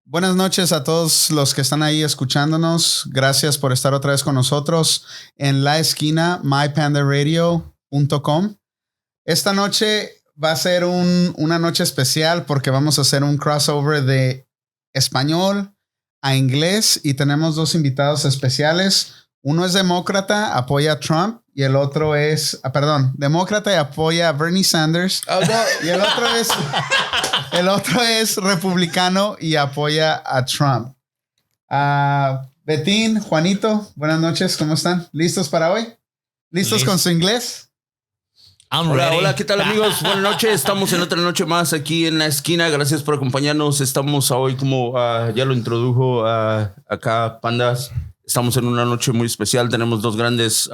Buenas noches a todos los que están ahí escuchándonos. Gracias por estar otra vez con nosotros en La Esquina, mypandaradio.com. Esta noche va a ser una noche especial porque vamos a hacer un crossover de español a inglés y tenemos dos invitados especiales. Uno es demócrata, apoya a Trump, y el otro es, demócrata y apoya a Bernie Sanders. Oh, no. Y el otro es republicano y apoya a Trump. Betín, Juanito, buenas noches, ¿cómo están? ¿Listos para hoy? ¿Listos con su inglés? Hola, ¿qué tal, amigos? Buenas noches, estamos en otra noche más aquí en La Esquina. Gracias por acompañarnos. Estamos hoy, como ya lo introdujo acá Pandas, estamos en una noche muy especial. Tenemos dos grandes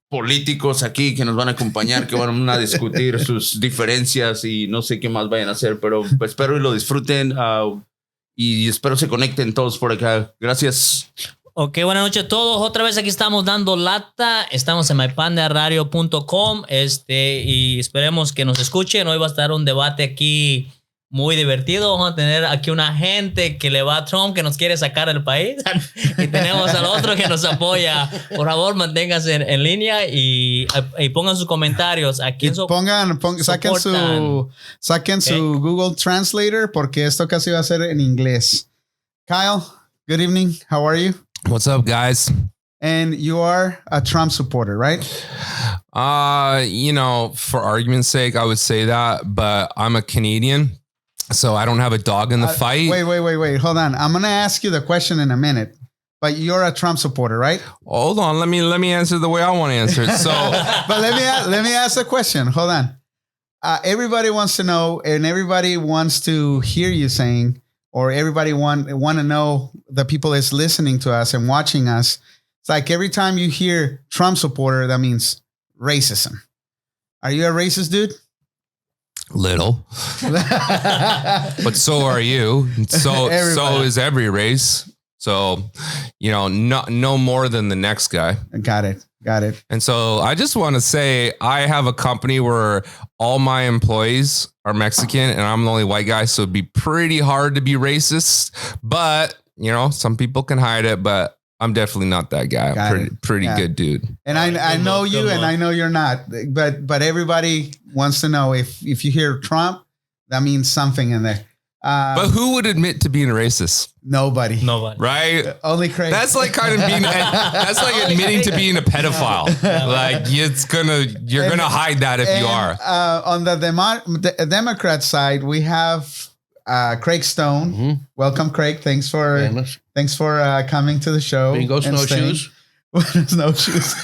políticos aquí que nos van a acompañar, que van a discutir sus diferencias y no sé qué más vayan a hacer, pero espero y lo disfruten y espero se conecten todos por acá. Gracias. Ok, buenas noches a todos. Otra vez aquí estamos dando lata. Estamos en mypandaradio.com y esperemos que nos escuchen. Hoy va a estar un debate aquí muy divertido. Vamos a tener aquí una gente que le va a Trump, que nos quiere sacar del país. Y tenemos al otro que nos apoya. Por favor, manténganse en línea y pongan sus comentarios. Aquí saquen su Google Translator porque esto casi va a ser en inglés. Kyle, good evening. How are you? What's up, guys? And you are a Trump supporter, right? For argument's sake, I would say that, but I'm a Canadian, so I don't have a dog in the fight. Wait. Hold on. I'm going to ask you the question in a minute, but you're a Trump supporter, right? Hold on. Let me answer the way I want to answer it. So, but let me ask the question. Hold on. Everybody wants to know, and everybody wants to hear you saying, or everybody want to know, the people that's listening to us and watching us. It's like every time you hear Trump supporter, that means racism. Are you a racist dude? Little. But so are you. So is every race. So, no more than the next guy. Got it. And so I just want to say I have a company where all my employees are Mexican and I'm the only white guy. So it'd be pretty hard to be racist, but some people can hide it, but I'm definitely not that guy. I'm pretty good dude. And I know you and I know you're not, but everybody wants to know if you hear Trump, that means something in there. But who would admit to being a racist? Nobody. Right? Only Craig. That's like kind of being, that's like admitting to being a pedophile. Like you're gonna hide that if you are. On the Democrat side, we have Craig Stone. Mm-hmm. Welcome, Craig. Thanks for coming to the show. Bingo snowshoes. Snowshoes.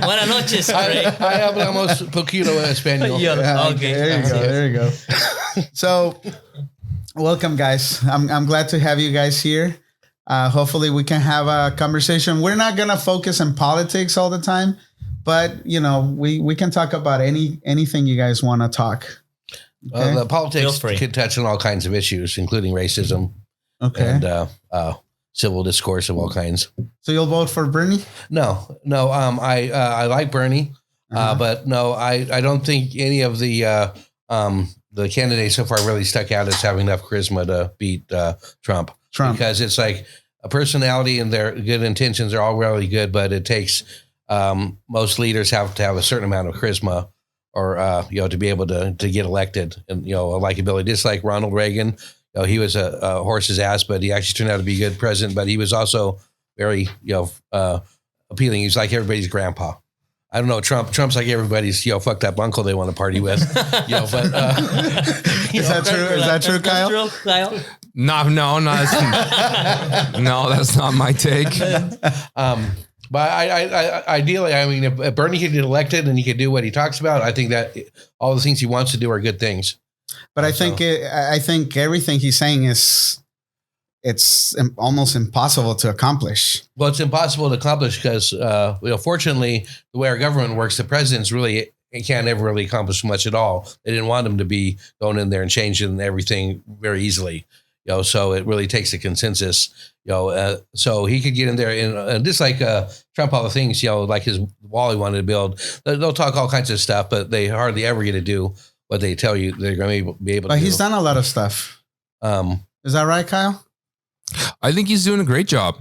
Buenas noches, Craig. I hablamos poquito español. Okay. There you go. So, welcome, guys. I'm glad to have you guys here. Hopefully, we can have a conversation. We're not gonna focus on politics all the time, but we can talk about anything you guys want to talk. Okay? The politics can touch on all kinds of issues, including racism. Okay. And civil discourse of all kinds. So you'll vote for Bernie? No. I like Bernie, but no, I don't think any of the candidates so far really stuck out as having enough charisma to beat Trump. Because it's like a personality and their good intentions are all really good, but it takes most leaders have to have a certain amount of charisma or to be able to get elected and a likability. Just like Ronald Reagan. He was a horse's ass, but he actually turned out to be a good president. But he was also very, appealing. He's like everybody's grandpa. I don't know. Trump's like everybody's, fucked up uncle they want to party with. Is that true? Is that true, Kyle? No, that's not my take. But ideally, if Bernie could get elected and he could do what he talks about, I think that all the things he wants to do are good things. But I think everything he's saying it's almost impossible to accomplish. Well, it's impossible to accomplish because, fortunately, the way our government works, the president's really can't ever really accomplish much at all. They didn't want him to be going in there and changing everything very easily. So it really takes a consensus. So he could get in there and just like Trump, all the things, like his wall he wanted to build. They'll talk all kinds of stuff, but they hardly ever get to do what they tell you they're going to be able to do. But he's done a lot of stuff. Is that right, Kyle? I think he's doing a great job.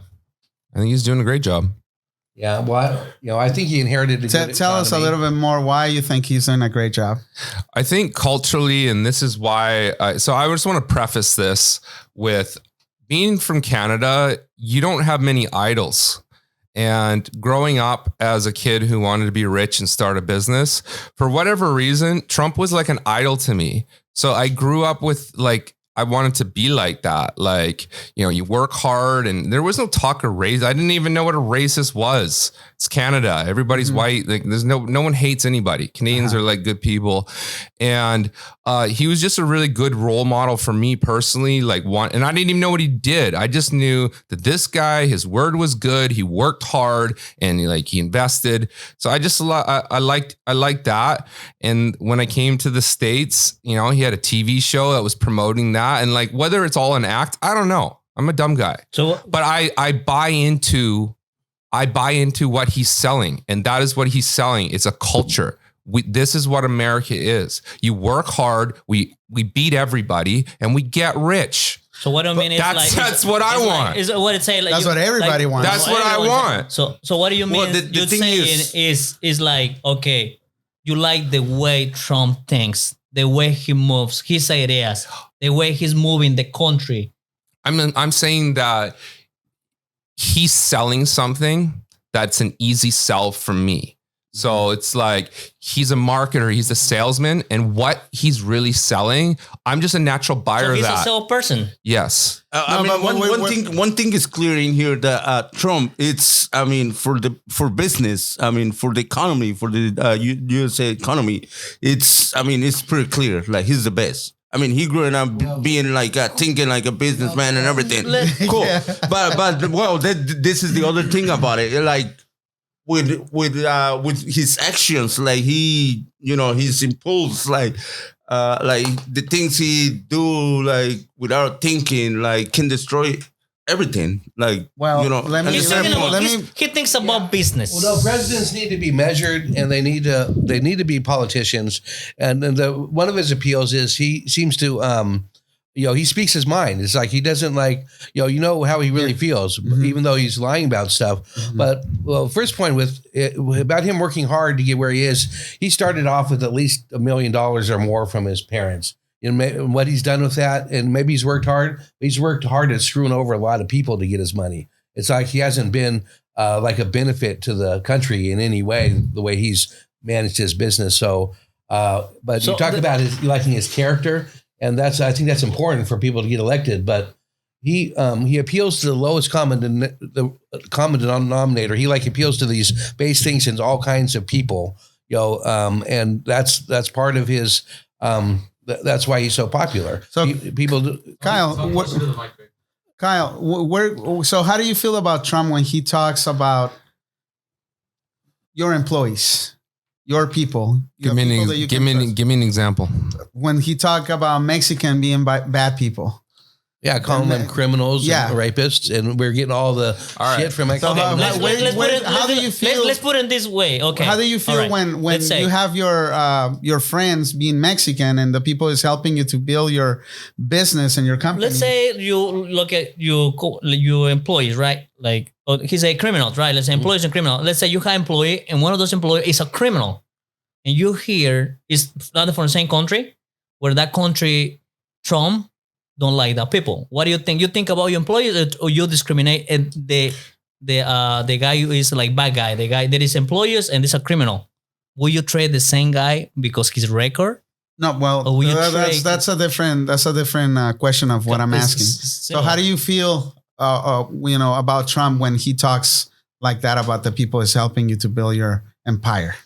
Yeah, well, I think he inherited a good Tell us a little bit more why you think he's doing a great job. I think culturally, and this is why. So I just want to preface this with being from Canada, you don't have many idols. And growing up as a kid who wanted to be rich and start a business, for whatever reason, Trump was like an idol to me. So I grew up with I wanted to be like that. You work hard, and there was no talk of race. I didn't even know what a racist was. It's Canada. Everybody's white. There's no one hates anybody. Canadians are good people. And he was just a really good role model for me personally. And I didn't even know what he did. I just knew that this guy, his word was good. He worked hard and he invested. So I liked that. And when I came to the States, he had a TV show that was promoting that. And whether it's all an act, I don't know. I'm a dumb guy. But I buy into what he's selling, and that is what he's selling. It's a culture. This is what America is. You work hard. We beat everybody, and we get rich. So what I mean is that's what I want. Is what it say? That's what everybody wants. That's what I want. So what do you mean? Well, the thing is okay. You like the way Trump thinks, the way he moves, his ideas, the way he's moving the country. I'm saying that he's selling something that's an easy sell for me. So it's he's a marketer, he's a salesman, and what he's really selling, I'm just a natural buyer of that. He's a salesperson. Yes. One thing is clear in here that Trump, it's for business, for the economy, for the USA economy, it's pretty clear. He's the best. He grew up being thinking like a businessman and everything. Cool. Yeah. But this is the other thing about it. With his actions, his impulse, the things he do, without thinking, can destroy everything. He thinks about business. Well, no, presidents need to be measured, and they need to be politicians. And one of his appeals is he seems to he speaks his mind. It's he doesn't how he really feels, even though he's lying about stuff. But first point about him working hard to get where he is, he started off with at least $1 million or more from his parents. And what he's done with that, and maybe he's worked hard. He's worked hard at screwing over a lot of people to get his money. It's he hasn't been a benefit to the country in any way, the way he's managed his business. You talk about liking his character. And I think that's important for people to get elected. But he appeals to the lowest common denominator. He appeals to these base things in all kinds of people, and that's part of his. That's why he's so popular. So Kyle, so how do you feel about Trump when he talks about your employees? Your people. Give me an example. When he talk about Mexican being bad people. Yeah, calling them criminals and rapists, and we're getting all the shit from Mexico. How do you feel? Let's put it this way. Okay. How do you feel when you have your friends being Mexican and the people is helping you to build your business and your company? Let's say you look at your employees, right? He's a criminal, right? Let's say employees and criminal. Let's say you have an employee and one of those employees is a criminal, and you hear is not from the same country, where that country Trump don't like that people. What do you think? You think about your employees, or you discriminate the guy who is bad guy, the guy that is employees and is a criminal? Will you trade the same guy because his record? No, well, that's a different question of what I'm asking. So how do you feel, about Trump when he talks like that about the people is helping you to build your empire?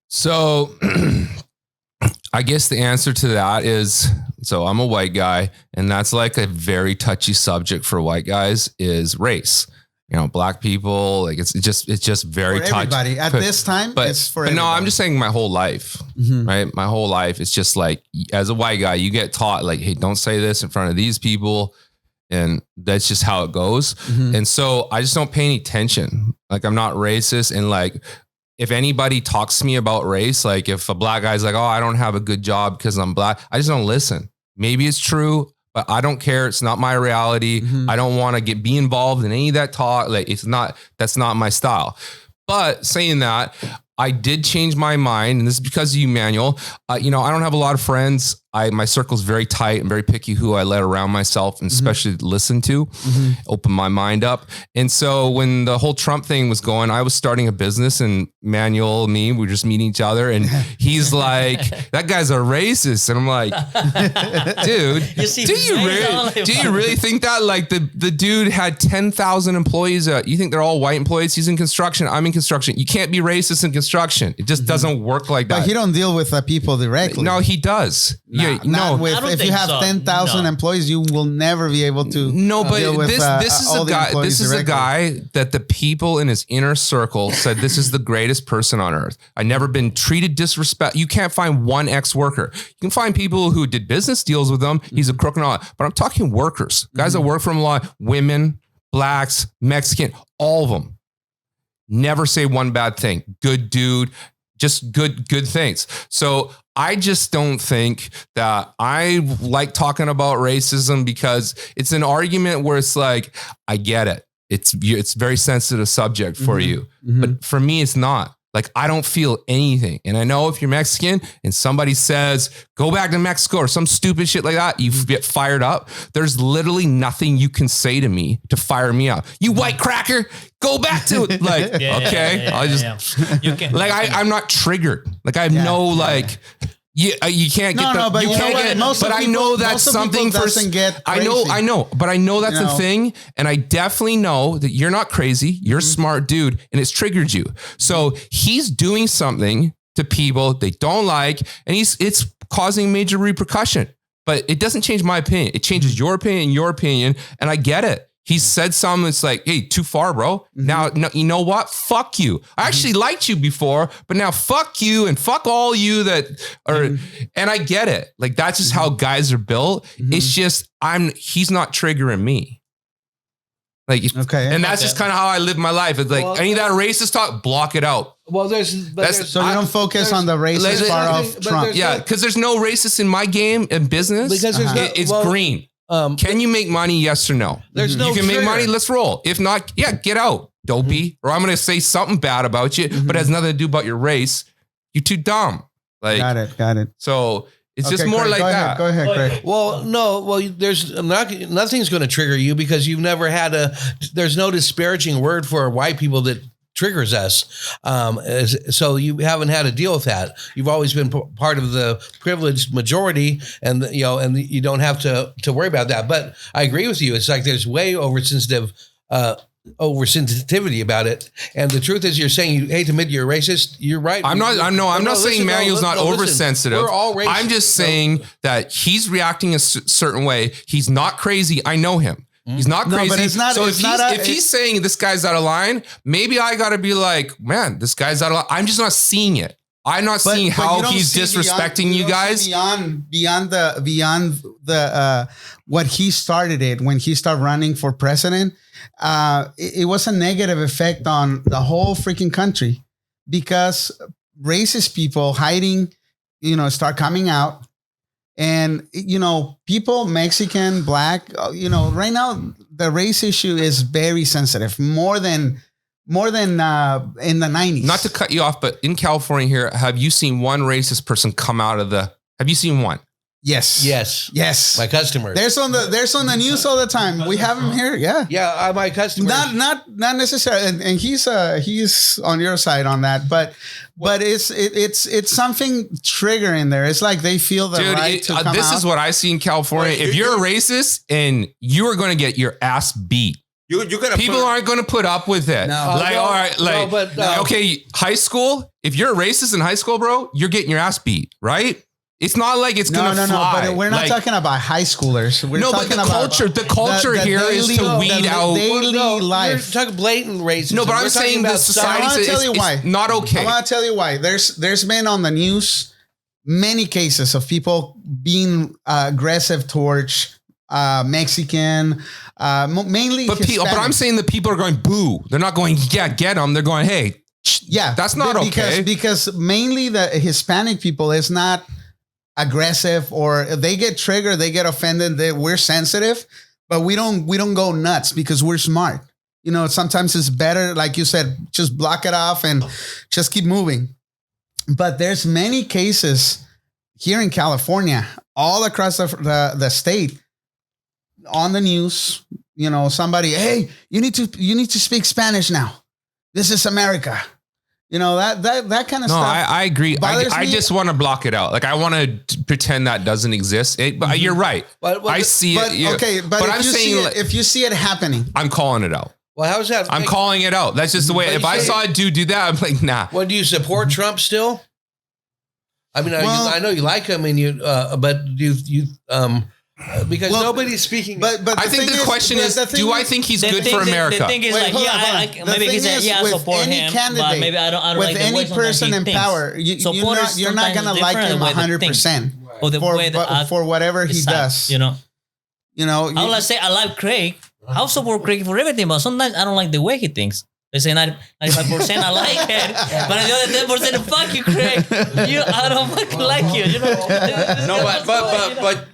So I guess the answer to that is, so I'm a white guy, and that's a very touchy subject for white guys is race. Black people, it's just very touchy. Everybody at this time, it's for everybody. No, I'm just saying my whole life, right? My whole life, it's just as a white guy, you get taught hey, don't say this in front of these people. And that's just how it goes. And so I just don't pay any attention. I'm not racist. And if anybody talks to me about race, if a black guy's oh, I don't have a good job because I'm black, I just don't listen. Maybe it's true, but I don't care. It's not my reality. I don't want to be involved in any of that talk. Like that's not my style. But saying that, I did change my mind, and this is because of you, Manuel. I don't have a lot of friends. My circle's very tight and very picky who I let around myself and especially listen to, open my mind up. And so when the whole Trump thing was going, I was starting a business, and Manuel and me, we were just meeting each other, and he's like, that guy's a racist. And I'm like, dude, do you really think that? Like the dude had 10,000 employees. You think they're all white employees? He's in construction. I'm in construction. You can't be racist in construction. It just doesn't work like that. But he don't deal with people directly. No, he does. If you have 10,000 employees, you will never be able to. No, but this is a guy that the people in his inner circle said this is the greatest person on earth. I never been treated disrespect. You can't find one ex-worker. You can find people who did business deals with them. He's a crook and all that. But I'm talking workers, guys that work for him a lot, women, blacks, Mexican, all of them. Never say one bad thing. Good dude. Just good things. So I just don't think that I like talking about racism because it's an argument where it's like, I get it. It's very sensitive subject for you. But for me, it's not. Like, I don't feel anything. And I know if you're Mexican and somebody says, go back to Mexico or some stupid shit like that, you get fired up. There's literally nothing you can say to me to fire me up. You white cracker, go back to it. Like, You can, like, I'm not triggered. Like, I have you can't get but you can't get. But I know that's something for. I know, but I know that's a thing, and I definitely know that you're not crazy. You're a smart dude, and it's triggered you. So he's doing something to people they don't like, and it's causing major repercussion. But it doesn't change my opinion. It changes your opinion, and I get it. He said something that's like, hey, too far, bro. Now, no, you know what? Fuck you. I actually liked you before, but now fuck you and fuck all you that are, and I get it. Like, that's just how guys are built. It's just, he's not triggering me. Like, and that's just kind of how I live my life. It's like, any of that racist talk, block it out. Well, so you don't focus on the racist part of Trump. Yeah, because there's no racist in my game and business. Because it's green. Can you make money? Yes or no? There's no. You can make money. Let's roll. If not, get out, dopey. Or I'm going to say something bad about you, but it has nothing to do about your race. You're too dumb. Like, got it. So it's just more Craig, like that. Go ahead, Craig. Well, no. Well, there's nothing's going to trigger you because you've never had there's no disparaging word for white people that triggers us. So you haven't had to deal with that. You've always been part of the privileged majority, and you don't have to worry about that. But I agree with you. It's like there's way oversensitivity about it. And the truth is, you're saying you hate to admit you're racist. You're right. I'm not saying Manuel's not oversensitive. We're all racist. I'm just saying that he's reacting a certain way. He's not crazy. I know him. He's not crazy. No, but it's not, so if he's saying this guy's out of line, maybe I got to be like, man, this guy's out of line. I'm just not seeing it. I'm not seeing how he's disrespecting you guys. Beyond the what he started it when he started running for president. It was a negative effect on the whole freaking country because racist people hiding, start coming out. And, people, Mexican, black, right now, the race issue is very sensitive, more than in the 90s. Not to cut you off, but in California here, have you seen one racist person come out of have you seen one? Yes. My customers. There's on the news all the time. We have him here. Yeah. Yeah. My customers. Not necessarily. And he's on your side on that, but it's something triggering there. It's like they feel the right to come out. This is what I see in California. If you're a racist and you are going to get your ass beat. People aren't going to put up with it. Okay, high school. If you're a racist in high school, bro, you're getting your ass beat, right? It's not like it's going to fly. But we're not talking about high schoolers. We're talking about the culture here is to weed out daily life. You're talking blatant racism. No, but I'm saying the society is not okay. I want to tell you why. There's been on the news many cases of people being aggressive towards Mexican, mainly Hispanic. But I'm saying the people are going boo. They're not going get them. They're going that's not okay. Because mainly the Hispanic people is not aggressive, or if they get triggered, they get offended, we're sensitive, but we don't go nuts because we're smart. You know, sometimes it's better, like you said, just block it off and just keep moving. But there's many cases here in California, all across the state, on the news. You know, somebody, hey, you need to speak Spanish now. This is America. You know, that kind of stuff. No, I agree. I just want to block it out. Like, I want to pretend that doesn't exist. But you're right. I see it. Yeah. Okay, but I'm saying, if you see it happening, I'm calling it out. Well, how's that? I'm calling it out. That's just the way. If I saw a dude do that, I'm like, nah. Well, do you support Trump still? I mean, I know you like him, and but you because nobody's speaking. But I think the question is, do I think he's good for America? The thing is, maybe he said, I support him, but maybe I don't with like the any way person in power, you're not gonna like him 100% for whatever he does. You know. I would say I like Craig. I'll support Craig for everything, but sometimes I don't like the way he thinks. They say 95% I like it, but the other 10% fuck you, Craig. I don't fucking like you. You know. No,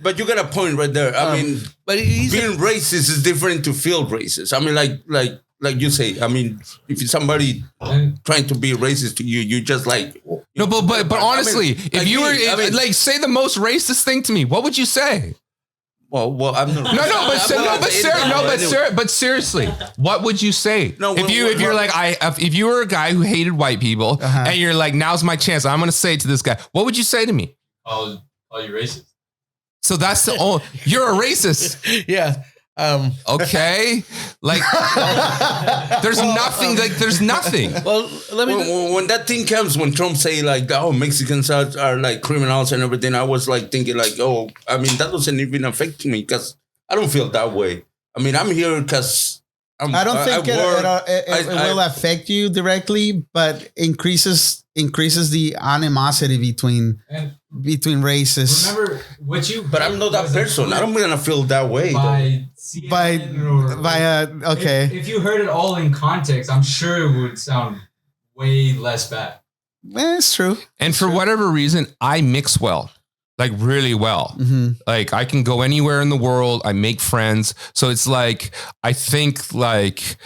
but you got a point right there. I mean, but being racist is different to feel racist. I mean, like you say. I mean, if somebody trying to be racist to you, you just like. No, but honestly, if you were like say the most racist thing to me, what would you say? Well, I'm not. But seriously, what would you say? If you were a guy who hated white people and you're like, now's my chance, I'm going to say it to this guy. What would you say to me? Oh, you're racist. So that's you're a racist. Yeah. Okay. Like, there's nothing. Like, there's nothing. Well, when that thing comes, when Trump say like, "Oh, Mexicans are like criminals and everything," I was like thinking like, "Oh, I mean, that doesn't even affect me because I don't feel that way. I mean, I'm here because I don't think it will affect you directly, but increases the animosity between races. Remember what you. But I'm not that person. I don't gonna feel that way. Okay. If you heard it all in context, I'm sure it would sound way less bad. It's true. And for whatever reason, I mix well. Like really well. Mm-hmm. Like I can go anywhere in the world. I make friends. So it's like, I think like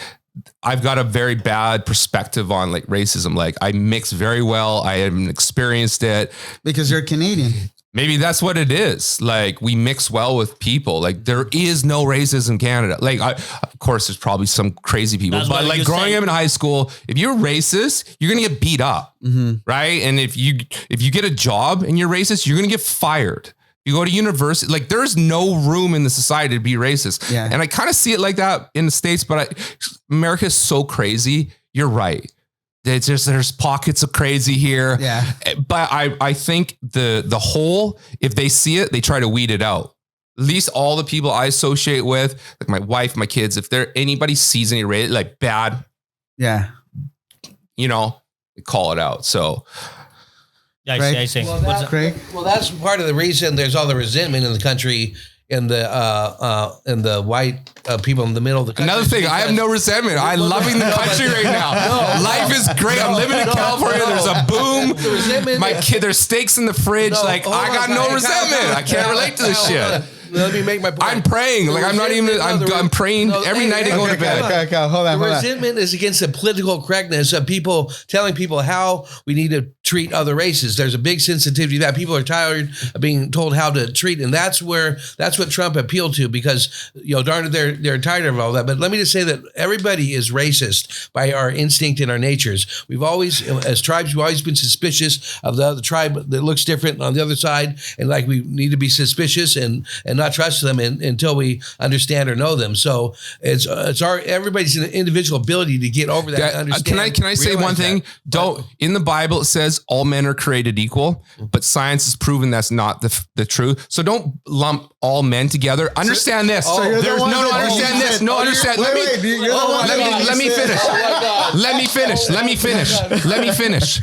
I've got a very bad perspective on like racism. Like I mix very well. I haven't experienced it. Because you're Canadian. Maybe that's what it is. Like we mix well with people. Like there is no racism in Canada. Like of course there's probably some crazy people, but like growing up in high school, if you're racist, you're going to get beat up. Mm-hmm. Right. And if you get a job and you're racist, you're going to get fired. You go to university, like there's no room in the society to be racist. Yeah. And I kind of see it like that in the States, but America is so crazy. You're right. There's pockets of crazy here. Yeah. But I think the whole, if they see it, they try to weed it out. At least all the people I associate with, like my wife, my kids, if anybody sees any race, like bad, yeah, you know, they call it out. So I see. Well, that's part of the reason there's all the resentment in the country. In the white people in the middle of the country. Another thing, I have no resentment. I'm loving the country right now. Life is great. I'm living in California. There's a boom. My kid, there's steaks in the fridge. I got no resentment. I can't relate to this shit. Let me make my point. I'm praying. Like I'm not even. I'm praying every night to go to bed. Okay, hold on. Resentment is against the political correctness of people telling people how we need to treat other races. There's a big sensitivity to that. People are tired of being told how to treat, and that's what Trump appealed to because darn it, they're tired of all that. But let me just say that everybody is racist by our instinct and our natures. We've always, as tribes, we've always been suspicious of the other tribe that looks different on the other side, and like we need to be suspicious and not trust them until we understand or know them. So it's everybody's individual ability to get over that. Understand. Can I say one thing? In the Bible it says all men are created equal, but science has proven that's not the truth. So don't lump all men together. Understand this. Understand this. No, understand. Let me finish.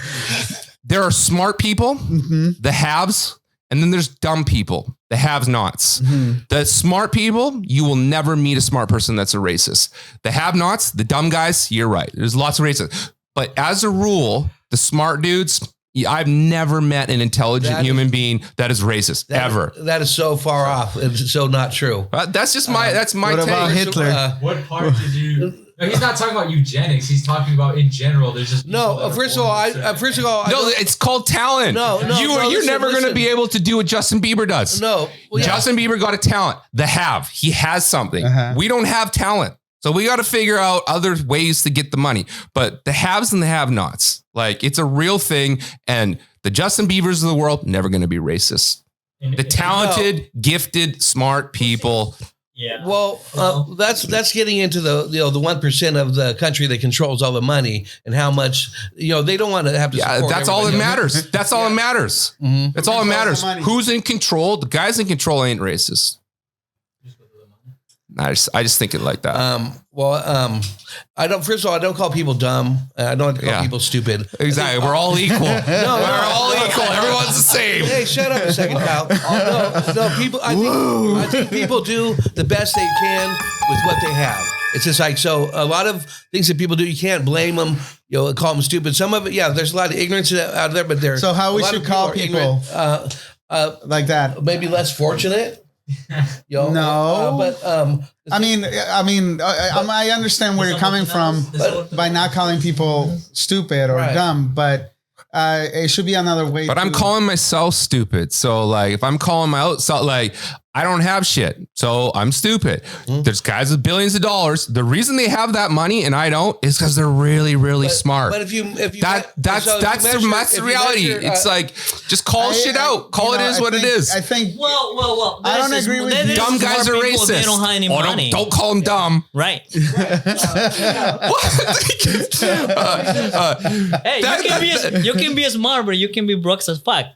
There are smart people, the haves, and then there's dumb people, the have-nots. The smart people, you will never meet a smart person that's a racist. The have-nots, the dumb guys, you're right. There's lots of racists. But as a rule, the smart dudes, I've never met an intelligent human being that is racist ever. That is so far off. It's so not true. That's just my what take. About Hitler? What part did you? No, he's not talking about eugenics. He's talking about in general. There's just First of all, it's called talent. You're never going to be able to do what Justin Bieber does. Justin Bieber got a talent. He has something. We don't have talent. So we got to figure out other ways to get the money. But the haves and the have-nots, like it's a real thing. And the Justin Biebers of the world, never going to be racist. The talented, gifted, smart people. Yeah. Well, that's getting into the 1% of the country that controls all the money and how much they don't want to have to. Yeah, that's all that matters. That's all that matters. Mm-hmm. That's all that matters. Who's in control? The guys in control ain't racist. I just think it like that. I don't. First of all, I don't call people dumb. I don't like to call people stupid. Exactly. We're all equal. We're all equal. Everyone's the same. Hey, shut up a second, pal. No, people. I think people do the best they can with what they have. It's just like, so a lot of things that people do, you can't blame them. Call them stupid. Some of it, there's a lot of ignorance out there, but there's so how we should call people like that? Maybe less fortunate. I understand where you're coming from by not calling people stupid or dumb, but it should be another way. But I'm calling myself stupid. So like, if I'm calling myself like, I don't have shit, so I'm stupid. There's guys with billions of dollars. The reason they have that money and I don't is because they're really, really smart. But that's the reality. It's like, just call shit out. Call it is what it is. I think. Well. I don't agree with you. Dumb guys are racist. They don't have any money. Don't call them dumb. Right. Hey, you can be smart, but you can be broke as fuck.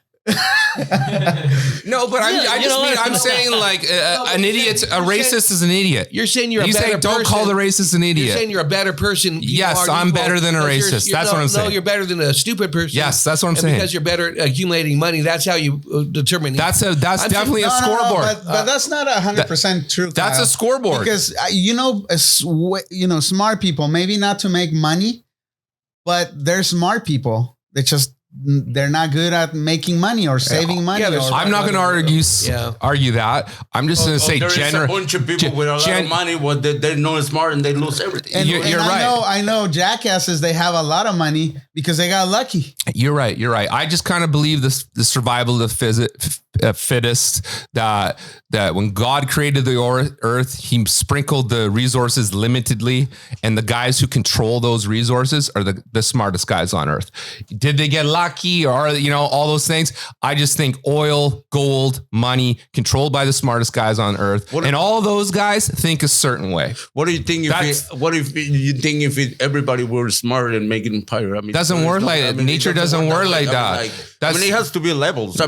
No, but I'm saying like an idiot, a racist is an idiot. You're saying you're a better person. Don't call the racist an idiot. You're saying you're a better person. Yes, I'm better than a racist. That's what I'm saying. No, you're better than a stupid person. Yes, that's what I'm saying. Because you're better at accumulating money. That's how you determine. That's definitely a scoreboard. But that's not 100% true. That's a scoreboard. Because smart people, maybe not to make money, but they're smart people. They're not good at making money or saving money. I'm not going to argue that. I'm just going to say there is a bunch of people with a lot of money. They're not smart and they lose everything. And you're right. I know jackasses. They have a lot of money because they got lucky. You're right. I just kind of believe the survival of the fittest. That when God created the earth, He sprinkled the resources limitedly, and the guys who control those resources are the smartest guys on earth. Did they get lucky or all those things? I just think oil, gold, money controlled by the smartest guys on earth, and all those guys think a certain way. What do you think? If everybody were smart and making empire? I mean, doesn't work like that. Nature doesn't work like that. It has to be levels.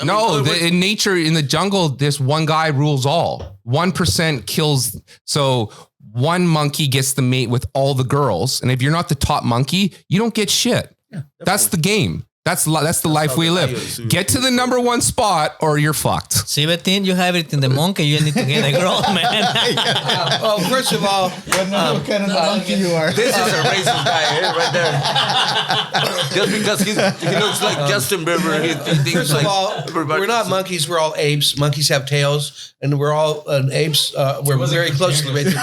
In nature, in the jungle, this one guy rules all. 1% kills. So one monkey gets the mate with all the girls. And if you're not the top monkey, you don't get shit. That's the game. That's the life we live. Get to the number one spot or you're fucked. See, Betin, you have it in the monkey. You need to get a girl, man. Well, first of all, what kind of monkey you are. This is a racist guy right there. Just because he looks like Justin Bieber. He thinks first of all, we're not monkeys. We're all apes. Monkeys have tails, and we're all apes. We're very close to the race.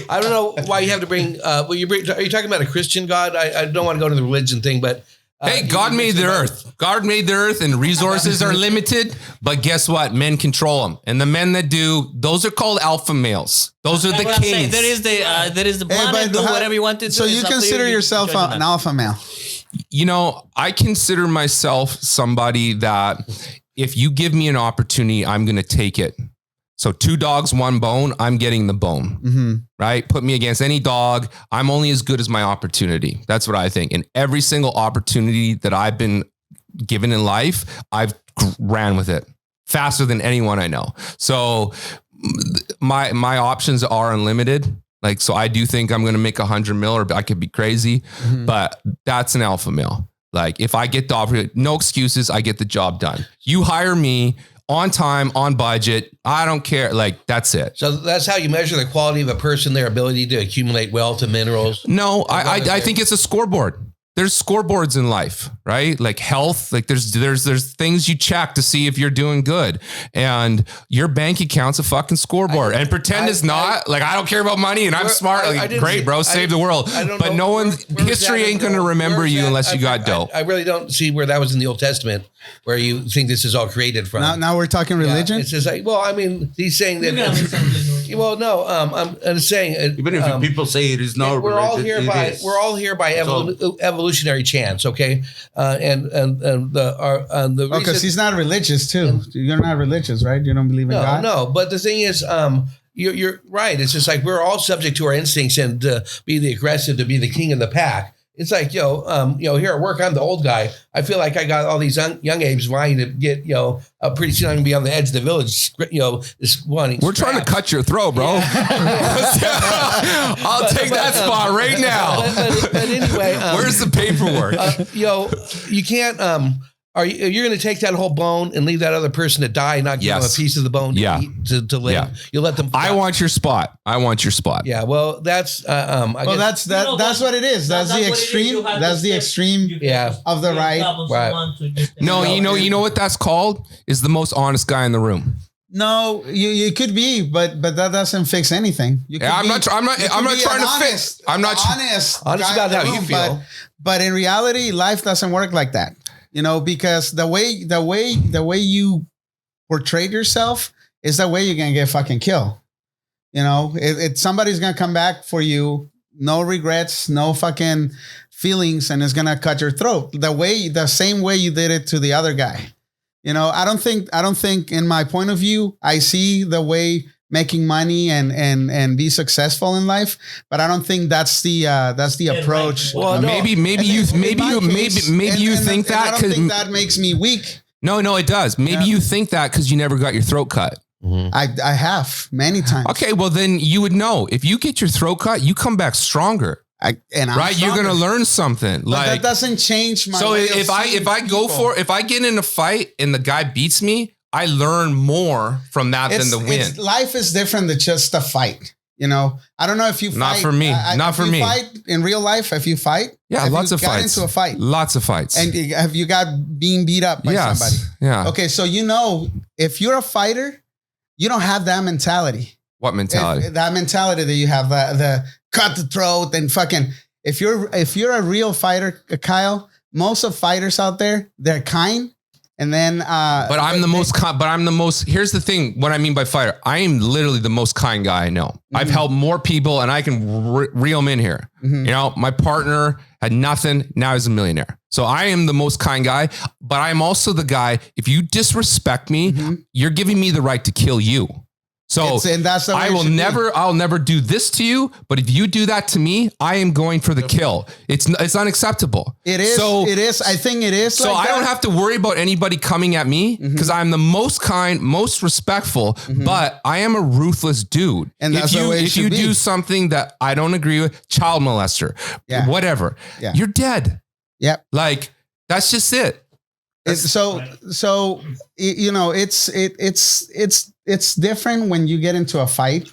I don't know why you have to bring. Are you talking about a Christian God? I don't want to go to the religion thing, but. Hey, God made the earth. God made the earth and resources are limited. But guess what? Men control them. And the men that do, those are called alpha males. Those are the kings. There is the planet, do whatever you want to do. So you consider yourself an alpha male? I consider myself somebody that if you give me an opportunity, I'm going to take it. So 2 dogs, 1 bone, I'm getting the bone, right? Put me against any dog. I'm only as good as my opportunity. That's what I think. And every single opportunity that I've been given in life, I've ran with it faster than anyone I know. So my options are unlimited. So I do think I'm going to make 100 mil, or I could be crazy, but that's an alpha male. If I get the opportunity, no excuses, I get the job done. You hire me on time, on budget. I don't care. That's it. So that's how you measure the quality of a person, their ability to accumulate wealth and minerals. No, I think it's a scoreboard. there's scoreboards in life, right? Like health, like there's things you check to see if you're doing good, and your bank account's a fucking scoreboard. And pretend it's not. Like, I don't care about money and I'm smart. Like, great, bro, save the world. But no one, history ain't going to remember you unless you got dope. I really don't see where that was in the Old Testament, where you think this is all created from. Now we're talking religion. It's just like, well, I mean, he's saying that. Well, no, I'm saying even if people say it is not, we're all here by evolutionary chance, okay? Because he's not religious too. You're not religious, right? You don't believe in God. No, but the thing is, you're right. It's just like we're all subject to our instincts and to be the aggressive, to be the king of the pack. It's like, here at work, I'm the old guy. I feel like I got all these young apes vying to get, pretty soon I'm going to be on the edge of the village, this one. We're trying to cut your throat, bro. Yeah. I'll take that spot right now. But anyway. Where's the paperwork? You can't, you're going to take that whole bone and leave that other person to die and not give them a piece of the bone to eat, to live. Yeah. You let them. I want your spot. Yeah. Well, that's. That's what it is. That's the extreme. That's the extreme. Of the right. No, you know what that's called? Is the most honest guy in the room. No, you could be, but that doesn't fix anything. I'm not trying to fix. I'm not honest about how you feel. But in reality, life doesn't work like that. Because the way you portray yourself is the way you're gonna get fucking killed. Somebody's gonna come back for you, no regrets, no fucking feelings, and is gonna cut your throat the same way you did it to the other guy. I don't think in my point of view, I see the way making money and be successful in life, but I don't think that's the approach. Well, maybe you think that I don't think that makes me weak. No, it does. Maybe you think that because you never got your throat cut. Mm-hmm. I have many times. Okay, well then you would know if you get your throat cut, you come back stronger. You're gonna learn something. But that doesn't change my. So if I get in a fight and the guy beats me, I learn more from that than the win. Life is different than just a fight. I don't know if you fight. Not for me. Not for me. Fight in real life, if you fight. Yeah, lots of fights. Into a fight. Lots of fights. And have you got being beat up by somebody? Yeah. Okay, so if you're a fighter, you don't have that mentality. What mentality? That mentality that you have, the cut the throat and fucking. If you're a real fighter, Kyle, most of fighters out there, they're kind. And then, but I'm the most. Here's the thing. What I mean by fighter, I am literally the most kind guy I know. Mm-hmm. I've helped more people, and I can reel them in here. Mm-hmm. My partner had nothing. Now he's a millionaire. So I am the most kind guy, but I'm also the guy. If you disrespect me, you're giving me the right to kill you. So and that's the way I'll never do this to you. But if you do that to me, I am going for the kill. It's unacceptable. It is. So it is. I think it is. So I don't have to worry about anybody coming at me because I'm the most kind, most respectful, but I am a ruthless dude. And if you do something that I don't agree with, child molester, whatever, you're dead. Yep. Like that's just it. It's different when you get into a fight,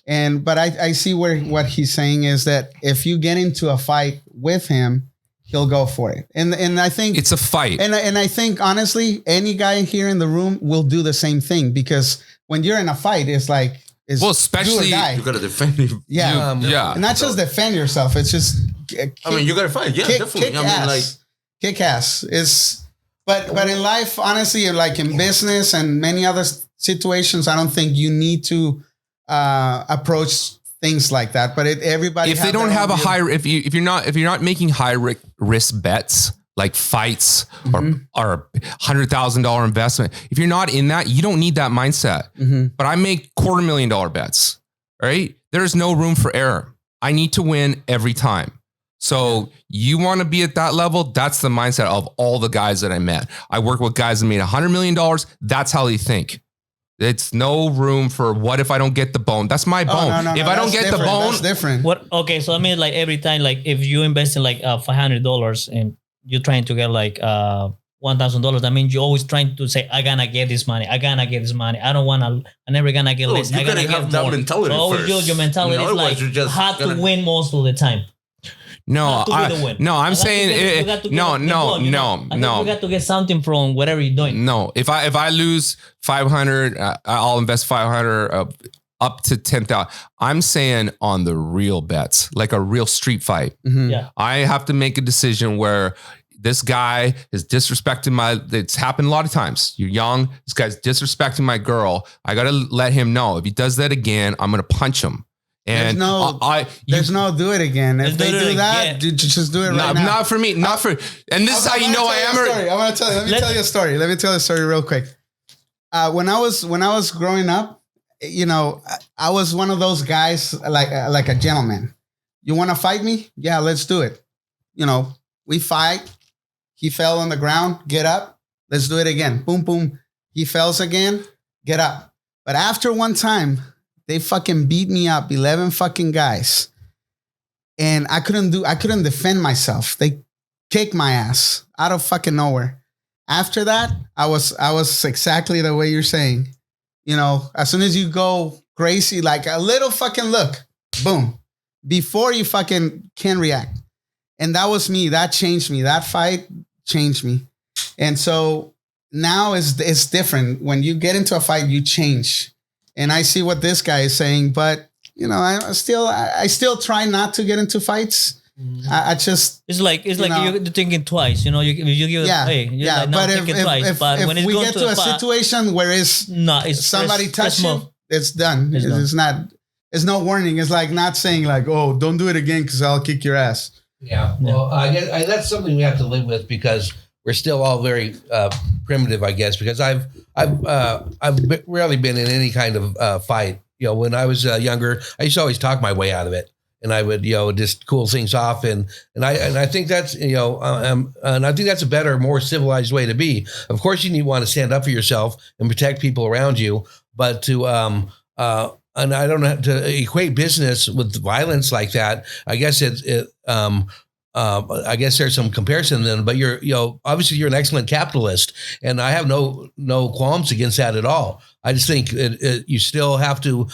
but I see what he's saying is that if you get into a fight with him, he'll go for it, and I think it's a fight, and I think honestly, any guy here in the room will do the same thing because when you're in a fight, especially you gotta defend him. And not just defend yourself. It's just you gotta fight. Yeah, definitely. Kick ass is. But in life, honestly, like in business and many other situations, I don't think you need to approach things like that. But everybody, if they don't have if you're not making high risk bets like fights or $100,000 investment, if you're not in that, you don't need that mindset. But I make $250,000 bets. Right? There's no room for error. I need to win every time. So you want to be at that level? That's the mindset of all the guys that I met. I work with guys that made $100 million. That's how they think. It's no room for what if I don't get the bone? That's my bone. No, if I don't get the bone, that's different. What? Okay, so I mean, like every time, like if you invest in like $500 and you're trying to get like $1,000, that means you're always trying to say, I gotta get this money. I gotta get this money. I don't wanna. I'm never gonna get less. You gotta have that mentality. So always your mentality is like hard to win most of the time. not to be the win. No, I'm saying we got to get something from whatever you're doing. No, if I lose 500, I'll invest 500 up to 10,000. I'm saying on the real bets, like a real street fight. Mm-hmm. Yeah. I have to make a decision where this guy is disrespecting it's happened a lot of times. You're young. This guy's disrespecting my girl. I got to let him know. If he does that again, I'm going to punch him. And there's no do it again. If they do that, just do it right now. Not for me. Not for. And this is how you know I am. I'm going to tell you. Let me tell you a story. Let me tell you a story real quick. When I was growing up, you know, I was one of those guys like a gentleman. You want to fight me? Yeah, let's do it. You know, we fight. He fell on the ground. Get up. Let's do it again. Boom, boom. He falls again. Get up. But after one time, they fucking beat me up, 11 fucking guys. And I couldn't defend myself. They kicked my ass out of fucking nowhere. After that, I was exactly the way you're saying. You know, as soon as you go crazy, like a little fucking look, boom, before you fucking can react. And that was me. That changed me. That fight changed me. And so now it's different. When you get into a fight, you change. And I see what this guy is saying, but you know, I still try not to get into fights. I just it's like you're thinking twice. You know, you give like, but but when we get to a situation where somebody touch you, it's done. It's no warning. It's like not saying like, oh, don't do it again because I'll kick your ass. Yeah. Well, I guess that's something we have to live with because we're still all very primitive, I guess, because I've rarely been in any kind of fight. You know, when I was younger, I used to always talk my way out of it, and I would, you know, just cool things off, and I think that's, you know, and I think that's a better, more civilized way to be. Of course, you want to stand up for yourself and protect people around you, but to and I don't know, to equate business with violence like that. I guess I guess there's some comparison then, but obviously you're an excellent capitalist, and I have no qualms against that at all. I just think you still have to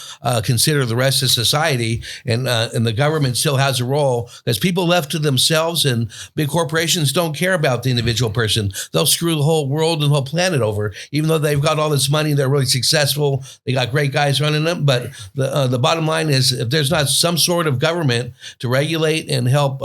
consider the rest of society, and the government still has a role, because people left to themselves and big corporations don't care about the individual person. They'll screw the whole world and the whole planet over, even though they've got all this money. They're really successful. They got great guys running them. But the bottom line is, if there's not some sort of government to regulate and help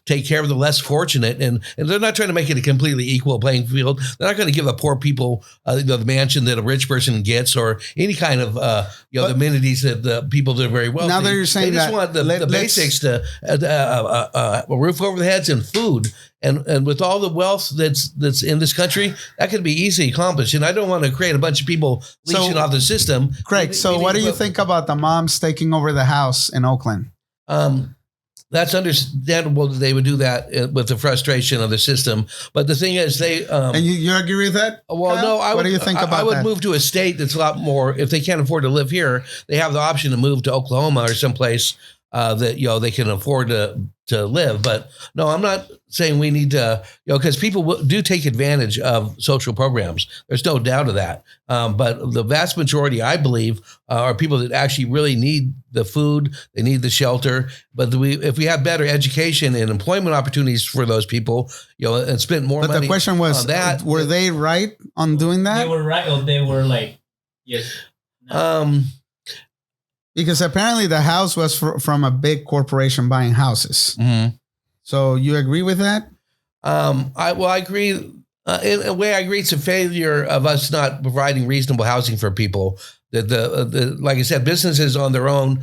take care of the less fortunate, and they're not trying to make it a completely equal playing field. They're not going to give the poor people the mansion that a rich person gets, or any kind of the amenities that the people that are very wealthy. Now that you're saying they just want the basics, to a roof over their heads and food, and with all the wealth that's in this country, that could be easily accomplished. And I don't want to create a bunch of people leeching off the system. Craig, so what do you think about the moms taking over the house in Oakland? That's understandable that they would do that with the frustration of the system. But the thing is, and you agree with that? Well, Kyle? No. What do you think about that? I would move to a state that's a lot more. If they can't afford to live here, they have the option to move to Oklahoma or someplace that they can afford to live. But no, I'm not saying we need to, because people do take advantage of social programs. There's no doubt of that. But the vast majority, I believe, are people that actually really need the food, they need the shelter. But if we have better education and employment opportunities for those people, and spend more money. But the question was, that, were they right on doing that? They were right, or they were like, yes. No. Because apparently the house was from a big corporation buying houses. Mm-hmm. So you agree with that? I agree. In a way, I agree it's a failure of us not providing reasonable housing for people. That like I said, businesses on their own,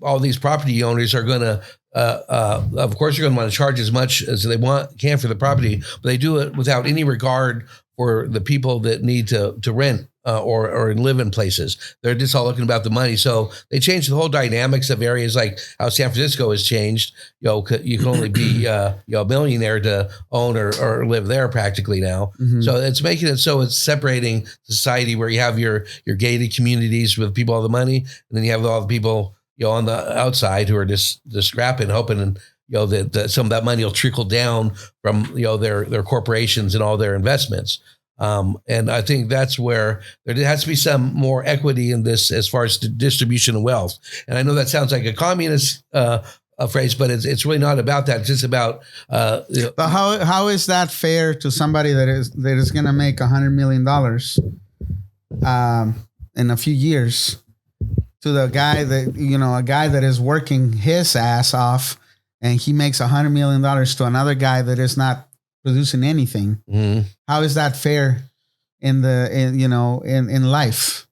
all these property owners are going to, of course, you're going to want to charge as much as they can for the property, but they do it without any regard for the people that need to rent. Or live in places. They're just all looking about the money. So they changed the whole dynamics of areas, like how San Francisco has changed. You can only be a millionaire to own or live there practically now. Mm-hmm. So it's making it so it's separating society, where you have your gated communities with people all the money, and then you have all the people on the outside who are just scrapping, hoping that some of that money will trickle down from their corporations and all their investments. And I think that's where there has to be some more equity in this as far as the distribution of wealth. And I know that sounds like a communist phrase, but it's really not about that. It's just about. But how is that fair to somebody that is going to make $100 million in a few years, to the guy that a guy that is working his ass off and he makes $100 million to another guy that is not producing anything? Mm-hmm. How is that fair in life?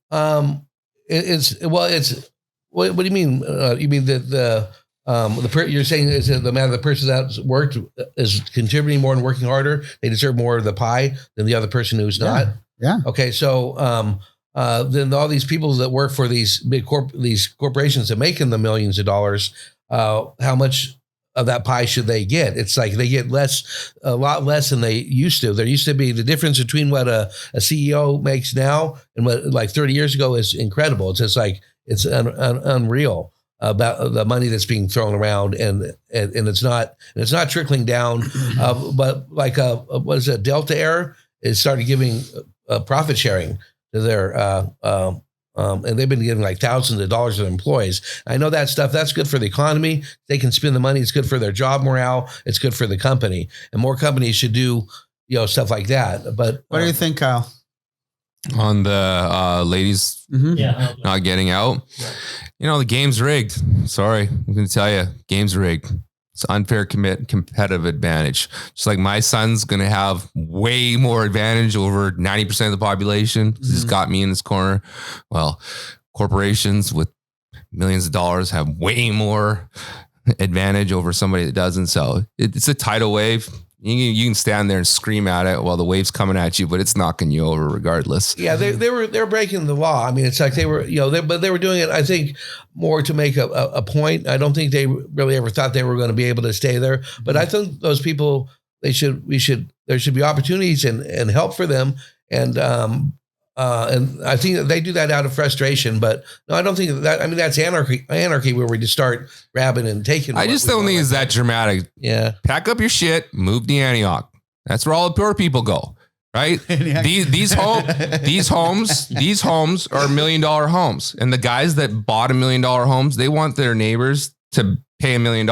What do you mean? You mean that you're saying is that the amount of the person that's worked is contributing more and working harder, they deserve more of the pie than the other person who's not? Yeah. Okay. So then all these people that work for these big these corporations that make in the millions of dollars, how much of that pie should they get? It's like they get a lot less than they used to. There used to be the difference between what a CEO makes now and what like 30 years ago is incredible. It's just like, it's unreal about the money that's being thrown around, and it's not trickling down. But like what is it? Delta Air is started giving profit sharing to their and they've been giving like thousands of dollars to their employees. I know that stuff, that's good for the economy. They can spend the money. It's good for their job morale. It's good for the company, and more companies should do, stuff like that. But what do you think, Kyle? On the ladies not getting out, the game's rigged. Sorry, I'm going to tell you, game's rigged. It's unfair competitive advantage. Just like my son's going to have way more advantage over 90% of the population. Mm-hmm. He's got me in this corner. Well, corporations with millions of dollars have way more advantage over somebody that doesn't. So it's a tidal wave. You can stand there and scream at it while the wave's coming at you, but it's knocking you over regardless. Yeah, they were breaking the law. I mean, it's like they were, but they were doing it, I think, more to make a point. I don't think they really ever thought they were going to be able to stay there. But I think those people, there should be opportunities and help for them. And I think that they do that out of frustration, but no, I don't think that. I mean, that's anarchy where we just start grabbing and taking. I just don't think it's that dramatic. Yeah, pack up your shit, move to Antioch. That's where all the poor people go, right? these homes are $1 million homes, and the guys that bought $1 million homes, they want their neighbors to pay $1 million.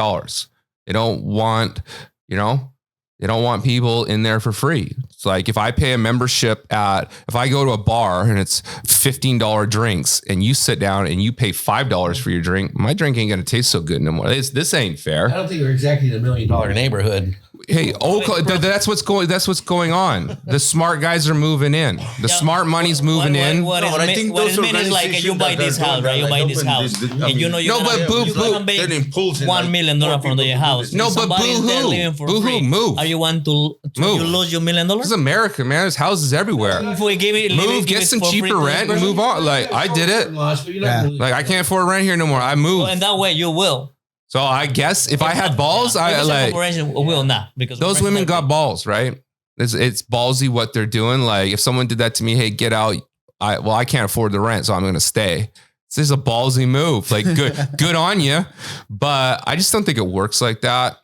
They don't want, They don't want people in there for free. It's like if I pay a membership if I go to a bar and it's $15 drinks and you sit down and you pay $5 for your drink, my drink ain't going to taste so good no more. This ain't fair. I don't think we're exactly in $1 million neighborhood. Hey, that's what's going on. The smart guys are moving in. The smart money's moving in. What I think those is like you buy this house, right? You buy this house, and you're gonna pay $1 million for your house. No, but boo-hoo, move. Are you want to you lose your $1 million? This is America, man. There's houses everywhere. If we move, get some cheaper rent, and move on. Like I did it. Like I can't afford rent here no more. I moved. And that way you will. So I guess if I had balls, I like will not, because those women got balls, right? It's ballsy what they're doing. Like if someone did that to me, hey, get out. I can't afford the rent, so I'm going to stay. This is a ballsy move. Like good on you, but I just don't think it works like that,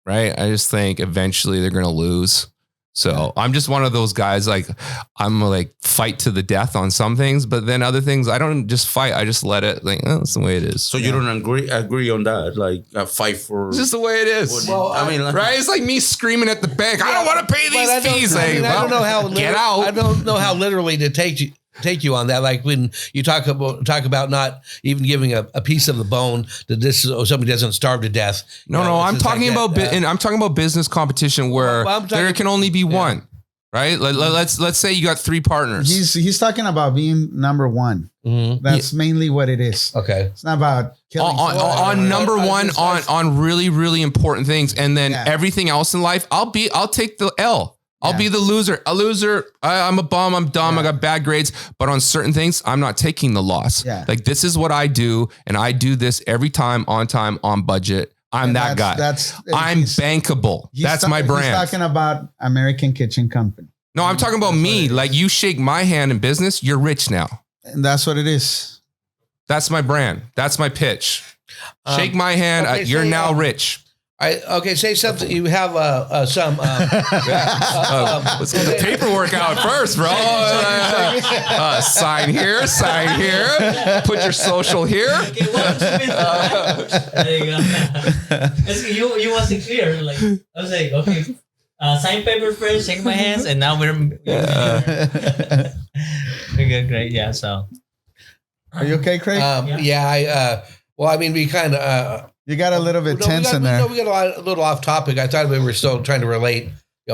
right? I just think eventually they're going to lose. So I'm just one of those guys. Like I'm like fight to the death on some things, but then other things I don't just fight. I just let it. Like that's the way it is. So you don't agree on that? Like fight for? It's just the way it is. Well, I mean, right? It's like me screaming at the bank. I don't want to pay these fees. I don't know how. Get out. I don't know how literally to take you on that. Like when you talk about not even giving a piece of the bone that somebody doesn't starve to death. No, I'm talking about I'm talking about business competition where there can only be one, right? Let's say you got 3 partners. He's talking about being number one. Mm-hmm. That's mainly what it is. Okay, it's not about killing on number one on really really important things, and then everything else in life. I'll take the L. I'll be the loser. A loser. I'm a bum. I'm dumb. I got bad grades. But on certain things, I'm not taking the loss. Yeah. Like this is what I do, and I do this every time, on budget. I'm that guy. I'm bankable. That's my brand. He's talking about American Kitchen Company. No, I'm talking about me. Like you shake my hand in business, you're rich now. And that's what it is. That's my brand. That's my pitch. Shake my hand. You're now rich. Okay, say something. You have some. Let's get the paperwork out first, bro. Sign here. Put your social here. Okay, there you go. You wasn't clear. Like I was like, okay, sign paper first, shake my hands, and now we're good, great. Yeah. So, Are you okay, Craig? Well, I mean, we kind of. You got a little bit tense in there. We got a little off topic. I thought we were still trying to relate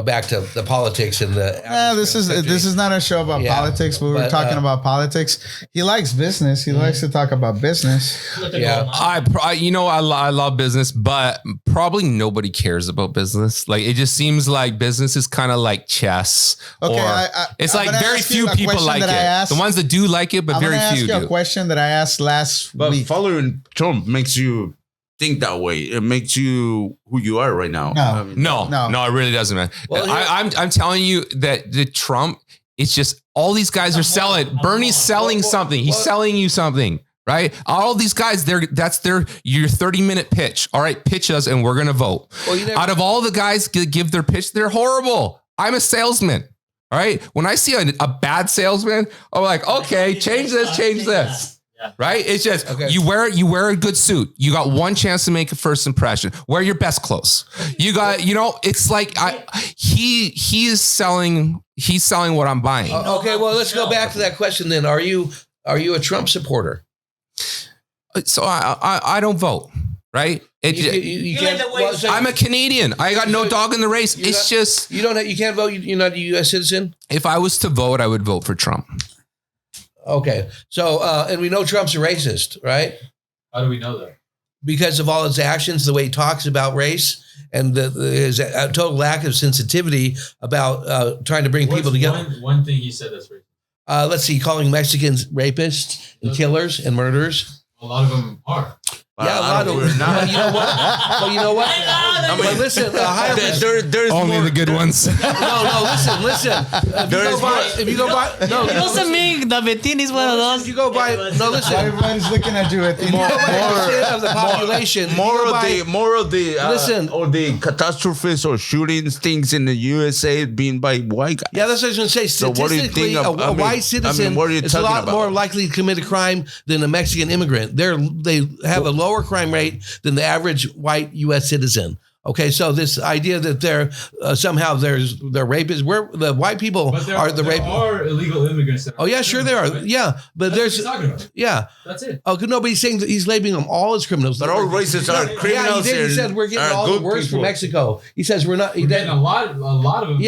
back to the politics and the. This is not a show about politics, but we're talking about politics. He likes business. He likes to talk about business. Yeah, I love business, but probably nobody cares about business. Like it just seems like business is kind of like chess. Okay, it's like very few people like it. The ones that do like it, but very few do. I'm ask you a question that I asked last week. Following Trump makes you think that way. It makes you who you are right now. No, it really doesn't, man. Well, I'm telling you that the Trump, it's just all these guys are selling. Bernie's selling something. He's selling you something, right? All these guys, your 30-minute pitch. All right, pitch us and we're gonna vote. Out of all the guys that give their pitch, they're horrible. I'm a salesman. All right. When I see a bad salesman, I'm like, okay, change this. Yeah. Right? It's just you wear a good suit. You got one chance to make a first impression. Wear your best clothes. You got, it's like he's selling what I'm buying. Okay, well, let's go back to that question then. Are you a Trump supporter? So I don't vote, right? I'm a Canadian. I got no dog in the race. It's just you can't vote. You're not a U.S. citizen. If I was to vote, I would vote for Trump. Okay. So, and we know Trump's a racist, right? How do we know that? Because of all his actions, the way he talks about race and his total lack of sensitivity about trying to bring people together. One thing he said that's racist. Let's see, calling Mexicans rapists and killers and murderers. A lot of them are. Yeah, a lot of them. But you know what? But listen, there's only the good ones. No, listen. If you go by, no. Doesn't mean the Betin is one of those. If you go by, no, listen. Everybody's looking at you. More of the population. More of the catastrophes or shootings things in the USA being by white guys. Yeah, that's what I was going to say. So what do you think a white citizen is a lot more likely to commit a crime than a Mexican immigrant. They have a lower crime rate than the average white U.S. citizen. Okay, so this idea that they're somehow they're rapists, where the white people are the rapists. There are illegal immigrants. Oh yeah, sure there are. Right? Yeah, but that's what he's talking about. Yeah, that's it. Oh, nobody's saying that he's labeling them all as criminals. But all racists are criminals. Yeah, he said we're getting all the worst from Mexico. He says we're not. We're getting a lot of them.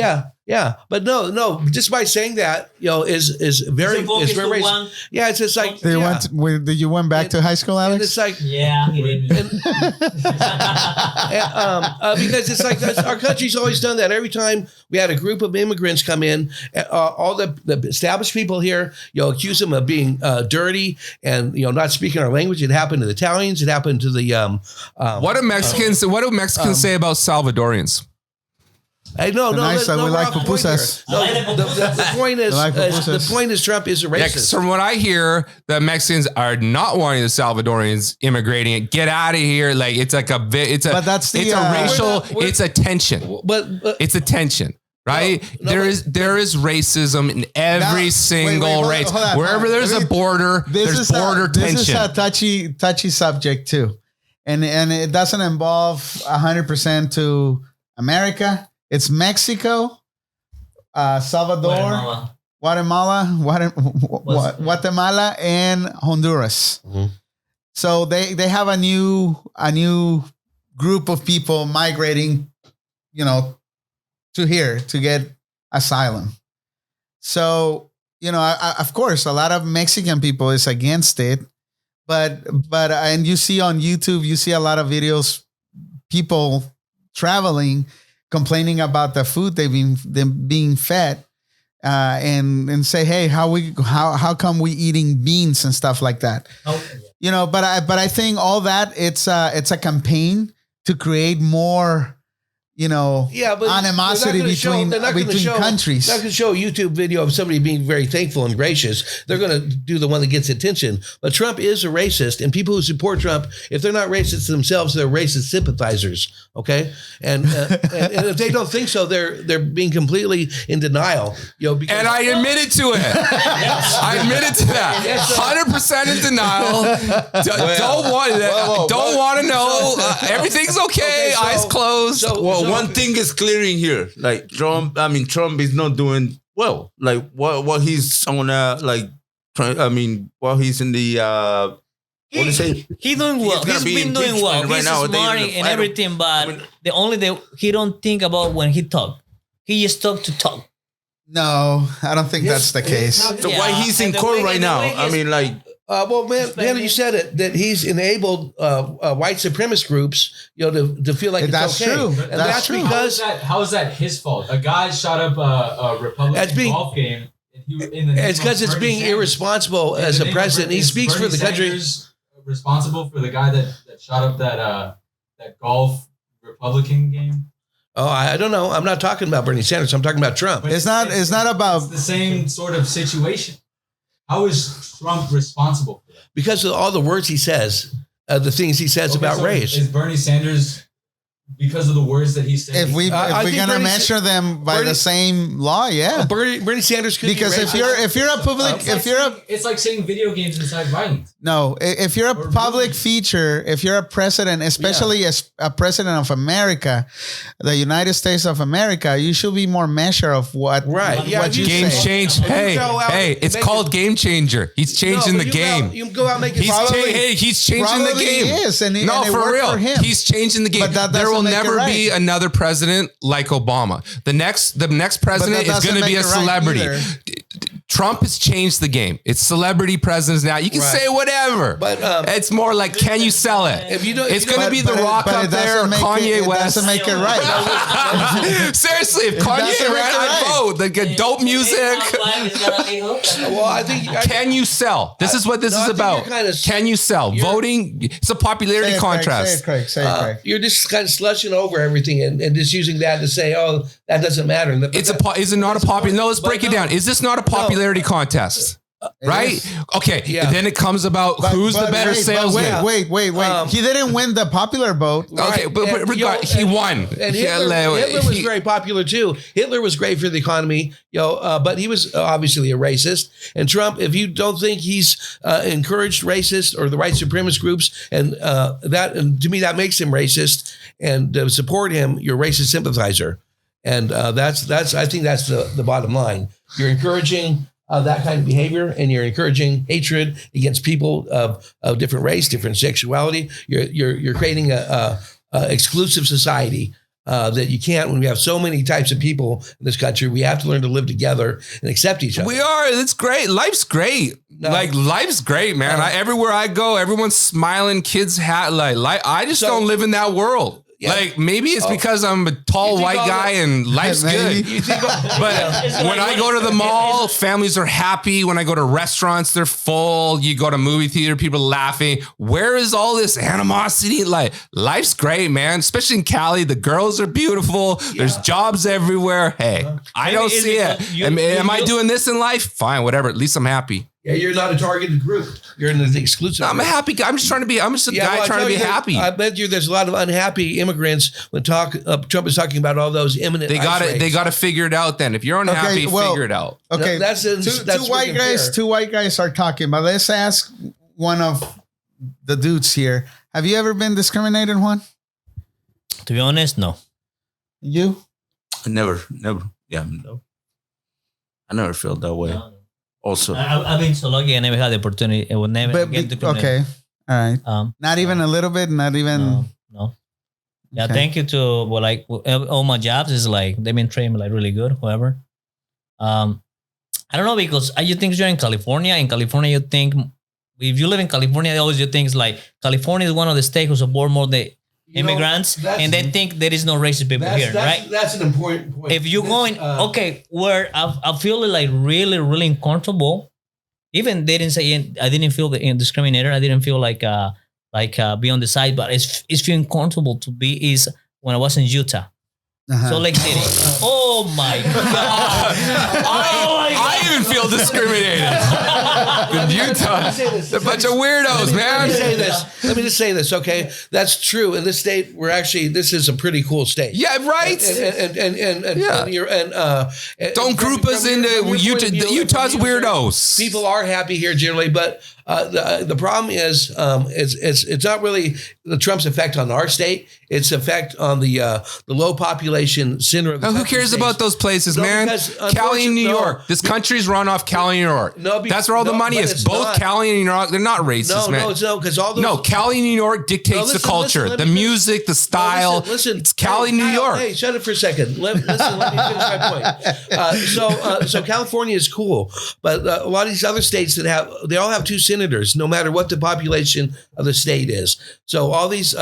Yeah, but no. Just by saying that, is very racist. Yeah, it's just like. Did you went back to high school, Alex? It's like he did. Because it's like our country's always done that. Every time we had a group of immigrants come in, all the established people here, accuse them of being dirty and not speaking our language. It happened to the Italians. It happened to the. What do Mexicans say about Salvadorians? Hey, no. We like pupusas. The point is Trump is a racist. Yeah, from what I hear, the Mexicans are not wanting the Salvadorians immigrating. Get out of here! Like it's a racial. It's a tension. But it's a tension. Right? There is racism in every single race. Wherever there's a border, there's border tension. This is a touchy subject too. And it doesn't involve 100% to America. It's Mexico, Salvador, Guatemala, and Honduras. Mm-hmm. So they have a new group of people migrating, to here to get asylum. So of course, a lot of Mexican people is against it, but and you see on YouTube, you see a lot of videos, people traveling, complaining about the food they've been being fed, and say, hey, how come we eating beans and stuff like that? But I think all that it's a campaign to create more, animosity between countries. They're not going to show a YouTube video of somebody being very thankful and gracious. They're going to do the one that gets attention. But Trump is a racist, and people who support Trump, if they're not racist themselves, they're racist sympathizers. Okay, and if they don't think so, they're being completely in denial. Because, and I admitted to it. I admitted to that. 100% in denial. Don't want to know. Everything's okay. Eyes closed. One thing is clearing here. Like Trump is not doing well. Like what he's on while he's in the. He's doing well. He's been doing well. He's smart and everything, but he don't think about when he talk. He just talk. No, I don't think that's the case. So why he's in court right now? Man, you said it that he's enabled white supremacist groups, to feel like that's it's okay. True. And that's true. because How is that his fault? A guy shot up a Republican golf game. It's because it's being irresponsible as a president. He speaks for the country. Responsible for the guy that shot up that golf Republican game? Oh, I don't know. I'm not talking about Bernie Sanders. I'm talking about Trump. It's not about the same sort of situation. How is Trump responsible for that? Because of all the words he says, the things he says about race. Is Bernie Sanders, because of the words that he said? If we're gonna measure them by the same law, yeah. Bernie Sanders could because if you're it's like saying video games incite violence. No, if you're a public feature, if you're a president, especially as a president of America, the United States of America, you should be more measure of what you game say. change. Hey, it's called game changer. He's changing the game. You go out and make it. He's changing the game. Is, and for real, he's changing the game. There will never be another president like Obama. The next president is going to be a celebrity. Trump has changed the game. It's celebrity presidents now. You can say whatever, but it's more like, can you sell it? If you don't, it's going to be The Rock up there or Kanye West. It doesn't make it right. Seriously, if Kanye ran, I'd vote. They get dope music. Well, I think can you sell? This is what this is about. Can you sell? Voting. It's a popularity contest. Say it, Craig. You're just kind of slushing over everything and just using that to say, oh, that doesn't matter. Is it not a popular? No, let's break it down. Is this not a popularity contest? Right? Okay. Yeah. Then it comes about who's the better salesman. Wait. He didn't win the popular vote. Okay, but he won. And Hitler was very popular too. Hitler was great for the economy, but he was obviously a racist. And Trump, if you don't think he's encouraged racist or the white supremacist groups, and to me that makes him racist, and to support him, you're a racist sympathizer. And that's I think that's the bottom line. You're encouraging that kind of behavior, and you're encouraging hatred against people of different race, different sexuality. You're creating a exclusive society that you can't. When we have so many types of people in this country, we have to learn to live together and accept each other. We are. It's great. Life's great. No. Life's great, man. Everywhere I go, everyone's smiling. Kids I just don't live in that world. Yeah. Like maybe it's because I'm a tall white guy and life's good. But when I go to the mall, families are happy. When I go to restaurants, they're full. You go to movie theater, people are laughing. Where is all this animosity? Like life's great, man. Especially in Cali, the girls are beautiful. Yeah. There's jobs everywhere. Hey, I don't see it. Am I doing this in life? Fine, whatever. At least I'm happy. Yeah, you're not a targeted group. You're in the exclusive. No, I'm a happy guy. I'm just a guy trying to be happy. I bet you there's a lot of unhappy immigrants when Trump is talking about all those imminent. They got to figure it out. Then, if you're unhappy, figure it out. Okay, that's two white guys. Two white guys are talking, but let's ask one of the dudes here. Have you ever been discriminated, Juan? To be honest, no. You? Never. Yeah, no. I never felt that way. No. Also, I've been so lucky I never had the opportunity. I would never get to okay, all right. Not even a little bit. Not even. No. Yeah, okay. Thank you to all my jobs is like they've been training me like really good. However, I don't know because you think you're in California. In California, you think if you live in California, you think it's like California is one of the states who support more the immigrants, and they think there is no racist people here, right? That's an important point. If you're going, where I feel like really, really uncomfortable. Even they didn't say I didn't feel discriminated. I didn't feel like be on the side, but it's feeling comfortable to be is when I was in Utah. Salt Lake City. Oh my God. I even feel discriminated. In Utah, a bunch of weirdos, man. Let me just say this, okay? That's true. In this state, this is a pretty cool state. Yeah, right. Don't group us into Utah's weirdos. People are happy here generally, but the problem is it's not really the Trump's effect on our state. It's effect on the low population center of the who cares about those places, man? Cali and New York. This country's run off Cali and New York. That's where all the money is. Both Cali and New York, they're not racist, man. Because all those. Cali and New York dictates the culture, the music, the style. Listen, it's Cali, New York. Hey, shut up for a second. Let me finish my point. So California is cool, but a lot of these other states they all have 2 senators, no matter what the population of the state is. So all these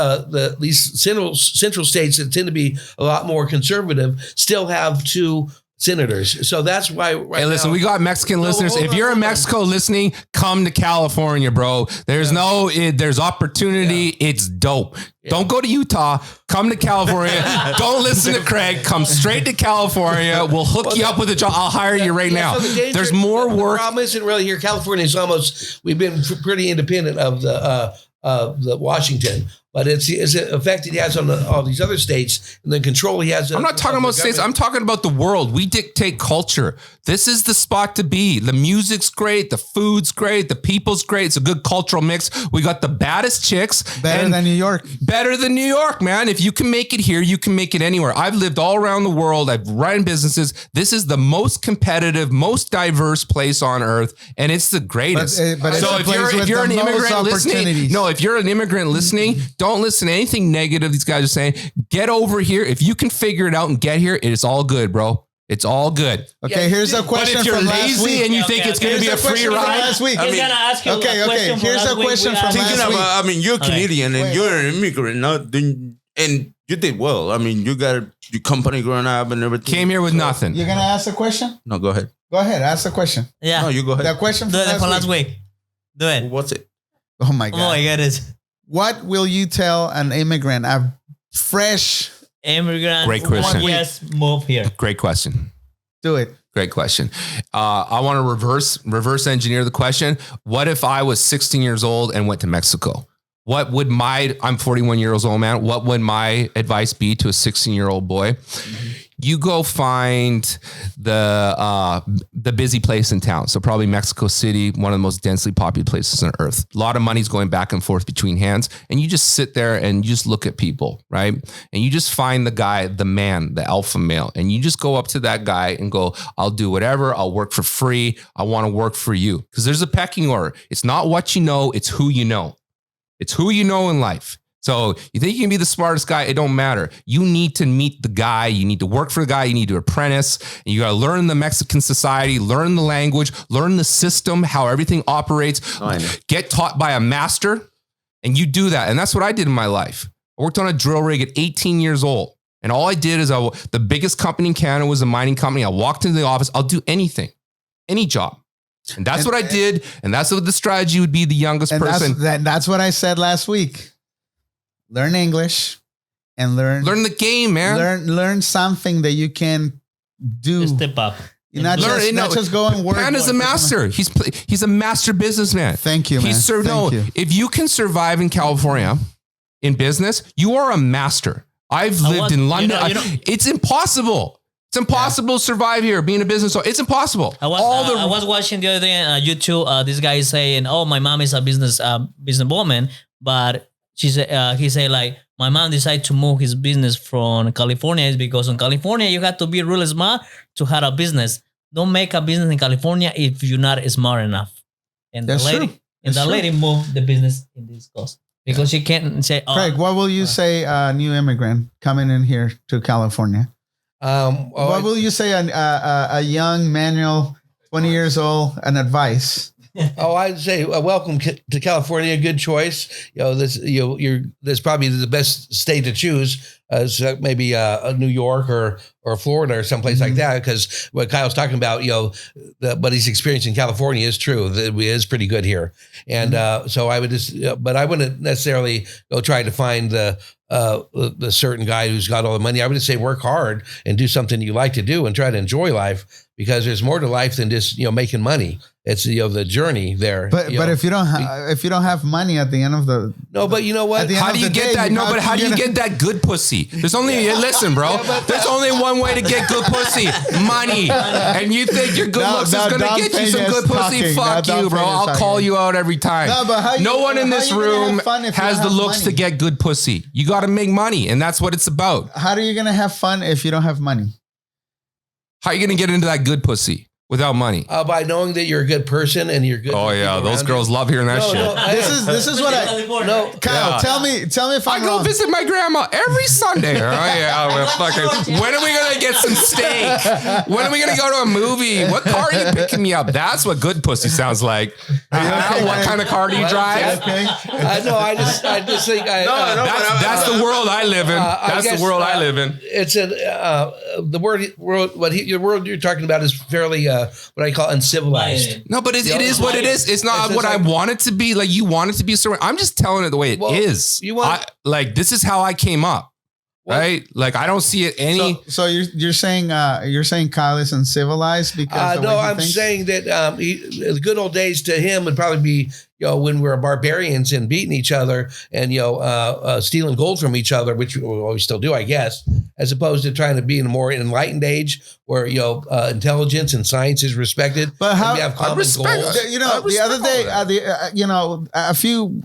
these central states that tend to be a lot more conservative still have 2 senators. So that's why listen, we got Mexican listeners. If you're in Mexico listening, come to California, bro. There's there's opportunity. Yeah. It's dope. Yeah. Don't go to Utah. Come to California. Don't listen to Craig. Come straight to California. We'll hook you up with a job. I'll hire you right now. So there's more work. The problem isn't really here. California is we've been pretty independent of the Washington. But it's the effect he has on all these other states and the control he has. I'm not talking about states. I'm talking about the world. We dictate culture. This is the spot to be. The music's great. The food's great. The people's great. It's a good cultural mix. We got the baddest chicks. Better than New York. Better than New York, man. If you can make it here, you can make it anywhere. I've lived all around the world. I've run businesses. This is the most competitive, most diverse place on earth, and it's the greatest. But so if you're an immigrant listening, if you're an immigrant listening, don't listen to anything negative these guys are saying. Get over here. If you can figure it out and get here, it is all good, bro. It's all good. Okay, here's a question. But if you're from last week, lazy and you think it's going to be a free ride, last week. He's gonna ask you okay. Here's a question from last week. I mean, you're Canadian and you're an immigrant, and you did well. I mean, you got your company growing up and everything. Came here with nothing. You're gonna ask a question? No, go ahead. Go ahead, ask the question. Yeah. No, you go ahead. The question from last week. Do it. What's it? Oh my God. Oh my God, what will you tell an immigrant, a fresh immigrant? Great question. Yes, move here. Great question. Do it. Great question. I want to reverse engineer the question. What if I was 16 years old and went to Mexico? I'm 41 years old, man. What would my advice be to a 16-year-old boy? Mm-hmm. You go find the busy place in town. So probably Mexico City, one of the most densely populated places on earth. A lot of money's going back and forth between hands. And you just sit there and you just look at people, right? And you just find the guy, the man, the alpha male. And you just go up to that guy and go, I'll do whatever. I'll work for free. I want to work for you. Because there's a pecking order. It's not what you know. It's who you know. It's who you know in life. So you think you can be the smartest guy? It don't matter. You need to meet the guy. You need to work for the guy. You need to apprentice. And you got to learn the Mexican society, learn the language, learn the system, how everything operates. Get taught by a master. And you do that. And that's what I did in my life. I worked on a drill rig at 18 years old. And all I did is the biggest company in Canada was a mining company. I walked into the office. I'll do anything, any job. And that's what I did. And that's what the strategy would be, the youngest person. That's what I said last week. Learn English and learn the game, man. Learn something that you can do. Step up. Not just go and work. Panda's a master. He's a master businessman. Thank you, man. If you can survive in California in business, you are a master. I've lived in London. It's impossible. It's impossible to survive here being a business. It's impossible. I was watching the other day on YouTube. This guy is saying, "Oh, my mom is a businesswoman, but." He said like, my mom decided to move his business from California is because in California, you have to be really smart to have a business. Don't make a business in California if you're not smart enough. And the lady moved the business in this coast because she can't say, Craig, what will you say a new immigrant coming in here to California? What will you say a young manual, 20 years old, an advice? I'd say welcome to California. Good choice. This probably the best state to choose. Maybe New York or Florida or someplace like that. Because what Kyle's talking about, what he's experienced in California is true. It is pretty good here. And so I would but I wouldn't necessarily go try to find the the certain guy who's got all the money. I would just say work hard and do something you like to do and try to enjoy life, because there's more to life than just, making money. It's, the journey there. But if you don't have money at the end of the but you know what? How do you get that? No, but how do you get that good pussy? There's only listen, bro. There's only one way to get good pussy: money. And you think your good looks is gonna get you some good pussy? Fuck you, bro. I'll call you out every time. No one in this room has the looks to get good pussy. You got to make money, and that's what it's about. How are you gonna have fun if you don't have money? How are you gonna get into that good pussy without money? By knowing that you're a good person and you're good. Oh yeah, those girls love hearing that shit. This is what Kyle, tell me if I'm wrong. I go visit my grandma every Sunday. Oh yeah, when are we gonna get some steak? When are we gonna go to a movie? What car are you picking me up? That's what good pussy sounds like. What kind of car do you drive? I just think that's the world I live in. That's the world I live in. It's the word you're talking about is fairly what I call uncivilized. No, but it is what it is. It's not what I want it to be. Like you want it to be a certain. I'm just telling it the way it is. This is how I came up. Right? Like I don't see it any. So you're saying Kyle is uncivilized because I'm saying that the good old days to him would probably be when we were barbarians and beating each other and stealing gold from each other, which we still do, I guess, as opposed to trying to be in a more enlightened age where intelligence and science is respected. But how we have common goals. The other day,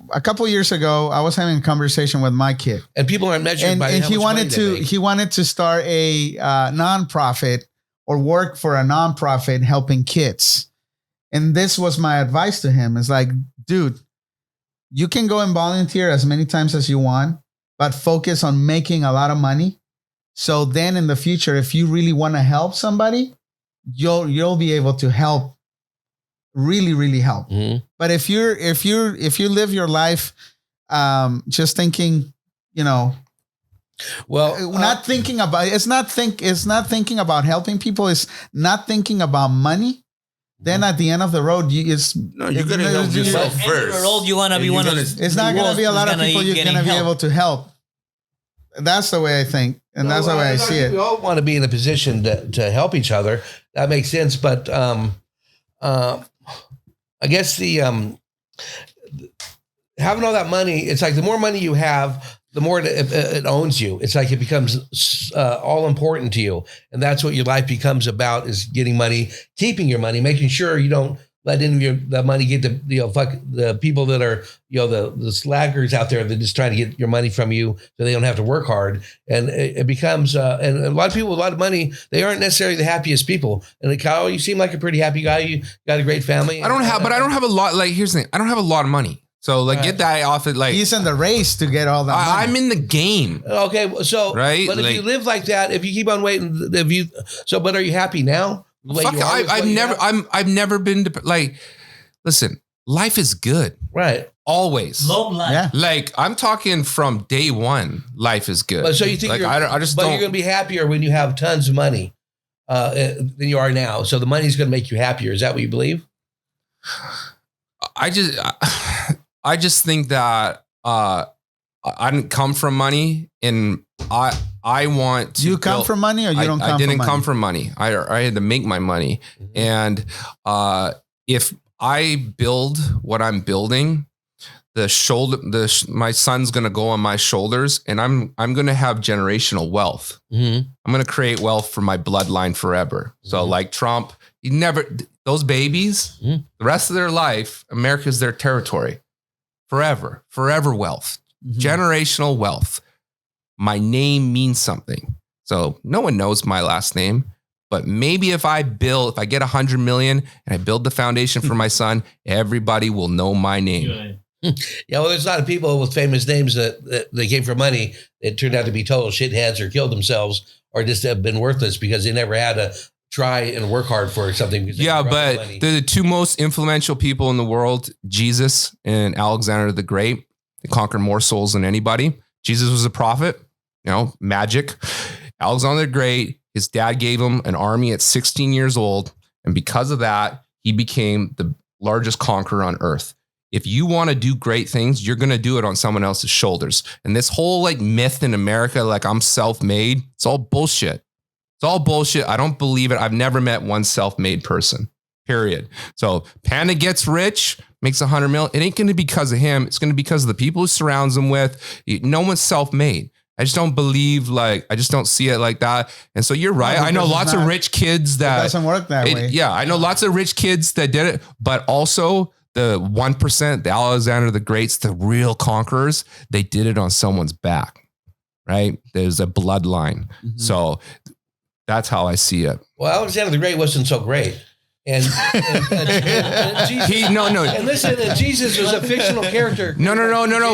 a couple of years ago, I was having a conversation with my kid, and people aren't measured by and he wanted to start a nonprofit or work for a nonprofit helping kids. And this was my advice to him. It's like, dude, you can go and volunteer as many times as you want, but focus on making a lot of money. So then in the future, if you really want to help somebody, you'll be able to help, really, really help. Mm-hmm. But if you live your life just thinking, not thinking about it's not thinking about helping people, it's not thinking about money. Then at the end of the road, you're gonna help yourself first. At the end of the road, you want to be one of. It's not going to be a lot of people you're going to be able to help. That's the way I think, and that's the way I see it. We all want to be in a position to help each other. That makes sense, but I guess having all that money, it's like the more money you have, the more it owns you. It's like it becomes all important to you. And that's what your life becomes about, is getting money, keeping your money, making sure you don't let any of that money get the people that are, the slackers out there that just trying to get your money from you so they don't have to work hard. And it becomes, and a lot of people with a lot of money, they aren't necessarily the happiest people. And Kyle, you seem like a pretty happy guy. You got a great family. I don't have a lot. Like, here's the thing. I don't have a lot of money. So get that off it. Like he's in the race to get all that money. I'm in the game. Okay, so right. But if you live like that, if you keep on waiting, but are you happy now? I've never been to like. Listen, life is good, right? Always. Love life. Yeah. Like I'm talking from day one, life is good. But so you think like, you're going to be happier when you have tons of money than you are now. So the money's going to make you happier. Is that what you believe? I just think that I didn't come from money, and I want to. You come from money, or you don't come from money? I didn't come from money. I had to make my money, and if I build what I'm building, my son's gonna go on my shoulders, and I'm gonna have generational wealth. Mm-hmm. I'm gonna create wealth for my bloodline forever. So like Trump, those babies, the rest of their life, America's their territory. Forever wealth, generational wealth. My name means something. So no one knows my last name, but maybe if I get 100 million and I build the foundation for my son, everybody will know my name. Yeah, well, there's a lot of people with famous names that they came for money. It turned out to be total shitheads or killed themselves or just have been worthless because they never had to try and work hard for something. Yeah, but they're the two most influential people in the world, Jesus and Alexander the Great. They conquered more souls than anybody. Jesus was a prophet, magic. Alexander the Great, his dad gave him an army at 16 years old. And because of that, he became the largest conqueror on earth. If you want to do great things, you're going to do it on someone else's shoulders. And this whole like myth in America, like I'm self-made, it's all bullshit. It's all bullshit. I don't believe it. I've never met one self-made person, period. So Panda gets rich, makes $100 million. It ain't going to be because of him. It's going to be because of the people who surrounds him with. No one's self-made. I just don't believe, like, I just don't see it like that. And so you're right. I know lots of rich kids that it doesn't work that way. Yeah, I know lots of rich kids that did it, but also the 1%, the Alexander the Greats, the real conquerors, they did it on someone's back, right? There's a bloodline. Mm-hmm. So that's how I see it. Well, Alexander the Great wasn't so great. And Jesus, And listen, Jesus was a fictional character. No.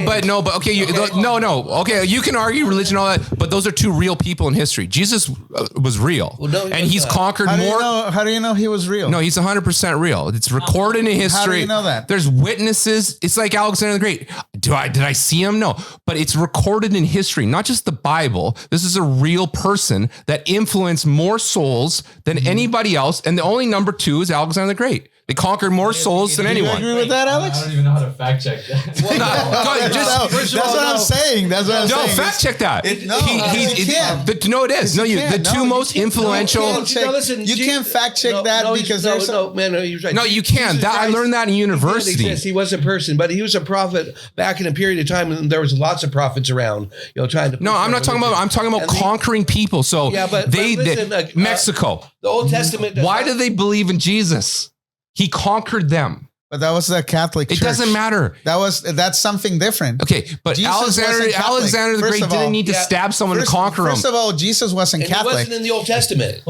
But okay, okay, you can argue religion, all that, but those are two real people in history. Jesus was real, and he's conquered more. How do you know he was real? No, he's 100% real. It's recorded in history. How do you know that? There's witnesses. It's like Alexander the Great. Did I see him? No, but it's recorded in history, not just the Bible. This is a real person that influenced more souls than anybody else, and the only number 2 is Alexander the Great. They conquered more souls than anyone. You agree with that, Alex? I don't even know how to fact check that. That's what I'm saying. No, fact check that. You can't. It is. The two most influential. You can't fact check that because there's you're right. No, you can. I learned that in university. He was a person, but he was a prophet back in a period of time when there was lots of prophets around, trying to. No, I'm not talking about. I'm talking about conquering people. So listen, Mexico. The Old Testament. Why do they believe in Jesus? He conquered them. But that was the Catholic Church. It doesn't matter. That's something different. Okay, but Alexander the Great didn't need to stab someone to conquer him. First of all, Jesus wasn't Catholic. He wasn't in the Old Testament.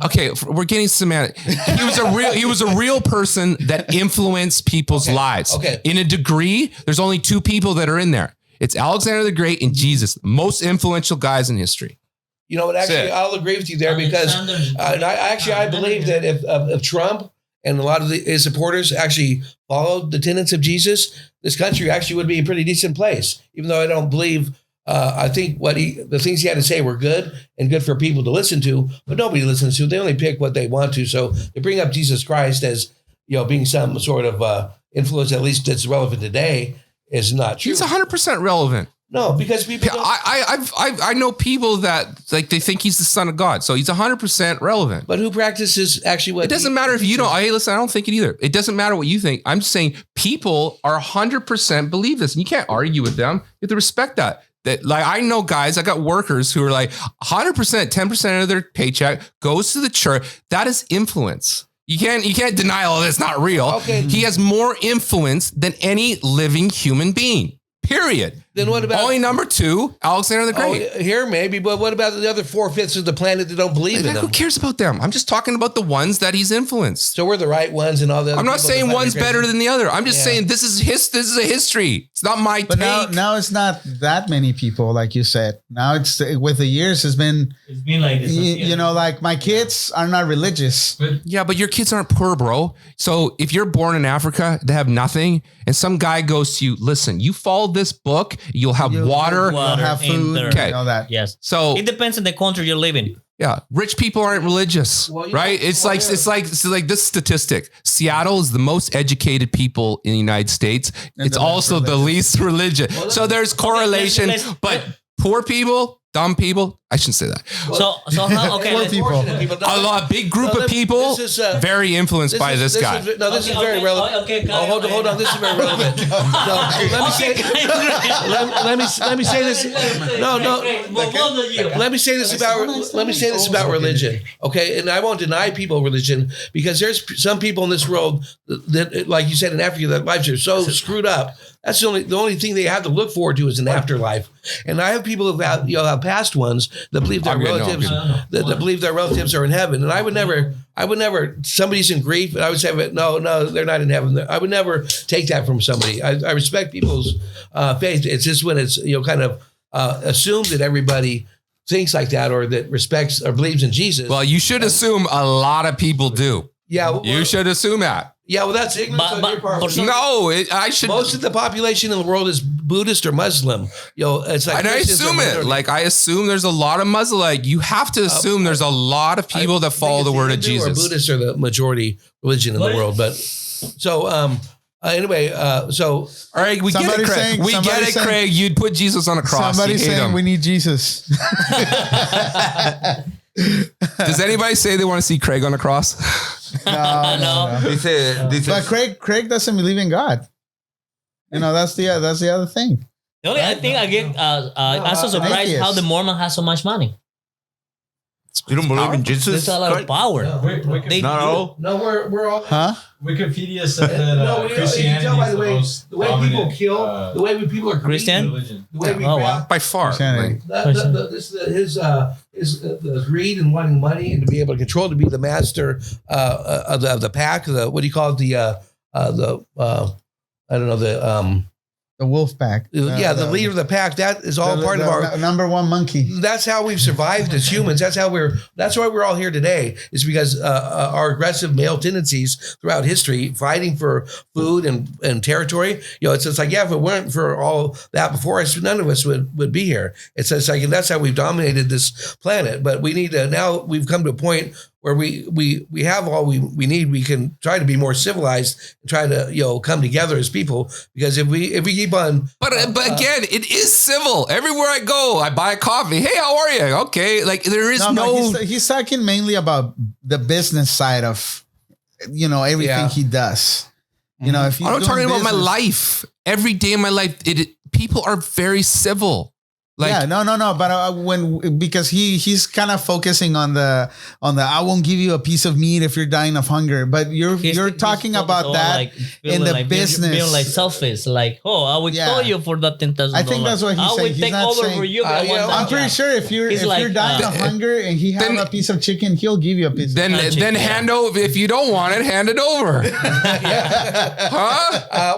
Okay, we're getting semantic. He was a real person that influenced people's lives. Okay. In a degree, there's only 2 people that are in there. It's Alexander the Great and Jesus, most influential guys in history. You know what? Actually, I'll agree with you there because I believe that if Trump and a lot of his supporters actually followed the tenets of Jesus, this country actually would be a pretty decent place. Even though I don't believe, I think the things he had to say were good and good for people to listen to, but nobody listens to. They only pick what they want to. So they bring up Jesus Christ as being some sort of influence, at least that's relevant today, is not true. He's 100% relevant. No, because people. I know people that like they think he's the son of God, so he's 100% relevant. But who practices actually what? It doesn't matter if you don't. Hey, listen, I don't think it either. It doesn't matter what you think. I'm just saying people are 100% believe this, and you can't argue with them. You have to respect that. That like I know guys, I got workers who are like 100%, 10% of their paycheck goes to the church. That is influence. You can't deny all this. Not real. Okay. He has more influence than any living human being. Period. Then what about only number 2, Alexander the Great? Here maybe, but what about the other 4/5 of the planet that don't believe in him? Who cares about them? I'm just talking about the ones that he's influenced. So we're the right ones, and all the. I'm not saying one's better than the other. I'm just saying this is a history. It's not my take. Now it's not that many people, like you said. Now it's with the years it's been like this. Like my kids are not religious. But your kids aren't poor, bro. So if you're born in Africa, they have nothing, and some guy goes to you, listen, you follow this book, you'll have water, you'll have food, okay. All that. Yes. So it depends on the country you're living. Yeah, rich people aren't religious, right? It's like this statistic. Seattle is the most educated people in the United States. It's also the least religious. So there's correlation, but poor people, dumb people. I shouldn't say that. So how? Okay, poor people. A big group of people very influenced by this guy. This is very relevant. Okay, hold on. This is very relevant. Let me say this. No. Let me say this about religion. Okay, and I won't deny people religion because there's some people in this world that, like you said, in Africa, that lives are so screwed up. That's the only thing they have to look forward to is an afterlife. And I have people who have past ones that believe their relatives that believe their relatives are in heaven. And I would never. Somebody's in grief, and I would say, no, they're not in heaven. I would never take that from somebody. I respect people's faith. It's just when it's kind of assumed that everybody thinks like that or that respects or believes in Jesus. Well, you should assume a lot of people do. Yeah, you should assume that. Yeah, well, that's ignorance on your part. I should. Most of the population in the world is Buddhist or Muslim. It's like, and I assume it. Like I assume there's a lot of Muslim. Like you have to assume there's a lot of people that follow the word of Jesus. Or Buddhists are the majority religion in the world, but so Anyway, so all right, we get it, Craig. We get it, Craig. You'd put Jesus on a cross. Somebody's saying we need Jesus. Does anybody say they want to see Craig on a cross? No. But Craig doesn't believe in God. That's the other thing. The only thing I get, I'm so surprised how the Mormon has so much money. You don't believe in Jesus? There's a lot of power. Not all. No, we're all. Huh? Wikipedia said that Christianity by the way, is the way people kill, the way people are Christian, religion. the way we grab, By far. his greed and wanting money and to be able to control, to be the master of the pack. What do you call it? I don't know, the wolf pack. the leader of the pack. That is all part of our number one monkey. That's how we've survived as humans. That's why we're all here today, is because our aggressive male tendencies throughout history, fighting for food and territory. It's just like, if it weren't for all that before us, none of us would be here. It's just like, and that's how we've dominated this planet. But we need to, now we've come to a point where we have all we need. We can try to be more civilized and try to come together as people, because if we keep on, but again, it is civil. Everywhere I go, I buy a coffee. Hey, how are you? Okay, like there is no. He's talking mainly about the business side of everything he does. If I'm talking about my life, every day of my life, people are very civil. But because he's kind of focusing on the I won't give you a piece of meat if you're dying of hunger, but you're talking about that in the business, being like selfish, like I would kill you for that $10,000. I think that's what he's saying. I would take over for you. I'm pretty sure if you're dying of hunger and he has a piece of chicken, he'll give you a piece. Then hand over. If you don't want it, hand it over.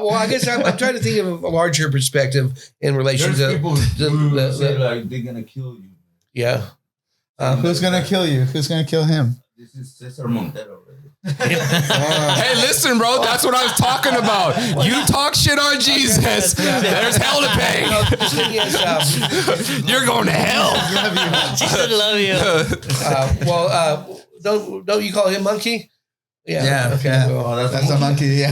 Well, I guess I'm trying to think of a larger perspective in relation to say like they're gonna kill you. Yeah. Who's gonna kill you? Who's gonna kill him? This is Cesar Montero. Hey, listen, bro. That's what I was talking about. You talk shit on Jesus, there's hell to pay. You're going to hell. Jesus love you. Don't you call him monkey? Yeah. Okay. Well, that's a monkey. Yeah.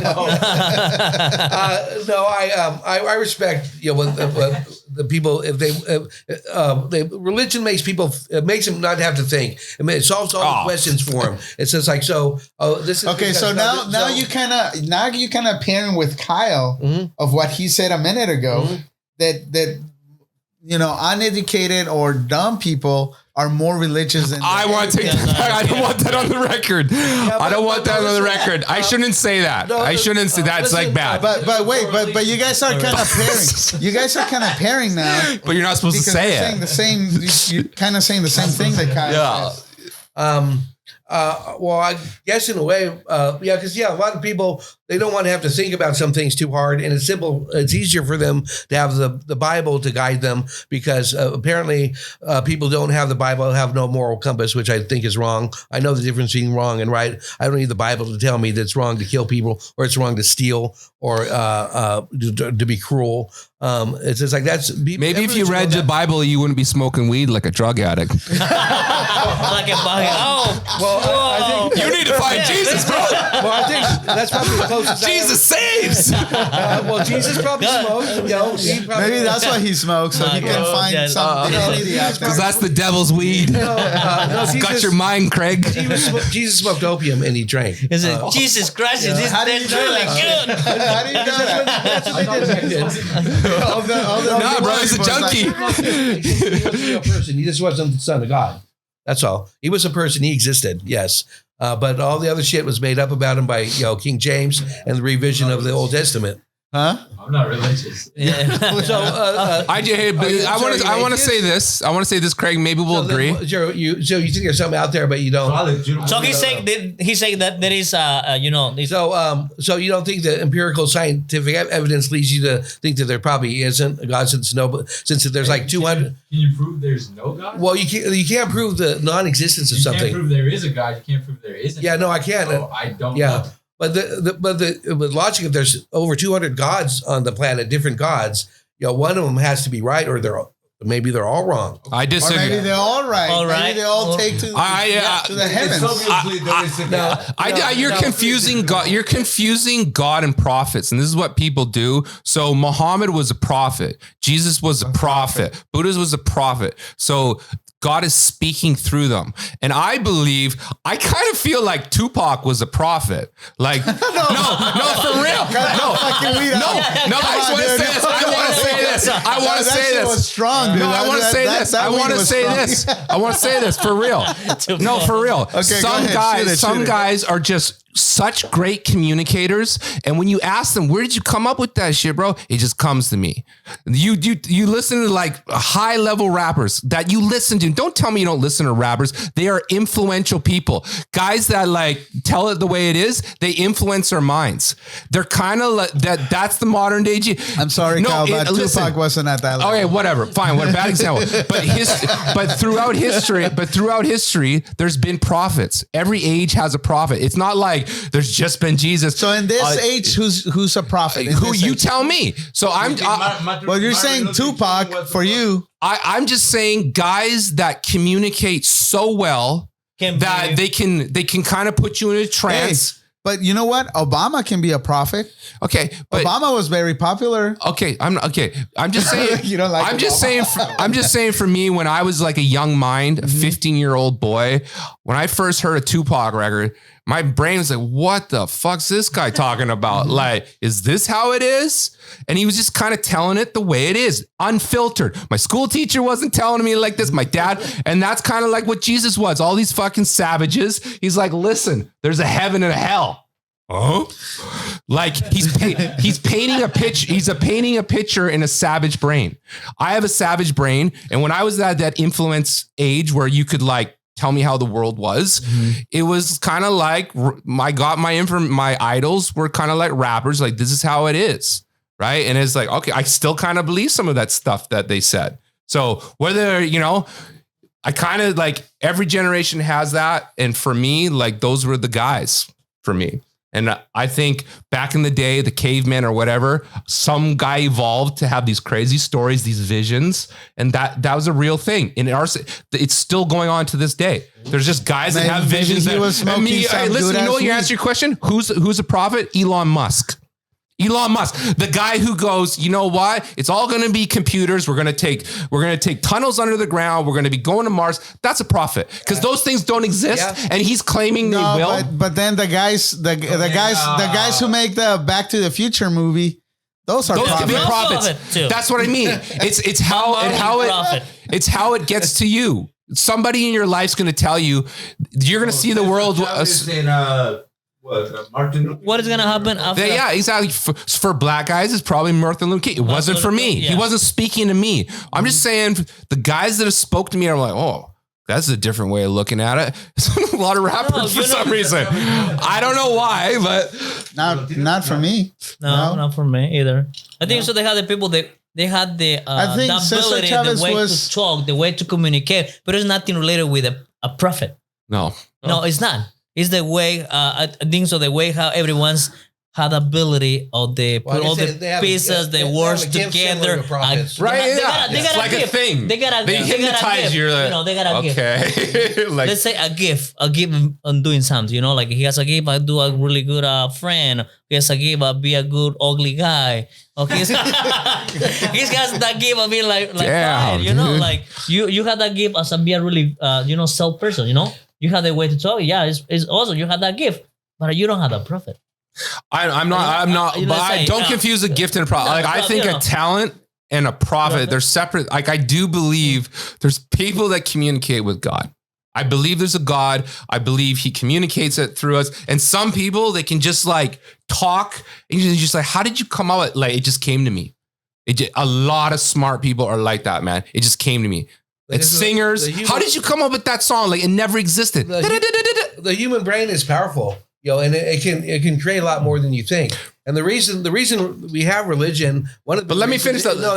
No, I respect what the people, if they religion makes people, it makes them not have to think. It solves all the questions for them. It's just like, this is okay. So now you kind of pairing with Kyle of what he said a minute ago, that uneducated or dumb people are more religious than I want to take I don't want that on the record. I don't want that on the record. I shouldn't say that. I shouldn't say that's like bad. But wait, but you guys are kind of pairing. You guys are kind of pairing now. But you're not supposed to say it. Saying the same. You're kind of saying the same thing that Kyle said. Well, I guess in a way, because a lot of people, they don't want to have to think about some things too hard, and it's simple. It's easier for them to have the Bible to guide them, because apparently people don't have the Bible, have no moral compass, which I think is wrong. I know the difference between wrong and right. I don't need the Bible to tell me that it's wrong to kill people, or it's wrong to steal, or to be cruel. It's just like that's maybe if you read the Bible, you wouldn't be smoking weed like a drug addict. I think you need to find Jesus, bro. Well, I think that's probably the closest. Jesus saves. Well, Jesus probably smokes. Maybe that's why he smokes, so he can find something. Because that's the devil's weed. Got your mind, Craig. Jesus smoked opium and he drank. Jesus Christ, this is really good. How do you know that? That's what they did. No, bro, he's a junkie. He wasn't a real person. He just wasn't the son of God. That's all. He was a person. He existed. Yes. But all the other shit was made up about him by King James and the revision of the Old Testament. Huh? I'm not religious. Yeah. So I want to say this. I want to say this, Craig. Maybe we'll agree. So you think there's something out there, but you don't. So he's saying that there is So you don't think that empirical scientific evidence leads you to think that there probably isn't a God, since there's like 200. Can you prove there's no God? Well, you can't prove the non-existence of something. You can't prove there is a God. You can't prove there isn't. Yeah, no, I can't. So I don't know. But the logic, if there's over 200 gods on the planet, different gods, one of them has to be right, or they're But maybe they're all wrong. I disagree. Or maybe they're all right. All right. Maybe they all take to the heavens. You're confusing God. You're confusing God and prophets, and this is what people do. So Muhammad was a prophet. Jesus was a prophet. Buddha was a prophet. So God is speaking through them. And I kind of feel like Tupac was a prophet. Like, no, for real. No, I want to say this. Was strong, dude. I want to say this. I want to say this for real. No, for real. Okay, some guys are just such great communicators, and when you ask them, where did you come up with that shit, bro? It just comes to me. You listen to like high level rappers that you listen to. Don't tell me you don't listen to rappers. They are influential people. Guys that like tell it the way it is. They influence our minds. They're kind of like that. That's the modern day. I'm sorry, Kyle, but Tupac wasn't at that level. Okay, whatever. Fine. What a bad example. But throughout history, there's been prophets. Every age has a prophet. It's not like there's just been Jesus. So in this age, who's a prophet? Who you tell me? So well, you're saying Tupac for you. I'm just saying guys that communicate so well that they can kind of put you in a trance. Hey, but you know what? Obama can be a prophet. Okay, but Obama was very popular. Okay, I'm just saying. You don't like I'm just saying. For me, when I was like a young mind, a 15-year-old boy, when I first heard a Tupac record, my brain was like, what the fuck's this guy talking about? Like, is this how it is? And he was just kind of telling it the way it is, unfiltered. My school teacher wasn't telling me like this, my dad. And that's kind of like what Jesus was. All these fucking savages. He's like, listen, there's a heaven and a hell. Oh, like he's painting a picture. He's painting a picture in a savage brain. I have a savage brain. And when I was at that influence age where you could like, tell me how the world was. It was kind of like my idols were kind of like rappers. Like, this is how it is. Right. And it's like, okay, I still kind of believe some of that stuff that they said. So whether, I kind of like every generation has that. And for me, like those were the guys for me. And I think back in the day, the cavemen or whatever, some guy evolved to have these crazy stories, these visions. And that was a real thing. It's still going on to this day. There's just guys that have visions. Listen, you know what, you answer your question? Who's a prophet? Elon Musk. The guy who goes, you know what? It's all going to be computers. We're going to take tunnels under the ground. We're going to be going to Mars. That's a prophet because those things don't exist. Yeah. And he's claiming they will. But then the guys who make the Back to the Future movie, those can be prophets. That's what I mean. It's how it gets to you. Somebody in your life's going to tell you, you're going to see the world. What is going to happen after? Yeah, exactly. For black guys, it's probably Martin Luther King. It wasn't for me. Yeah. He wasn't speaking to me. I'm just saying the guys that have spoke to me are like, oh, that's a different way of looking at it. A lot of rappers for some reason. I don't know why, but not for me. No, not for me either. I think so. They had the people that they had the ability, the way to talk, the way to communicate, but it's nothing related with a prophet. No, it's not. It's the way, I think so, the way how everyone's had ability of put all the pieces, the words together. Right, it's like a thing. They hypnotize you. They got a gift. Okay. Let's say a gift on doing something, like he has a gift, I do a really good friend. He has a gift, I be a good ugly guy. Okay. He's got that gift of being like fine, like you had that gift as be a really, self person, You have the way to talk. Yeah, it's also you have that gift, but you don't have that prophet. I'm not. But I don't confuse a gift and a prophet. Like I think a talent and a prophet, they're separate. Like I do believe there's people that communicate with God. I believe there's a God. I believe He communicates it through us. And some people, they can just like talk and you're just like, how did you come out? Like it just came to me. A lot of smart people are like that, man. It just came to me. It's singers. How did you come up with that song? Like it never existed. The human brain is powerful, and it can create a lot more than you think. And the reason we have religion, let me finish that. No,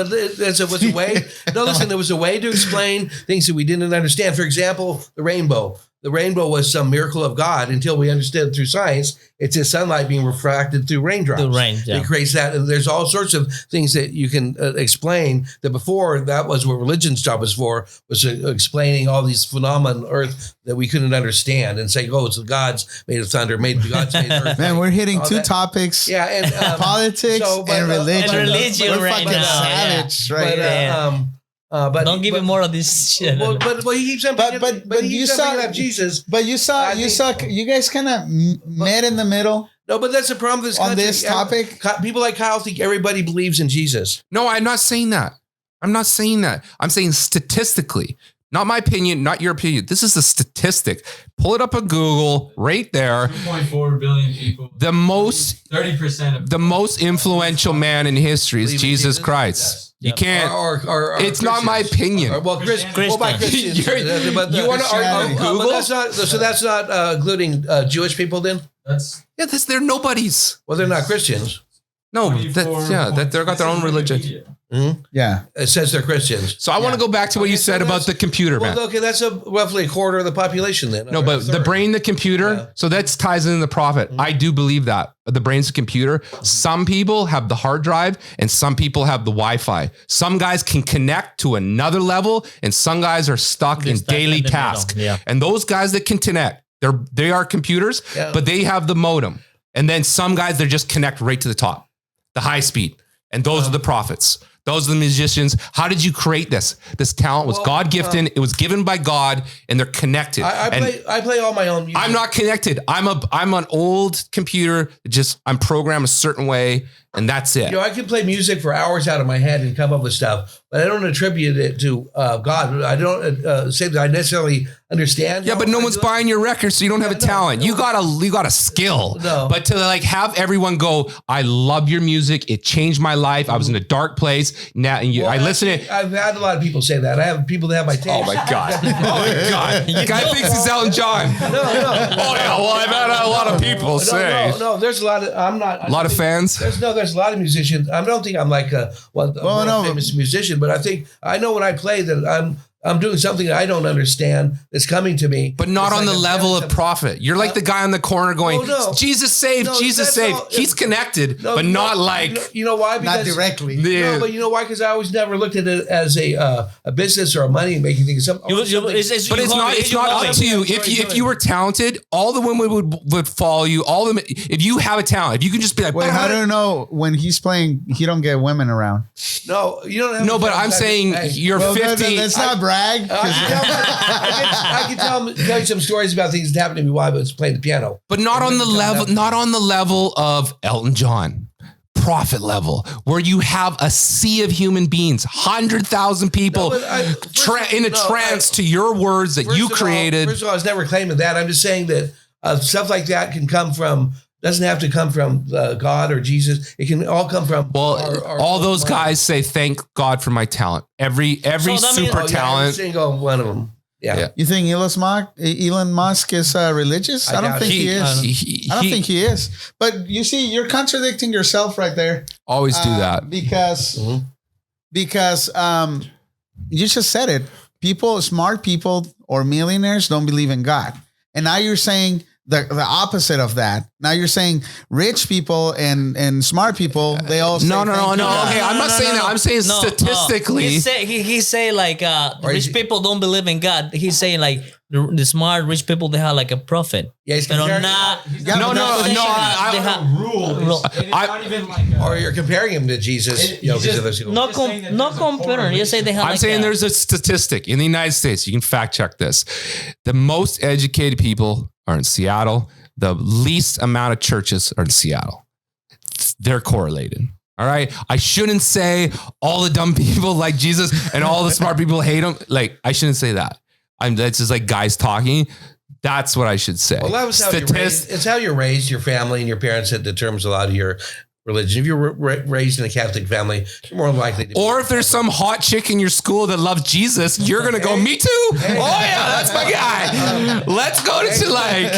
was a way. No, listen, there was a way to explain things that we didn't understand. For example, the rainbow. the rainbow was some miracle of God until we understood through science. It's just sunlight being refracted through raindrops. The rain, yeah. It creates that. And there's all sorts of things that you can explain that before that was what religion's job was for, was explaining all these phenomena on earth that we couldn't understand and say, oh, it's the gods made of thunder, the gods made of earth. Man, we're hitting two topics. Yeah. And politics and religion. And religion we're right fucking now. savage right Yeah. now. Don't give me more of this shit. But he keeps saying, but you saw Jesus. But you guys kind of met in the middle. No, but that's the problem with this on country. this topic. People like Kyle think everybody believes in Jesus. No, I'm not saying that. I'm saying statistically, not my opinion, not your opinion. This is a statistic. Pull it up on Google right there. 2.4 billion people. The most 30% of the most influential man in history is Jesus Christ. Yes. You can't. Or it's not my opinion. Christians. You want to argue Google? That's not including Jewish people then? They're nobodies. Well, they're not Christians. No, they've got their own religion. Mm-hmm. Yeah, it says they're Christians. So I want to go back to what you said about the computer, man. Okay, that's roughly a quarter of the population then. No, but the brain, the computer. So that ties into the prophet. I do believe that the brain's the computer. Some people have the hard drive, and some people have the Wi-Fi. Some guys can connect to another level, and some guys are stuck in daily tasks. Yeah. And those guys that can connect, they are computers, but they have the modem. And then some guys, they just connect right to the top, the high speed. And those are the prophets. Those are the musicians. How did you create this? This talent was God gifted. It was given by God, and they're connected. I play all my own music. I'm not connected. I'm an old computer. I'm programmed a certain way, and that's it. I can play music for hours out of my head and come up with stuff, but I don't attribute it to God. I don't say that I necessarily understand. Yeah, but no one's buying your record, so you don't have a talent. You got a skill. No. But to have everyone go, I love your music. It changed my life. I was in a dark place. Now, I listen to it. I've had a lot of people say that. I have people that have my tapes. Oh my God. The guy thinks he's Elton John. No. Oh yeah. Well, I've had a lot of people say. No. There's a lot of. I'm not. A lot of fans. There's a lot of musicians. I don't think I'm like a famous musician, but I know when I play that I'm doing something that I don't understand that's coming to me. But not on the level of prophet. You're like the guy on the corner going, Jesus saved, Jesus saved. He's connected, but not like... You know why? Not directly. No, but you know why? Because I always never looked at it as a business or a money-making thing. But it's not up to you. If you were talented, all the women would follow you. If you have a talent, if you can just be like... Wait, how do you know when he's playing, he don't get women around? No, you don't have... No, but I'm saying you're 50... That's not brag. I can tell you some stories about things that happened to me while I was playing the piano, but not on the level of Elton John, prophet level, where you have a sea of human beings, 100,000 people in a trance to your words that you created. First of all, I was never claiming that. I'm just saying that stuff like that can come from. Doesn't have to come from God or Jesus. It can all come from. All those guys say, "Thank God for my talent." Every super talent. Single one of them. Yeah. You think Elon Musk is religious? I don't think he is. I don't think he is. But you see, you're contradicting yourself right there. Always do that because you just said it. Smart people or millionaires don't believe in God, and now you're saying the opposite of that. Now you're saying rich people and smart people, they all say no. Okay, I'm not saying that. I'm saying statistically. He say like rich people don't believe in God. He's saying like the smart rich people, they have like a prophet. Yeah, he's No. Or you're comparing him to Jesus. No comparing. You say they have. I'm saying there's a statistic in the United States. You can fact check this. The most educated people are in Seattle. The least amount of churches are in Seattle. They're correlated. All right. I shouldn't say all the dumb people like Jesus and all the smart people hate him. Like, I shouldn't say that. That's just like guys talking. That's what I should say. Well, that was how you're raised. It's how you're raised, your family and your parents that determines a lot of your religion. If you're raised in a Catholic family, you're more likely to. Or if there's some hot chick in your school that loves Jesus, you're going to go, me too. Oh yeah, that's my guy. Let's go to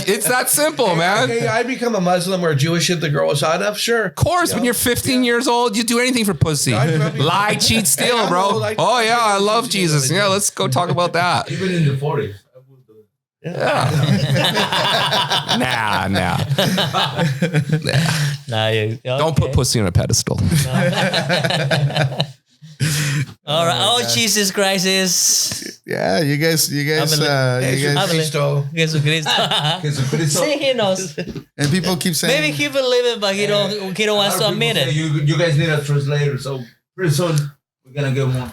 it's that simple, man. Okay, I become a Muslim or Jewish if the girl was hot enough. Sure. Of course, when you're 15 years old, you do anything for pussy. Lie, cheat, steal, bro. Oh yeah, I love Jesus. Yeah, let's go talk about that. Even in the 40s. Nah. Don't put pussy on a pedestal. All right. Oh, Jesus Christ is. Yeah, you guys. Jesucristo. See, he knows. And people keep saying. Maybe he believe it, but he don't want to admit it. You guys need a translator, so pretty soon we're gonna get one.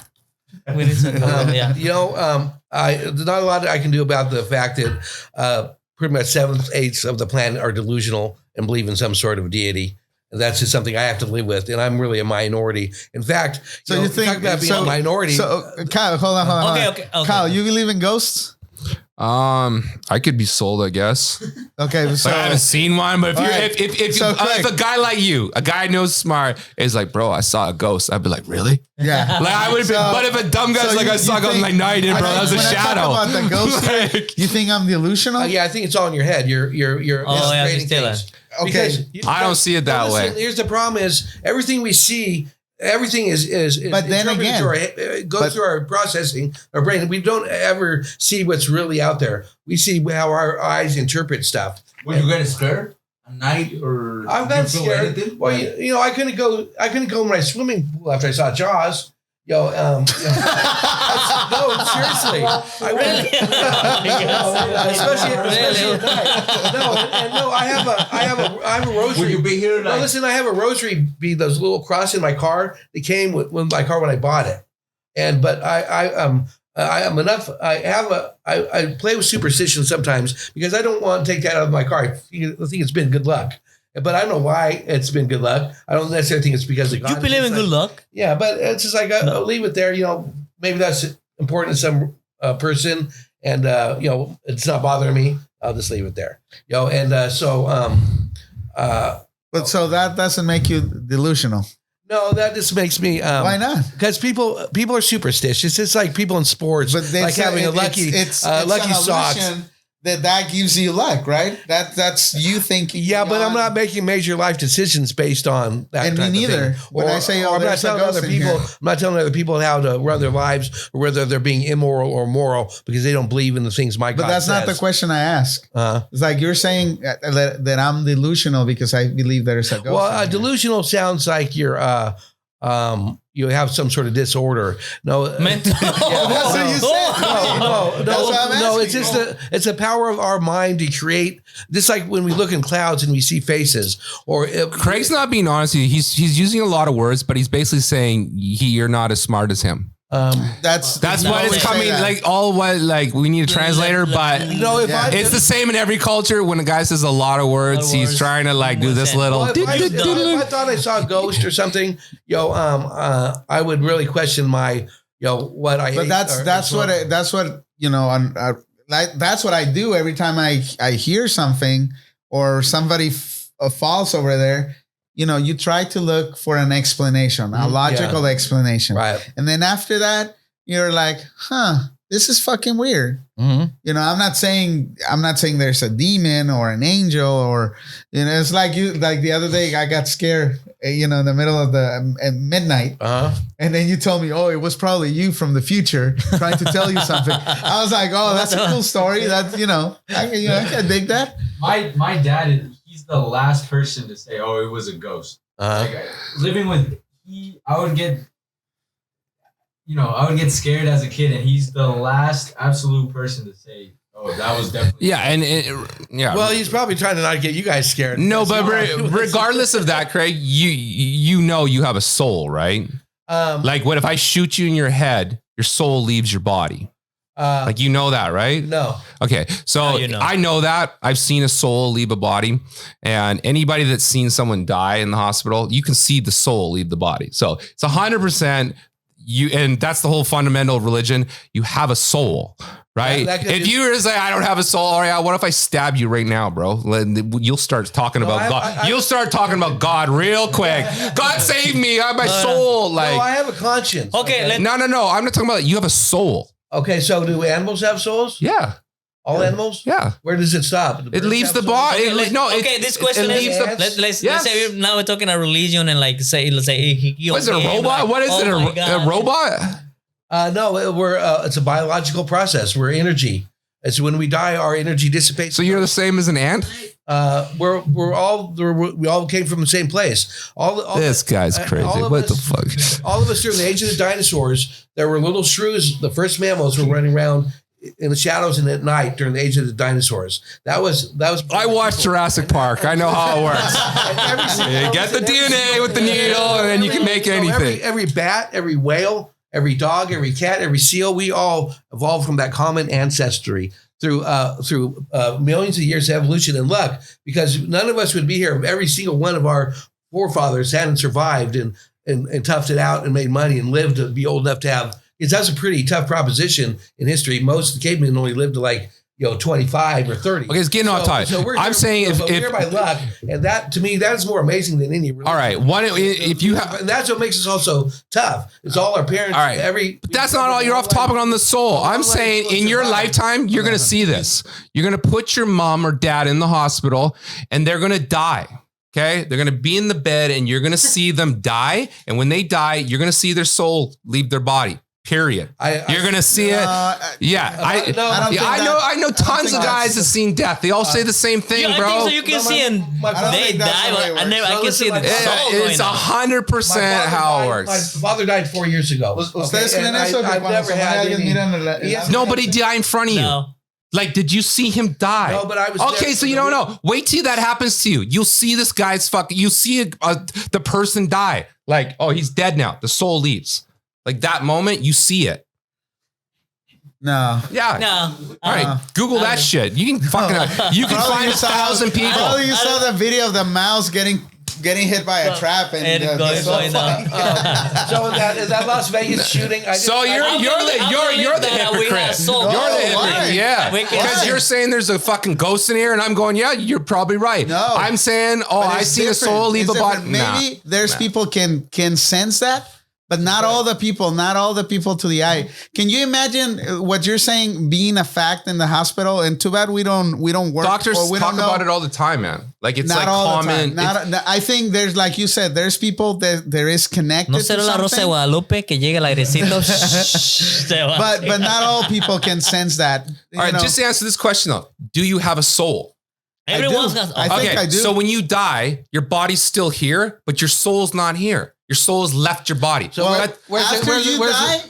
Yeah. There's not a lot I can do about the fact that pretty much 7/8 of the planet are delusional and believe in some sort of deity. And that's just something I have to live with, and I'm really a minority. In fact, you think about being a minority? So, Kyle, hold on. Okay. Kyle, you believe in ghosts? I could be sold, I guess. Okay, so I haven't seen one, but if a guy like you, a guy knows smart, is like, bro, I saw a ghost, I'd be like, really? Yeah. Like I would. But if a dumb guy's like, I saw a ghost, I'm like, no, you didn't, bro. That was a shadow. About the ghost, you think I'm delusional? Yeah, I think it's all in your head. You're creating things. Okay, I don't see it that way. Here's the problem: is everything we see. Everything is but then again, goes through our processing, our brain. We don't ever see what's really out there. We see how our eyes interpret stuff. Were you getting scared at night, or I'm not scared. Well, I couldn't go in my swimming pool after I saw Jaws. No, seriously. I went, especially at night. No, I have a rosary. Will you be here? No, listen, I have a rosary bead, those little cross in my car. They came with my car when I bought it, but I am enough. I play with superstition sometimes because I don't want to take that out of my car. I think it's been good luck. But I don't know why it's been good luck. I don't necessarily think it's because of God. You believe in good luck? Yeah, but it's just like I'll leave it there. Maybe that's important to some person, and it's not bothering me. I'll just leave it there. But so that doesn't make you delusional. No, that just makes me. Why not? Because people are superstitious. It's like people in sports, but like having a lucky socks. That gives you luck, right? That's you thinking. Yeah, but I'm not making major life decisions based on that. And me neither. When I say, I'm not telling other people. I'm not telling other people how to run their lives, or whether they're being immoral or moral because they don't believe in the things my God says. But that's not the question I ask. It's like you're saying that I'm delusional because I believe there's a ghost. Well, delusional sounds like you're you have some sort of disorder. No, mental. That's what you said. No. It's just it's a power of our mind to create. Just like when we look in clouds and we see faces. Or Craig's not being honest with you. He's using a lot of words, but he's basically saying you're not as smart as him. That's what it's coming we need a translator, but it's the same in every culture. When a guy says a lot of words, he's trying to do this little. If I thought I saw a ghost or something, I would really question my what I. But that's what I do every time I hear something or somebody falls over there. You try to look for an explanation, a logical explanation. Right. And then after that, you're like, this is fucking weird. Mm-hmm. I'm not saying there's a demon or an angel or, it's like the other day I got scared, in the middle of the midnight. And then you told me, it was probably you from the future trying to tell you something. I was like, that's a cool story. That, I can dig that. My dad he's the last person to say, it was a ghost. Living with, I would get scared as a kid, and he's the last absolute person to say, that was definitely. Yeah, Well, he's probably trying to not get you guys scared. No, but regardless of that, Craig, you have a soul, right? What if I shoot you in your head, your soul leaves your body? That, right? No. Okay. So I know that. I've seen a soul leave a body, and anybody that's seen someone die in the hospital, you can see the soul leave the body. So it's 100% and that's the whole fundamental of religion. You have a soul, right? If you were to say, I don't have a soul, all right, what if I stab you right now, bro? You'll start talking about God. You'll start talking about God real quick. God save me. I have my soul. I have a conscience. Okay. No. I'm not talking about you have a soul. Okay, so do animals have souls? Yeah. All animals? Yeah. Where does it stop? It leaves the body. This question is, let's say now we're talking a religion and let's say what is it, a robot? What is it, a robot? No, it's a biological process. We're energy. As when we die, our energy dissipates. So you're the same as an ant? We all came from the same place. This guy's crazy. What the fuck? All of us during the age of the dinosaurs, there were little shrews. The first mammals were running around in the shadows and at night during the age of the dinosaurs. That was. I watched Jurassic Park. I know how it works. You get the DNA with the needle, and then you can make anything. Every bat, every whale, every dog, every cat, every seal, we all evolved from that common ancestry through millions of years of evolution and luck, because none of us would be here if every single one of our forefathers hadn't survived and toughed it out and made money and lived to be old enough to have. That's a pretty tough proposition in history. Most cavemen only lived to 25 or 30. Okay, it's getting off topic. I'm saying if we're here by luck, and that to me that is more amazing than any religion. All right, if you have, and that's what makes us also tough. It's all our parents. All right, but that's not all. You're off topic on the soul. I'm saying in your lifetime, you're going to see this. You're going to put your mom or dad in the hospital, and they're going to die. Okay, they're going to be in the bed, and you're going to see them die. And when they die, you're going to see their soul leave their body. Period. You're gonna see it. Yeah, I know tons of guys that seen death. They all say the same thing, bro. I think so. You can see and they die. I can see the soul. It's 100% how it works. My father died 4 years ago. I've never had nobody died in front of you. No. Like, did you see him die? No, but I was okay. So you don't know. Wait till that happens to you. You'll see this guy's you see the person die. Like, oh, he's dead now. The soul leaves. Like that moment, you see it. No. Yeah. No. All right. Google that shit. You can fucking. You can find 1,000 people. Probably you saw the video of the mouse getting hit by a trap and going down. So is that Las Vegas shooting? So you're the hypocrite. You're the hypocrite. Yeah. Because you're saying there's a fucking ghost in here, and I'm going, yeah, you're probably right. No. I'm saying, I see a soul leave a body. Maybe there's people can sense that. But not all the people to the eye. Can you imagine what you're saying being a fact in the hospital? And too bad we don't work. Doctors talk about it all the time, man. Like it's not like all common. The time. I think there's, like you said, there's people that there is connected. No será la Rosa de Guadalupe que llegue el airecito. but not all people can sense that. All right, just to answer this question though, do you have a soul? Everyone's got. I think I do. So when you die, your body's still here, but your soul's not here. Your soul has left your body. So after you die,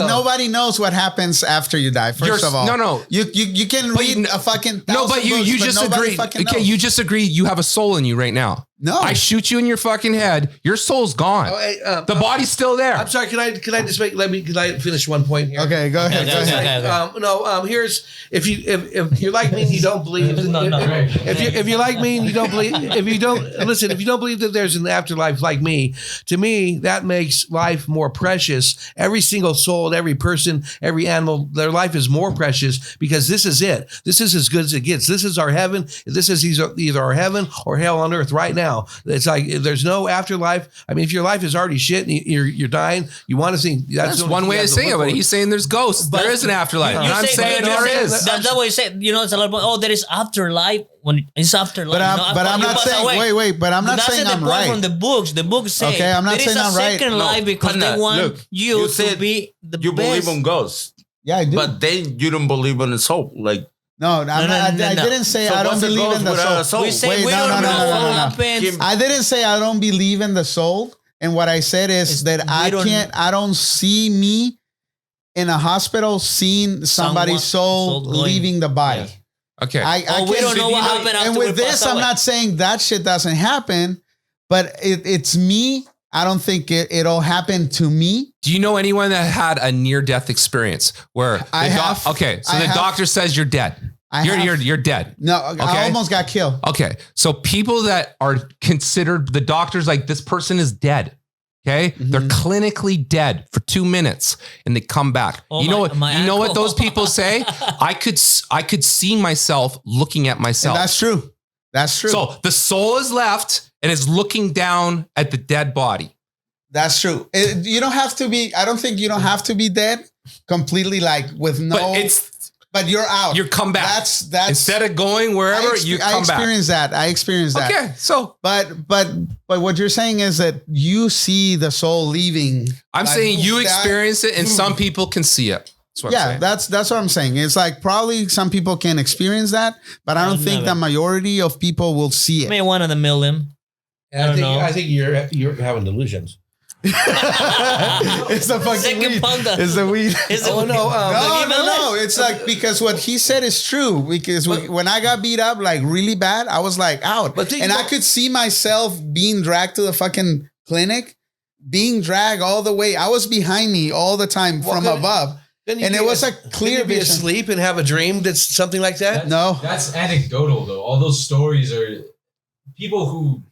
nobody knows what happens after you die. First of all, no. You can read a fucking you just agree. Okay, you just agree. You have a soul in you right now. No, I shoot you in your fucking head. Your soul's gone. The body's still there. I'm sorry. Can I just can I finish one point here? Okay, go ahead. Okay. Here's if you're like me and you don't believe. If you're like me and you don't believe, if you don't believe that there's an afterlife like me, to me that makes life more precious. Every single soul, every person, every animal, their life is more precious because this is it. This is as good as it gets. This is our heaven. This is either our heaven or hell on earth right now. It's like there's no afterlife. I mean, if your life is already shit and you're dying, you want to think that's one way of saying it. But he's saying there's ghosts. There is an afterlife. And I'm saying there is. That's what you say. You know, it's a lot of, there is afterlife. When it's afterlife. But I'm not saying wait. But I'm not saying I'm right. From the books say. Okay, I'm not saying I'm right. There is a second life because they want you to be the best. You believe in ghosts. Yeah, I do. But then you don't believe in a soul. Like. No, I didn't say I don't believe in the soul. We say we don't know what happens. I didn't say I don't believe in the soul. And what I said is that I don't see me in a hospital seeing somebody's soul leaving the body. Yeah. Okay. We don't know what happened after. And with this, I'm not saying that shit doesn't happen, but it's me. I don't think it'll happen to me. Do you know anyone that had a near-death experience where the doctor says you're dead? You're dead. No, okay. I almost got killed. Okay. So people that are considered, the doctor's like, this person is dead. Okay. Mm-hmm. They're clinically dead for 2 minutes and they come back. You know what those people say? I could see myself looking at myself. And that's true. That's true. So the soul is left and is looking down at the dead body. That's true. You don't have to be, I don't think you don't have to be dead completely, like with no, but you're out. You come back. That's instead of going wherever you come back. I experienced that. Okay. So, but what you're saying is that you see the soul leaving. I'm saying you experience it and some people can see it. That's what I'm saying. It's like probably some people can experience that, but I don't think the majority of people will see it. Maybe 1 in a million. I think you're having delusions. It's a fucking weed. It's a weed. No. It's like, because what he said is true. Because when I got beat up like really bad, I was like out. And I could see myself being dragged to the fucking clinic, being dragged all the way. I was behind me all the time from above. And it was a clear vision. Be asleep and have a dream that's something like that? No. That's anecdotal though. All those stories are people who,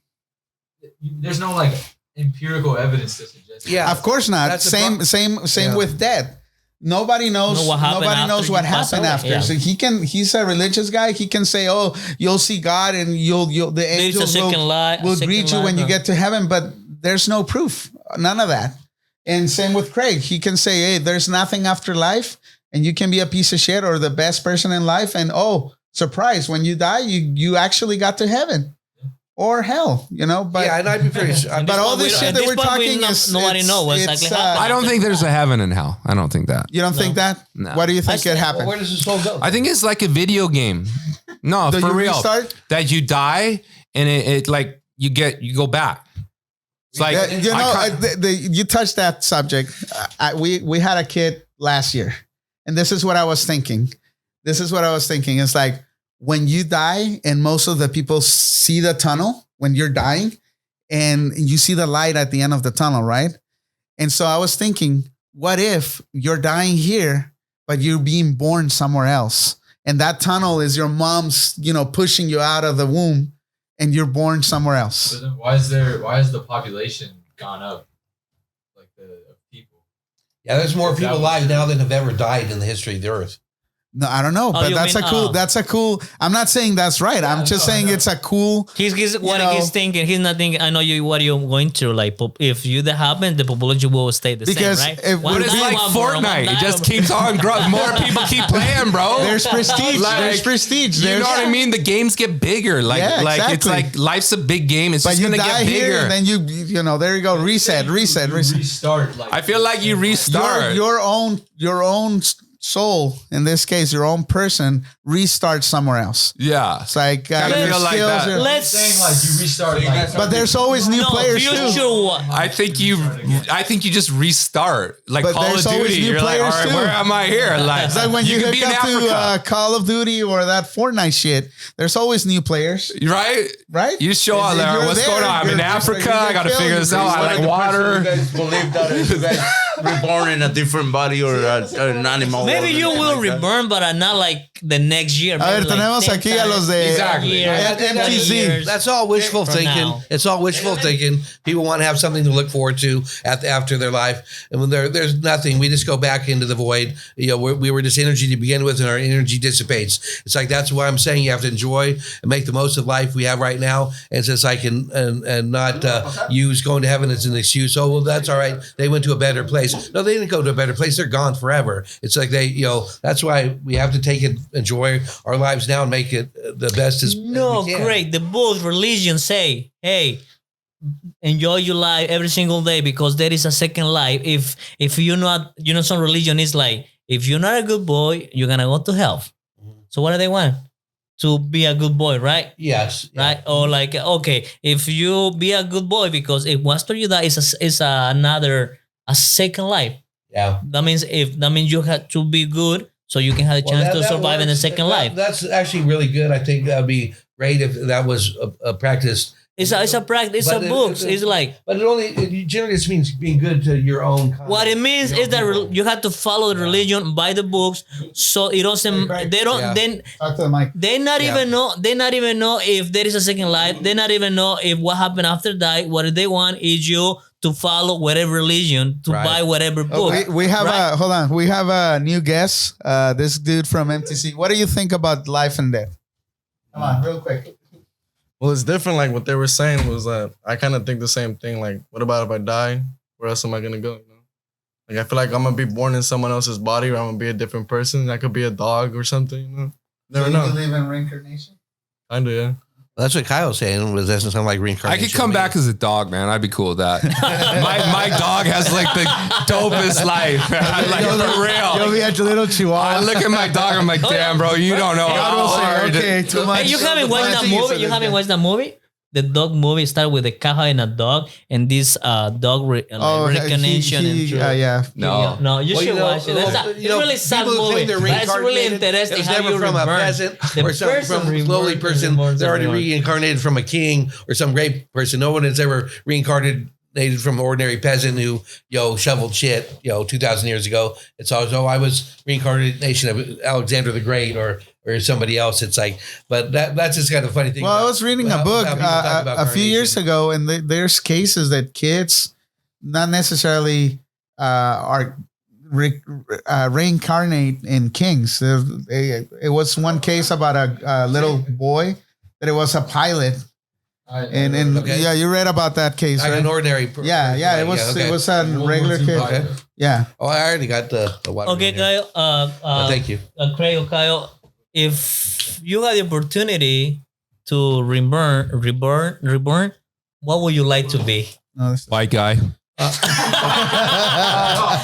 there's no like empirical evidence to suggest. Yeah, of course not. That's same with death. Nobody knows. Nobody knows what happened after. Yeah. So he's a religious guy. He can say, "Oh, you'll see God, and the angels will greet you when you get to heaven." But there's no proof. None of that. And same with Craig. He can say, "Hey, there's nothing after life, and you can be a piece of shit or the best person in life." And surprise! When you die, you actually got to heaven. Or hell, but and I'd be pretty. But all this shit that we're talking is nobody knows exactly. I don't think there's a heaven and hell. I don't think that. You don't think that? No. What do you think could happen? Where does this all go? I think it's like a video game. No, for real. Restart? That you die and it like you go back. It's like you touched that subject. We had a kid last year, and this is what I was thinking. It's like, when you die and most of the people see the tunnel when you're dying and you see the light at the end of the tunnel, right? And so I was thinking, what if you're dying here, but you're being born somewhere else? And that tunnel is your mom's, pushing you out of the womb and you're born somewhere else. So then why is the population gone up? Like the people? Yeah, there's more people alive now than have ever died in the history of the earth. No, I don't know, but that's a cool. I'm not saying that's right. I'm just saying it's a cool. He's thinking. He's not thinking. I know what you're going through. Like, if that happens, the population will stay the same, right? But it's like Fortnite. It just keeps on growing. More people keep playing, bro. There's prestige. There's prestige. You know what I mean? The games get bigger. It's like life's a big game. It's just gonna get bigger. And then there you go. Reset. Restart. I feel like you restart your own soul, in this case, your own person, restart somewhere else. Yeah. It's like, I feel like that. Let's saying like you restart, but there's always new players too. I think you just restart. Like Call of Duty. You're like, all right, where am I here? Like, it's like when you hook up to Call of Duty or that Fortnite shit, there's always new players. Right? You show up there. What's going on? I'm in Africa. I got to figure this out. I like water. You guys believe that you guys reborn in a different body or an animal. Maybe you will reborn, but not like the next year. A ver, tenemos aquí a los de MTZ. That's all wishful thinking. It's all wishful thinking. People want to have something to look forward to after their life. And when there's nothing, we just go back into the void. We were this energy to begin with, and our energy dissipates. It's like, that's why I'm saying you have to enjoy and make the most of life we have right now. And since I can and not use going to heaven as an excuse, well, that's all right. They went to a better place. No, they didn't go to a better place. They're gone forever. It's like that's why we have to take it, enjoy our lives now and make it the best as we can. Great. The both religions say, hey, enjoy your life every single day because there is a second life. If you're not, some religion is like, if you're not a good boy, you're going to go to hell. So what do they want? To be a good boy, right? Yes. Right? Yeah. Or like, okay, if you be a good boy, because if after you die, it's a second life. Yeah. That means you have to be good so you can have a chance to survive in the second life. That's actually really good. I think that would be great if that was a practice. It's a practice. It's a books. It's like. But it generally just means being good to your own. What it means is that you have to follow the religion by the books, so it doesn't. They don't. Yeah. Then talk to the mic. They not even know. They not even know if there is a second life. They not even know if what happened after that. What they want is you to follow whatever religion, to buy whatever book. We have hold on. We have a new guest. This dude from MTC. What do you think about life and death? Come on, real quick. Well, it's different. Like what they were saying was that I kind of think the same thing. Like, what about if I die? Where else am I gonna go? Like, I feel like I'm gonna be born in someone else's body, or I'm gonna be a different person. I could be a dog or something. Never know. You believe in reincarnation? Kinda, yeah. That's what Kyle's saying. It doesn't sound like reincarnation. I could come back as a dog, man. I'd be cool with that. my dog has like the dopest life. Like for real. You'll be a little chihuahua. I look at my dog. I'm like, damn, bro, you don't know how hard. Okay, too much. Hey, you haven't watched that movie? You haven't watched that movie? The dog movie started with a caja and a dog, and this dog reincarnation. Yeah. No, you should watch it. That's a really sad movie. That's really interesting. It's how never you from a peasant or some from a lowly person. They're already reincarnated from a king or some great person. No one has ever reincarnated from an ordinary peasant who, shoveled shit, 2,000 years ago. It's always, I was reincarnation of Alexander the Great or somebody else. It's like, but that's just kind of funny thing. Well, I was reading a book a few years ago, and there's cases that kids not necessarily reincarnate in kings. It was one case about a little boy that it was a pilot. Yeah, you read about that case, like right? An ordinary. It was a regular kid. Okay. Yeah. Oh, I already got the water. Okay, Kyle. Thank you. Craig or Kyle, if you had the opportunity to reborn, what would you like to be? White guy.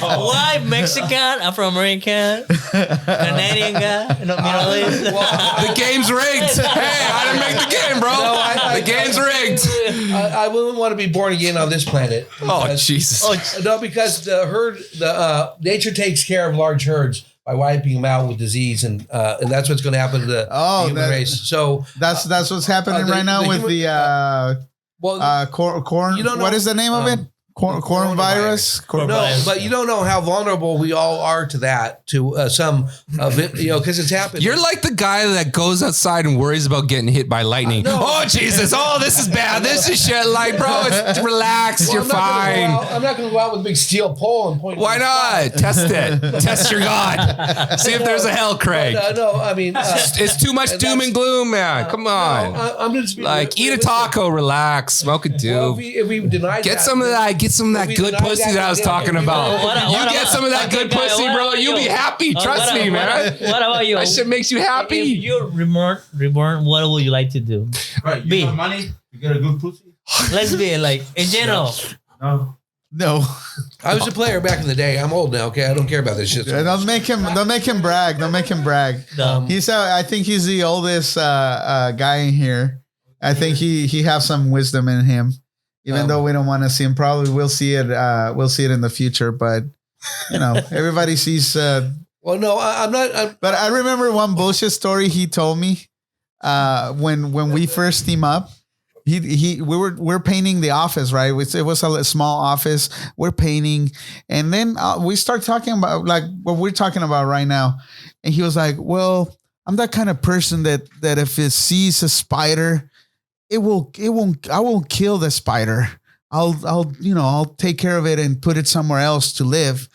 Why Mexican, Afro-American, Canadian guy, Middle East? The game's rigged. Hey, I didn't make the game, bro. The game's rigged. I wouldn't want to be born again on this planet. Oh, Jesus. No, because the nature takes care of large herds by wiping them out with disease, and that's what's going to happen to the human race. So that's what's happening right now with corn. You don't know, what is the name of it? Coronavirus. No, but you don't know how vulnerable we all are to that, to some of it, because it's happened. You're like the guy that goes outside and worries about getting hit by lightning. Oh, Jesus. Oh, this is bad. This is shit. Like, bro, relax. You're fine. I'm not going to go out with a big steel pole and point. Why not? Test it. Test your God. See if there's a hell, Craig. No, I mean. It's too much doom and gloom, man. Come on. I'm just like, eat a taco, relax, smoke a doob. If we deny Get some of that good pussy that I was talking about. You get some of that good pussy, bro. You'll be happy. Trust me, man. What about you? That shit makes you happy. If you're reborn, what would you like to do? Right. You got money? You get a good pussy? Let's be like, in general. No. I was a player back in the day. I'm old now. Okay, I don't care about this shit. Don't make him brag. Don't make him brag. I think he's the oldest guy in here. I think he has some wisdom in him. Even though we don't want to see him, probably we'll see it. We'll see it in the future. But everybody sees. Well, no, I'm not. But I remember one bullshit story he told me when we first teamed up. We're painting the office, right? It was a small office. We're painting, and then we start talking about like what we're talking about right now. And he was like, "Well, I'm that kind of person that if it sees a spider." I won't kill the spider. I'll take care of it and put it somewhere else to live.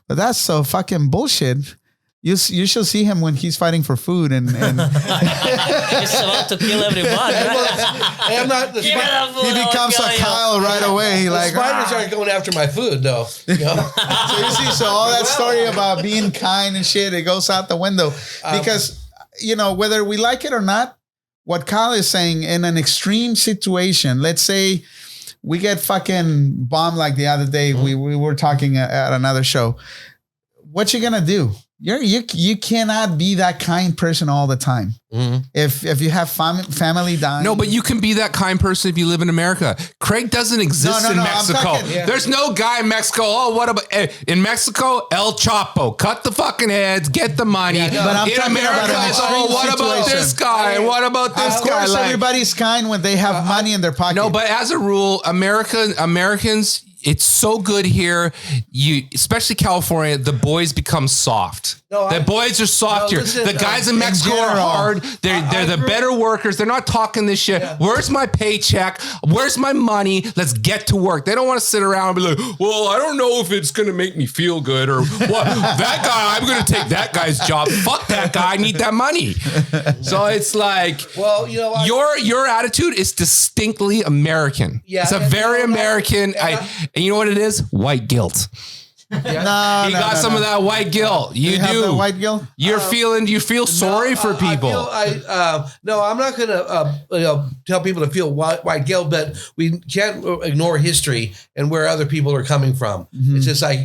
But that's so fucking bullshit. You should see him when he's fighting for food and he's about to kill everybody. I'm not the he becomes a Kyle right away. Like spiders aren't going after my food though. So you see, so all that story about being kind and shit, it goes out the window because whether we like it or not. What Kyle is saying, in an extreme situation, let's say we get fucking bombed like the other day. We were talking at another show. What you gonna do? You cannot be that kind person all the time. Mm-hmm. If you have family dying. No, but you can be that kind person if you live in America. Craig doesn't exist in Mexico. There's no guy in Mexico. Oh, what about in Mexico? El Chapo. Cut the fucking heads. Get the money. Yeah, but in America, it's what about this guy? And what about this guy? Of course, everybody's kind when they have money in their pocket. No, but as a rule, Americans. It's so good here. Especially California, the boys become soft. The boys are soft here. The guys in Mexico are hard. They're the better workers. They're not talking this shit. Yeah. Where's my paycheck? Where's my money? Let's get to work. They don't want to sit around and be like, well, I don't know if it's going to make me feel good or what. That guy, I'm going to take that guy's job. Fuck that guy. I need that money. So it's like, well, your attitude is distinctly American. Yeah, it's a very American. And you know what it is? White guilt. No, You got some of that white guilt. You have do. the white guilt. You feel sorry for people. No, I'm not going to tell people to feel white guilt, but we can't ignore history and where other people are coming from. Mm-hmm. It's just like,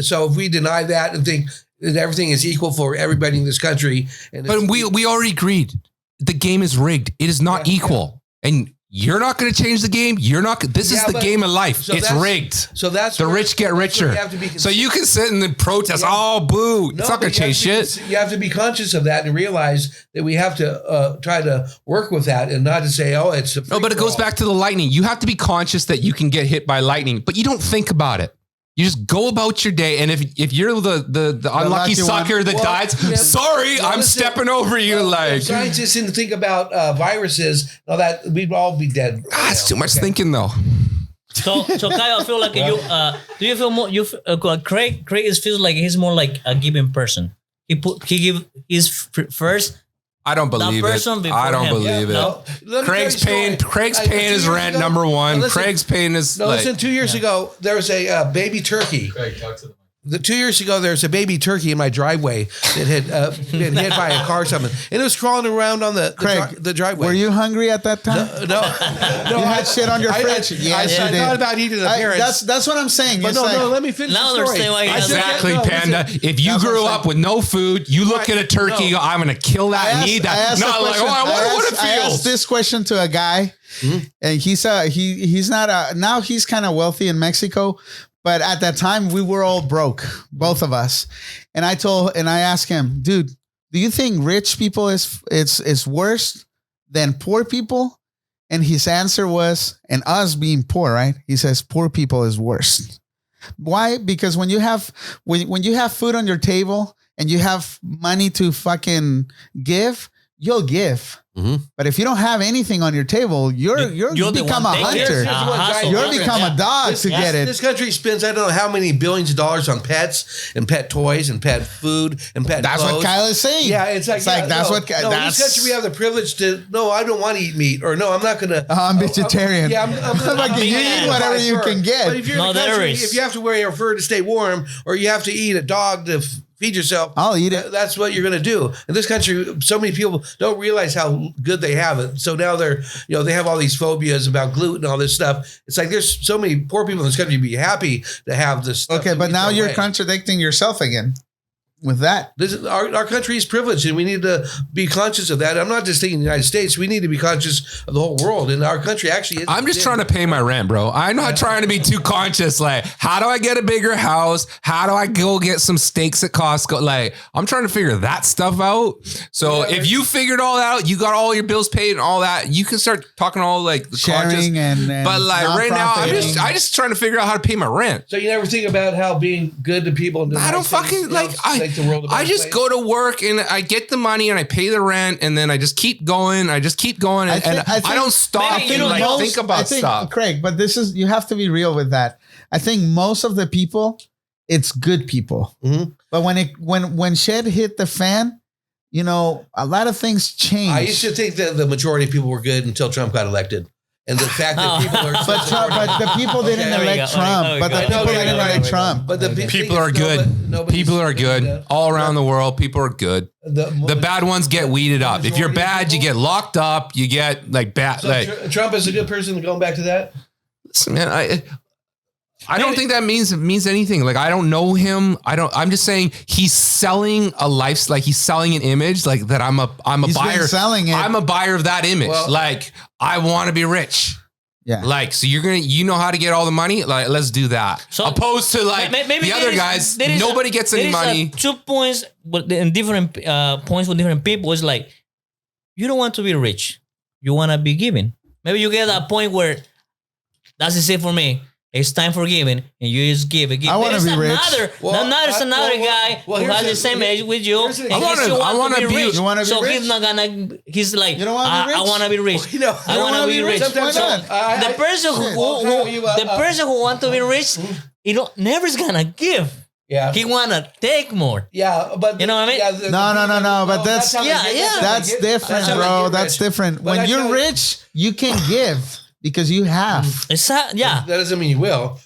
so if we deny that and think that everything is equal for everybody in this country. But we already agreed. The game is rigged. It is not equal. And you're not going to change the game. This is the game of life. So it's rigged. So that's the rich get richer. So you can sit and then protest. Yeah. Oh, boo. It's not going to change shit. You have to be conscious of that and realize that we have to try to work with that and not to say, oh, it's a No, but it goes back to the lightning. You have to be conscious that you can get hit by lightning, but you don't think about it. You just go about your day, and if you're the unlucky sucker that dies, sorry, I'm stepping over you. Like scientists didn't think about viruses, and all that, we'd all be dead. It's too much thinking, though. So Kyle, I feel like you. Do you feel more? Craig feels like he's more like a giving person. He give his first. I don't believe it. I don't believe it. No? Craig's paying his rent, number one. Craig's paying his. No, listen. 2 years ago, there was a baby turkey. Craig, talk to them. 2 years ago, there was a baby turkey in my driveway that had been hit by a car or something. And it was crawling around on the driveway. Were you hungry at that time? No. You had shit on your fridge? Yes, you did. I thought about eating the parents. That's what I'm saying. But let me finish the story. Exactly, Panda. If you grew up with no food, you look at a turkey, you go, I'm going to kill that and eat that. Not like, I wonder what it feels. I asked this question to a guy, and he's not now he's kind of wealthy in Mexico. But at that time, we were all broke, both of us. And I asked him, dude, do you think rich people is worse than poor people? And his answer was, and us being poor, right? He says, poor people is worse. Why? Because when you have food on your table and you have money to fucking give, you'll give. Mm-hmm. But if you don't have anything on your table, you become a hunter. You're become a dog to get it. This country spends I don't know how many billions of dollars on pets and pet toys and pet food and pet. That's clothes. what Kyle is saying. Yeah, it's like that's what. In this country, we have the privilege to. No, I don't want to eat meat, or no, I'm not going to. I'm vegetarian. Yeah, I'm you eat whatever you can get. But if you're in the country, if you have to wear your fur to stay warm, or you have to eat a dog to feed yourself, I'll eat it. That's what you're going to do. In this country, so many people don't realize how good they have it. So now they have all these phobias about gluten and all this stuff. It's like there's so many poor people in this country be happy to have this stuff. Okay, but now you're contradicting yourself again with that. Our country is privileged, and we need to be conscious of that. I'm not just thinking the United States. We need to be conscious of the whole world. And our country actually is. I'm just trying to pay my rent, bro. I'm not trying to be too conscious. Like, how do I get a bigger house? How do I go get some steaks at Costco? Like, I'm trying to figure that stuff out. So if you figured all that out, you got all your bills paid and all that, you can start talking all like sharing and but like right now, I just trying to figure out how to pay my rent. So you never think about how being good to people. I don't fucking like. I just go to work and I get the money and I pay the rent and then I just keep going. I don't stop and think about stuff. Craig, but you have to be real with that. I think most of the people, it's good people. Mm-hmm. But when shit hit the fan, a lot of things changed. I used to think that the majority of people were good until Trump got elected. And the fact that people are, but the people didn't elect Trump. But the people didn't elect Trump. But the people are good. People are good all around the world. People are good. The bad ones get weeded up. If you're bad, you get locked up. You get like bad. So Trump is a good person. Going back to that, listen, man. I don't think that means anything. Like, I don't know him. I'm just saying he's selling a life, like he's selling an image, like that I'm a buyer. Selling it. I'm a buyer of that image. Well, like, I want to be rich. Yeah. Like, so you know how to get all the money? Like, let's do that. So, opposed to like the other guys, nobody gets any money. 2 points in different points with different people. It's like, you don't want to be rich. You want to be giving. Maybe you get that point where that's it for me. It's time for giving, and you just give. I want to be rich. There's another guy who has the same age with you. I want to be rich. You want to be so rich? He's not gonna. He's like, you don't want to be rich? I want to be rich. I want to be rich. Why not? The person who wants to be rich, never is gonna give. Yeah, he wanna take more. Yeah, but you know what I mean? Yeah, no. But that's that's different, bro. That's different. When you're rich, you can give. Because you have. That doesn't mean you will.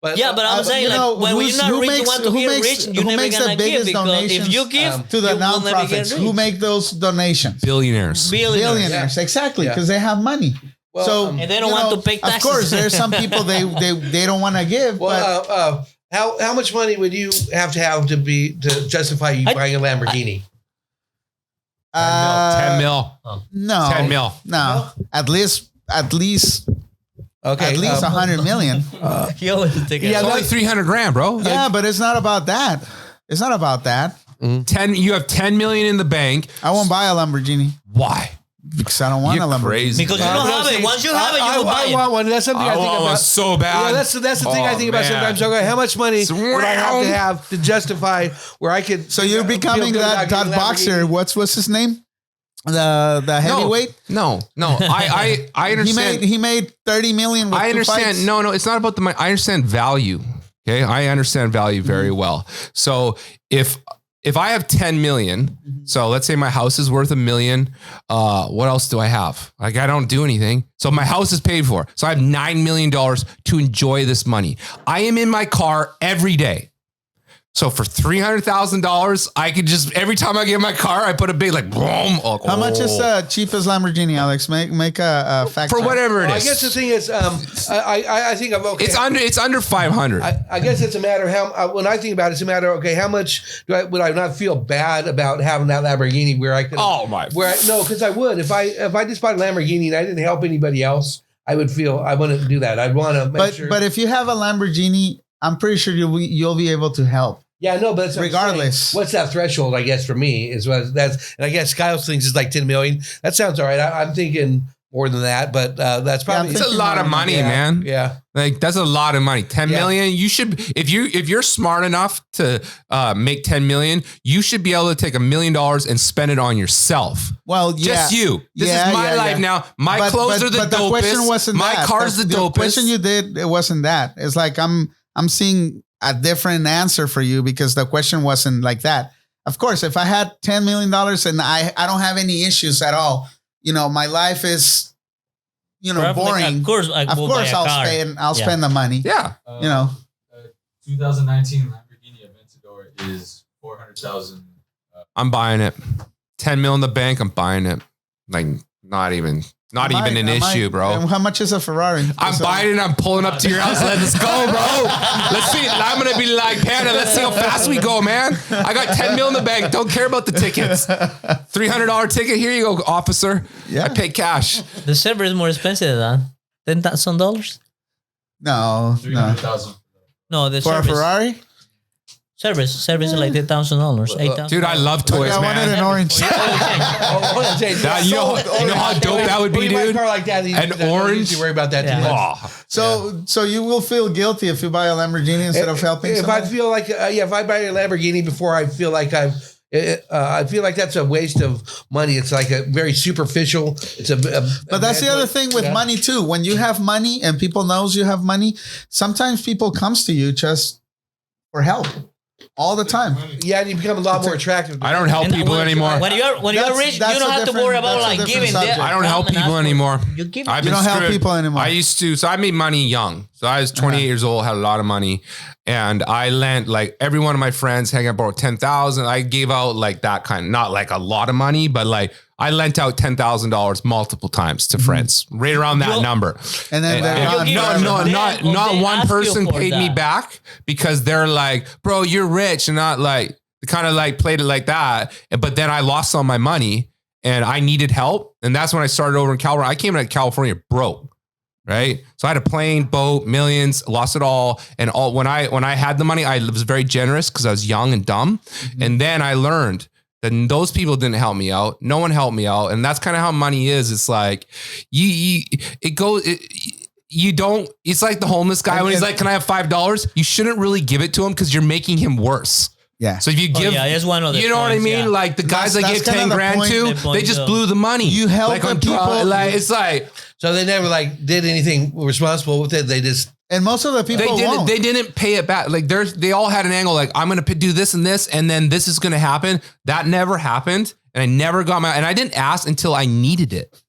But Yeah, but I'm saying, like, when you're not rich, you want to get rich, you're never gonna give, because if you give to the you will never get nonprofits, rich. who make those donations? Billionaires. Billionaires, exactly, because they have money. Well, So And they don't want to pay taxes. Of course, there's some people they don't want to give. well, how much money would you have to justify you buying a Lamborghini? but 10 mil. no, 10 mil. No, at least Okay, at least 100 million. He always take it. It's only 300 grand, bro. Yeah, but it's not about that. It's not about that. 10. You have 10 million in the bank. I won't buy a Lamborghini Why? because I don't want You're a Lamborghini. crazy. Because you don't have it. Once you have it, you will buy I it. want one. That's something I think want one about. so bad. Yeah, that's the thing I think about sometimes. Okay, how much money would I have to justify where I could? So you're becoming feel good that about getting a boxer. Lamborghini? What's his name? The heavyweight. No. I understand. He made 30 million. With I 2 understand. fights. No, it's not about the money. I understand value. Okay. I understand value very well. So if I have 10 million, so let's say my house is worth $1 million. What else do I have? Like, I don't do anything. So my house is paid for. So I have $9 million to enjoy this money. I am in my car every day. So for $300,000, I could just, every time I get in my car, I put a big, like, boom. How much is the cheapest Lamborghini, Alex? Make a fact for check. whatever it I is. guess the thing is, I think I'm okay. It's under 500. I guess it's a matter of how. When I think about it, it's a matter of, okay, how much would I not feel bad about having that Lamborghini where I could? Oh my! No, because I would if I just bought a Lamborghini and I didn't help anybody else, I would feel I wouldn't do that. I'd want to make sure. But if you have a Lamborghini, I'm pretty sure you'll be able to help. Yeah, no, but that's what I'm Regardless. saying. What's that threshold? I guess for me is what that's, and I guess Kyle's thinks is like 10 million. That sounds all right. I'm thinking more than that, but that's probably It's a lot of money, man. Yeah, Like, that's a lot of money. 10 million. You should, if you're smart enough to make 10 million, you should be able to take $1 million and spend it on yourself. Well, yeah. Just you. This is my life now. My clothes are the dopest. The question wasn't my that. car's the dopest. The question you did, it wasn't that. It's like I'm seeing a different answer for you because the question wasn't like that. Of course, if I had $10 million and I don't have any issues at all, my life is, boring. Of course, I'll spend the money. Yeah. 2019 Lamborghini Aventador is 400,000. I'm buying it. 10 mil in the bank. I'm buying it. Like, not even an issue, bro. And how much is a Ferrari? I'm buying it and I'm pulling up to your house. Let's go, bro. Let's see. I'm going to be like, Panda, let's see how fast we go, man. I got 10 mil in the bank. Don't care about the tickets. $300 ticket. Here you go, officer. Yeah. I pay cash. The server is more expensive than $10,000. No. 300,000. No, the For a service. Ferrari? Service is like $10,000, $8,000. Dude, I love toys, I wanted man. an orange. You know how dope that would be, dude? Car like that, An orange? You worry about that too Yeah. much. So you will feel guilty if you buy a Lamborghini instead of helping If I someone? feel like, if I buy a Lamborghini before I feel like I feel like that's a waste of money. It's like a very superficial. It's But that's the other thing with money too. When you have money and people knows you have money, sometimes people comes to you just for help all the time. Yeah, and you become a lot more attractive. I don't help people anymore. When you're rich, you that's don't a have to worry about different- like that's a giving. different subject. I don't help people anymore. You give. I've You been don't help screwed. people anymore. I used to. So I made money young. So I was 28 years old, had a lot of money. And I lent like every one of my friends, hang out about 10,000. I gave out like that kind, not like a lot of money, but like I lent out $10,000 multiple times to friends, right around that number. And then they're And- gone You'll give forever. not they one ask you person for paid me that. back because they're like, bro, you're rich, and not like, they kind of like played it like that. But then I lost all my money and I needed help. And that's when I started over in California. I came to California broke. Right. So I had a plane, boat, millions, lost it all. And all when I had the money, I was very generous because I was young and dumb. And then I learned that those people didn't help me out. No one helped me out. And that's kind of how money is. It's like it's like the homeless guy when he's like, can I have $5? You shouldn't really give it to him because you're making him worse. Yeah. So if you give, it's one of the you know what I points, mean? yeah. Like the guys That's I give kind of 10 the grand point. to, The point, they just though. blew the money. You help like the on people. like it's like So they never like did anything responsible with it. They just And most of the people won't. they didn't pay it back. Like they all had an angle like I'm going to do this and this and then this is going to happen. That never happened and I never got my and I didn't ask until I needed it.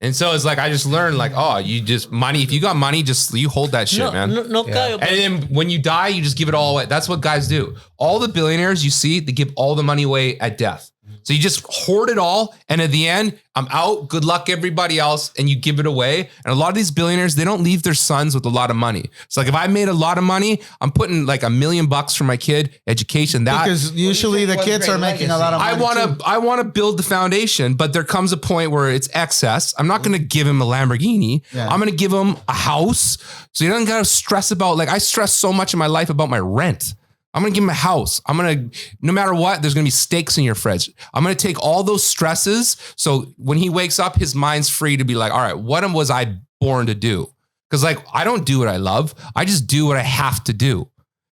And so it's like, I just learned like, oh, you just money. If you got money, just you hold that shit, man. No, and then when you die, you just give it all away. That's what guys do. All the billionaires you see, they give all the money away at death. So you just hoard it all. And at the end, I'm out. Good luck, everybody else. And you give it away. And a lot of these billionaires, they don't leave their sons with a lot of money. So like if I made a lot of money, I'm putting like $1 million for my kid education. Because usually the kids are making a lot of money. I want to build the foundation, but there comes a point where it's excess. I'm not going to give him a Lamborghini. Yeah. I'm going to give him a house. So he doesn't got to stress about, like I stress so much in my life about my rent. I'm going to give him a house. I'm going to, no matter what, there's going to be steaks in your fridge. I'm going to take all those stresses. So when he wakes up, his mind's free to be like, all right, what was I born to do? Because like, I don't do what I love. I just do what I have to do.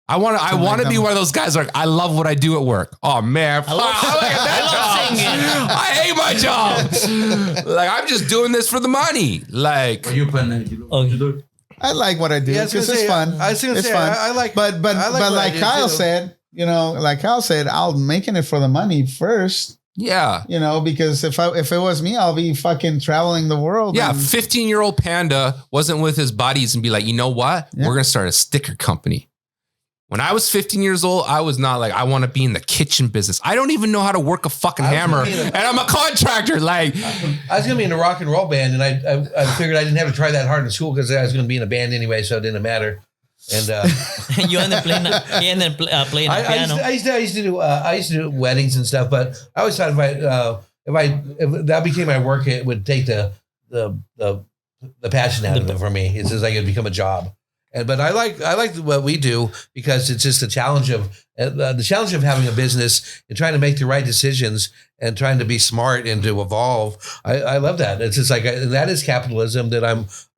I want to be one of those guys like, I love what I do at work. Oh man. I love singing. I hate my job. Like, I'm just doing this for the money. Like, I like what I do because it's fun. I was gonna say, fun. I like, but like Kyle said, I'm making it for the money first. Yeah. Because if it was me, I'll be fucking traveling the world. Yeah. 15-year-old Panda wasn't with his buddies and be like, you know what? Yeah. We're going to start a sticker company. When I was 15 years old, I was not like, I want to be in the kitchen business. I don't even know how to work a fucking hammer. And I'm a contractor. Like, I was going to be in a rock and roll band, and I figured I didn't have to try that hard in school because I was going to be in a band anyway, so it didn't matter. And you ended up playing piano. I used to do weddings and stuff, but I always thought if that became my work, it would take the passion out of it for me. It's just like it would become a job. But I like what we do because it's just the challenge of having a business and trying to make the right decisions and trying to be smart and to evolve. I love that. It's just like that is capitalism that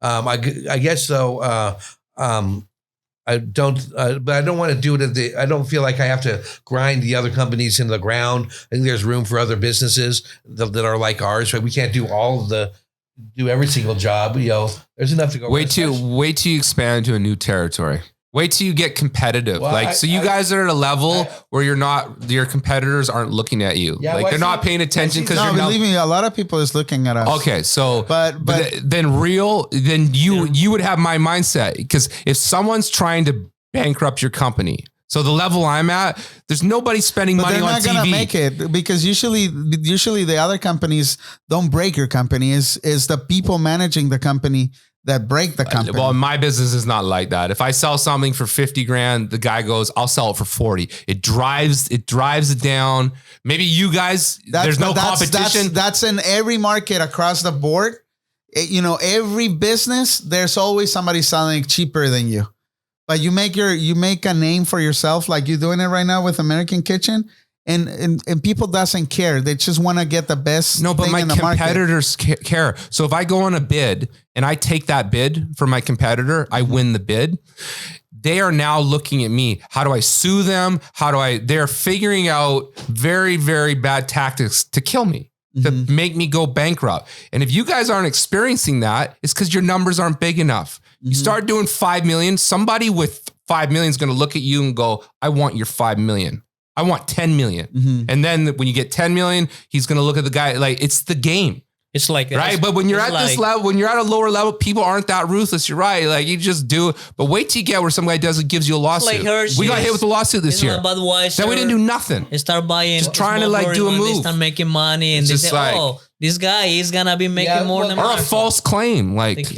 I guess so. I don't, but I don't want to do it I don't feel like I have to grind the other companies into the ground. I think there's room for other businesses that are like ours. Right? We can't do do every single job. There's enough to go. Wait till you expand to a new territory. Wait till you get competitive. Well, you guys are at a level where your competitors aren't looking at you. Yeah, they're not paying attention because believe me, a lot of people is looking at us. Okay, so but then you would have my mindset because if someone's trying to bankrupt your company. So the level I'm at, there's nobody spending money on TV. They're not gonna make it because usually the other companies don't break your company. Is the people managing the company that break the company. Well, my business is not like that. If I sell something for 50 grand, the guy goes, I'll sell it for 40. It drives it down. Maybe you guys, there's no competition. That's in every market across the board. Every business, there's always somebody selling cheaper than you. But you make a name for yourself, like you're doing it right now with American Kitchen, and people doesn't care. They just want to get the best. No, but my competitors care. So if I go on a bid and I take that bid for my competitor, I win the bid. They are now looking at me. How do I sue them? They're figuring out very, very bad tactics to kill me, to make me go bankrupt. And if you guys aren't experiencing that, it's because your numbers aren't big enough. You start doing 5 million. Somebody with 5 million is going to look at you and go, I want your 5 million. I want 10 million. And then when you get 10 million, he's going to look at the guy like it's the game. It's like, right. But when you're at this level, when you're at a lower level, people aren't that ruthless. You're right. Like you just do it. But wait till you get where some guy gives you a lawsuit. Like we got hit with a lawsuit this year. Then we didn't do nothing. They start buying, just trying to do a move. They start making money and they say, this guy is going to be making more than or a false claim. Like, wait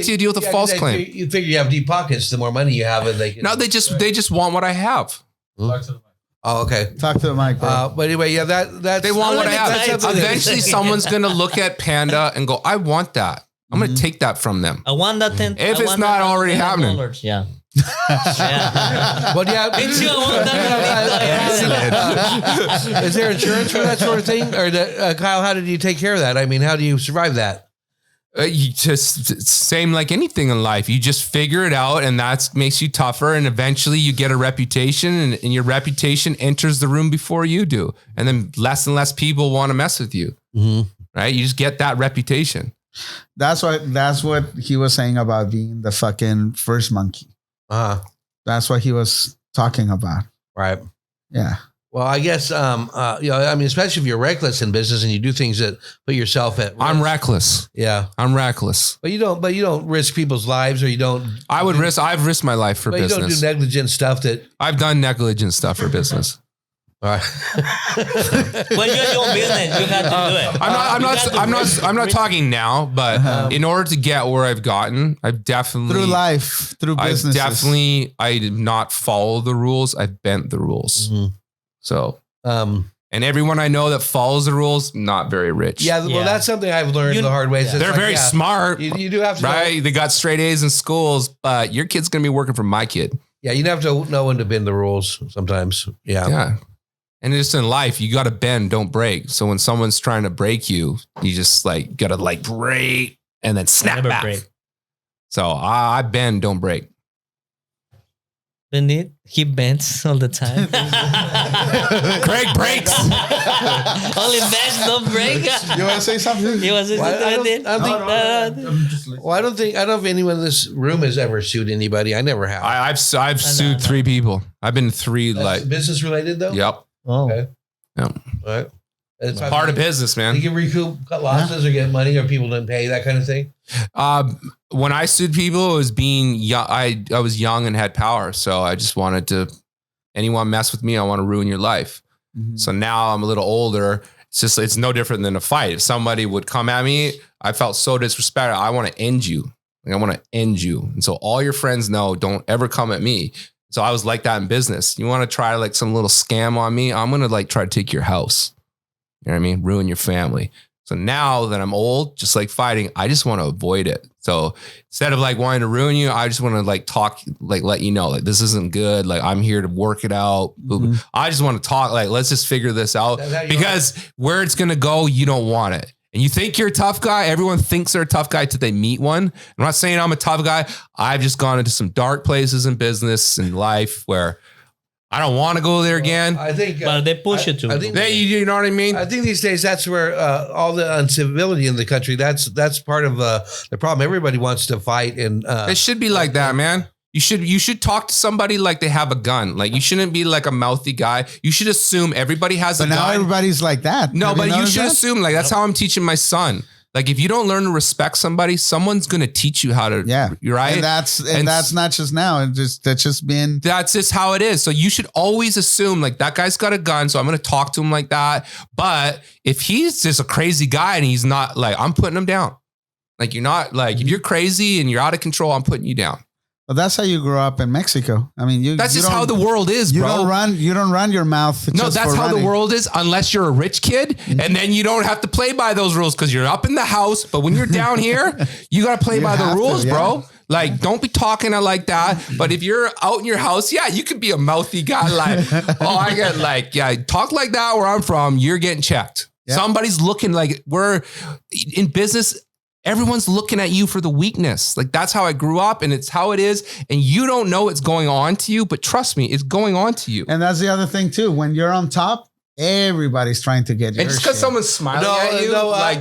till you deal with a false claim. You figure you have deep pockets, the more money you have. And they just want what I have. Oh, okay. Talk to the mic, bro. But anyway, that's they want what I have. Eventually, someone's gonna look at Panda and go, "I want that. I'm gonna take that from them. I want that. If it's not already happening, yeah." But is there insurance for that sort of thing, or Kyle? How did you take care of that? I mean, how do you survive that? You just same like anything in life. You just figure it out, and that makes you tougher. And eventually, you get a reputation, and your reputation enters the room before you do. And then less and less people want to mess with you. Right? You just get that reputation. That's what he was saying about being the fucking first monkey. That's what he was talking about. Right. Yeah. Well, I guess, I mean, especially if you're reckless in business and you do things that put yourself at risk. I'm reckless. Yeah. I'm reckless. But you don't risk people's lives, or you don't. I've risked my life for business. You don't do negligent stuff that. I've done negligent stuff for business. All right. When you're your own business, you have to do it. I'm not talking now, but in order to get where I've gotten, I've definitely through life, through businesses. I did not follow the rules. I bent the rules. Mm-hmm. So, and everyone I know that follows the rules, not very rich. Yeah. Well, that's something I've learned the hard way. Yeah. They're very smart. You do have to right? They got straight A's in schools, but your kid's going to be working for my kid. Yeah. You have to know when to bend the rules sometimes. Yeah. Yeah. And just in life, you got to bend, don't break. So when someone's trying to break you, you just got to break and then snap back. Break. So I bend, don't break. Bend it. He bends all the time. Craig breaks. Only bends, don't break. You want to say something? You want to say something? I don't know if anyone in this room has ever sued anybody. I never have. I've sued 3 people. I've been 3 That's business related though. Yep. Oh. Okay. Yep. All right. It's part of business, man. You can recoup losses or get money, or people didn't pay, that kind of thing. When I sued people, it was being young. I was young and had power, so I just wanted to. Anyone mess with me, I want to ruin your life. Mm-hmm. So now I'm a little older. It's no different than a fight. If somebody would come at me, I felt so disrespected. I want to end you. I want to end you. And so all your friends know, don't ever come at me. So I was like that in business. You want to try some little scam on me? I'm going to try to take your house. You know what I mean? Ruin your family. So now that I'm old, just like fighting, I just want to avoid it. So instead of wanting to ruin you, I just want to talk, let you know, this isn't good. I'm here to work it out. Mm-hmm. I just want to talk, let's just figure this out, because where it's going to go, you don't want it. And you think you're a tough guy. Everyone thinks they're a tough guy till they meet one. I'm not saying I'm a tough guy. I've just gone into some dark places in business and life where I don't want to go there again. I think, but they push it to. I think you know what I mean? I think these days that's where all the uncivility in the country. That's part of the problem. Everybody wants to fight, and it should be like that, man. You should talk to somebody like they have a gun. You shouldn't be like a mouthy guy. You should assume everybody has a gun. But now everybody's like that. No, but you should assume that's how I'm teaching my son. If you don't learn to respect somebody, someone's going to teach you how to. Yeah, you're right. And that's not just now. That's just how it is. So you should always assume that guy's got a gun. So I'm going to talk to him like that. But if he's just a crazy guy and he's not, I'm putting him down. You're not if you're crazy and you're out of control, I'm putting you down. Well, that's how you grow up in Mexico. I mean, that's just how the world is, bro. You don't run your mouth. No, that's how the world is, unless you're a rich kid, and then you don't have to play by those rules because you're up in the house. But when you're down here, you got to play by the rules, bro. Don't be talking like that. But if you're out in your house, yeah, you could be a mouthy guy. I get talk like that where I'm from. You're getting checked. Yeah. Somebody's looking we're in business. Everyone's looking at you for the weakness. That's how I grew up, and it's how it is. And you don't know it's going on to you, but trust me, it's going on to you. And that's the other thing too. When you're on top, everybody's trying to get you. And just because someone's smiling at you,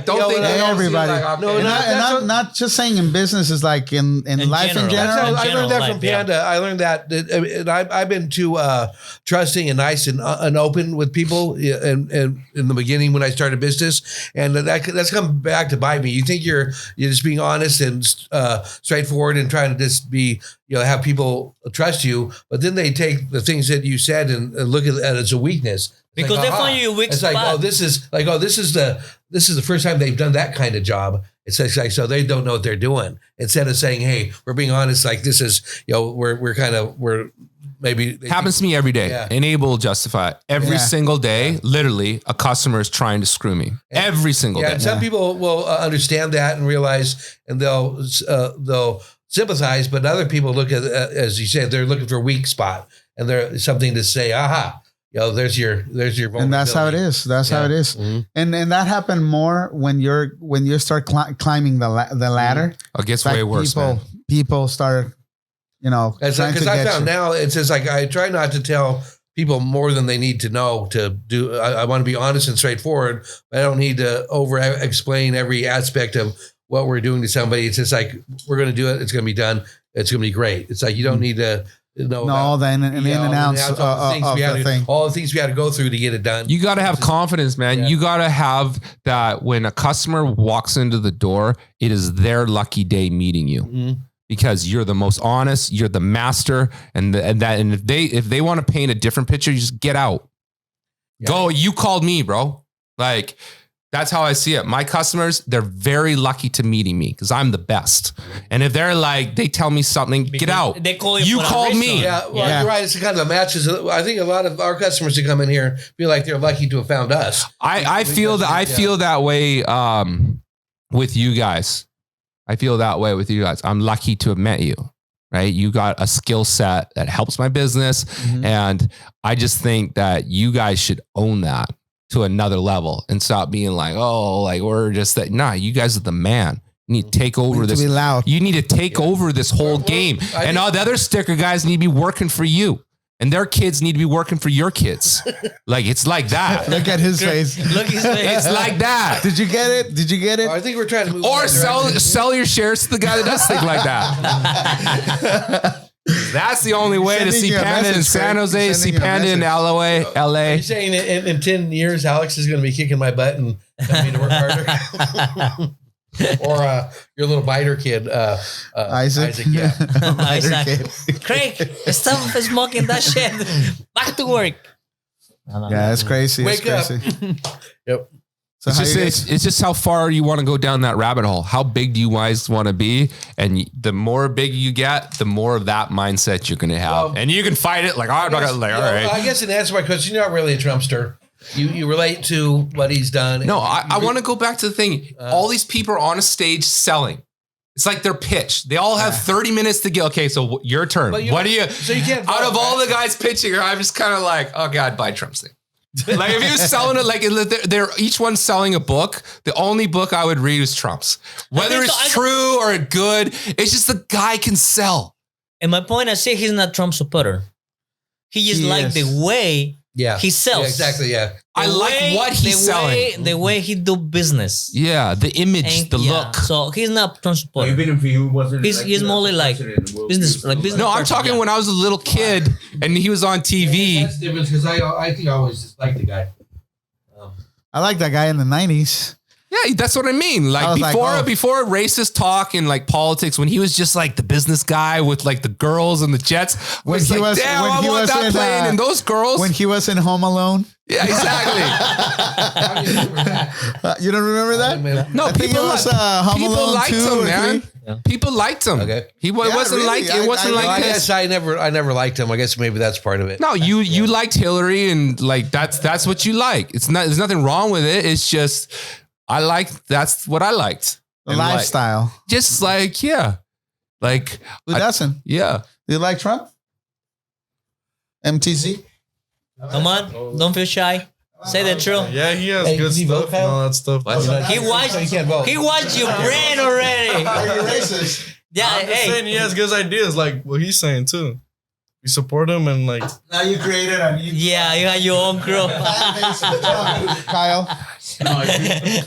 don't think everybody. Not just saying in business, is in life in general. I learned that from Panda. I learned that I've been too trusting and nice and open with people in the beginning when I started business, and that's come back to bite me. You think you're just being honest and straightforward and trying to just be have people trust you, but then they take the things that you said and look at it as a weakness. Because they find you a weak spot. This is the first time they've done that kind of job. It's so they don't know what they're doing. Instead of saying, "Hey, we're being honest. This is we're maybe happens to me every day." Yeah. Enable, justify it. Every single day. Literally, a customer is trying to screw me every single day. And some people will understand that and realize, and they'll sympathize. But other people look at, as you said, they're looking for a weak spot, and there's something to say. Aha. There's your and that's how it is. That's how it is. Mm-hmm. And that happened more when you start climbing the ladder. It gets way worse. People start, because I found now it's just I try not to tell people more than they need to know to do. I want to be honest and straightforward. I don't need to over explain every aspect of what we're doing to somebody. It's just we're going to do it. It's going to be done. It's going to be great. It's you don't need to No, the in and outs of the thing. All the things we had to go through to get it done. You got to have confidence, man. Yeah. You got to have that when a customer walks into the door, it is their lucky day meeting you. Mm-hmm. Because you're the most honest, you're the master, and if they want to paint a different picture, you just get out. Yeah. Go, you called me, bro. Like, that's how I see it. My customers, they're very lucky to meeting me because I'm the best. And if they're like, they tell me something, get out. They call you called me. Yeah, well, you're right. It's kind of matches. I think a lot of our customers who come in here feel like they're lucky to have found us. I feel that way with you guys. I feel that way with you guys. I'm lucky to have met you, right? You got a skill set that helps my business. Mm-hmm. And I just think that you guys should own that to another level and stop being like, oh, like we're just that. Nah, you guys are the man. You need to take over this. You need to take over this whole game. And all the other sticker guys need to be working for you. And their kids need to be working for your kids. Like, it's like that. Look at his face. Look at his face. It's like that. Did you get it? Did you get it? I think we're trying to move. Or sell your shares to the guy that does think like that. That's the only way to see Panda in San Jose, see Panda in LA. Are you saying in 10 years, Alex is going to be kicking my butt and telling me to work harder? Or your little biter kid, Isaac. Yeah. Isaac. Craig, stop smoking that shit. Back to work. Yeah, it's crazy. Wake up. Yep. So it's just how far you want to go down that rabbit hole. How big do you guys want to be? And the more big you get, the more of that mindset you're going to have. Well, and you can fight it like, oh, I'm not going to, like, all right. I guess in answer to my question, you're not really a Trumpster. You relate to what he's done. No, I want to go back to the thing. All these people are on a stage selling. It's like their pitch. They all have 30 minutes to get. Okay, so your turn. What do you? So you can't. Out of all the guys pitching, I'm just kind of like, oh God, buy Trump's thing. Like if you're selling it, like they're each one selling a book. The only book I would read is Trump's. Whether it's true or good, it's just the guy can sell. And my point, I say he's not Trump supporter. He just like the way. Yeah, he sells. Yeah, exactly. Yeah, I like what he's selling. The way he do business. Yeah, the image, the look. So he's not Trump supporter. Even if he wasn't, he's more like business. No, I'm talking when I was a little kid and he was on TV. That's different because I think I always just liked the guy. I like that guy in the 90s. Yeah, that's what I mean. Like before racist talk and like politics, when he was just like the business guy with like the girls and the jets. When he was, damn, I want that plane and those girls. When he was in Home Alone. Yeah, exactly. You don't remember that? No, people liked him, man. Yeah. People liked him. Okay, he wasn't really, like it wasn't like this. I never liked him. I guess maybe that's part of it. No, you liked Hillary, and like that's what you like. It's not. There's nothing wrong with it. It's just. That's what I liked. The lifestyle. Like, just like, yeah. Like. Who doesn't? Yeah. Do you like Trump? MTZ? Come on. Don't feel shy. Say the truth. Yeah, he has good stuff and all that stuff. He watched your brain already. Are you racist? Yeah, I'm just saying he has good ideas, like what he's saying too. You support him and like. Now you created a new. Yeah, you got your own crew. Kyle.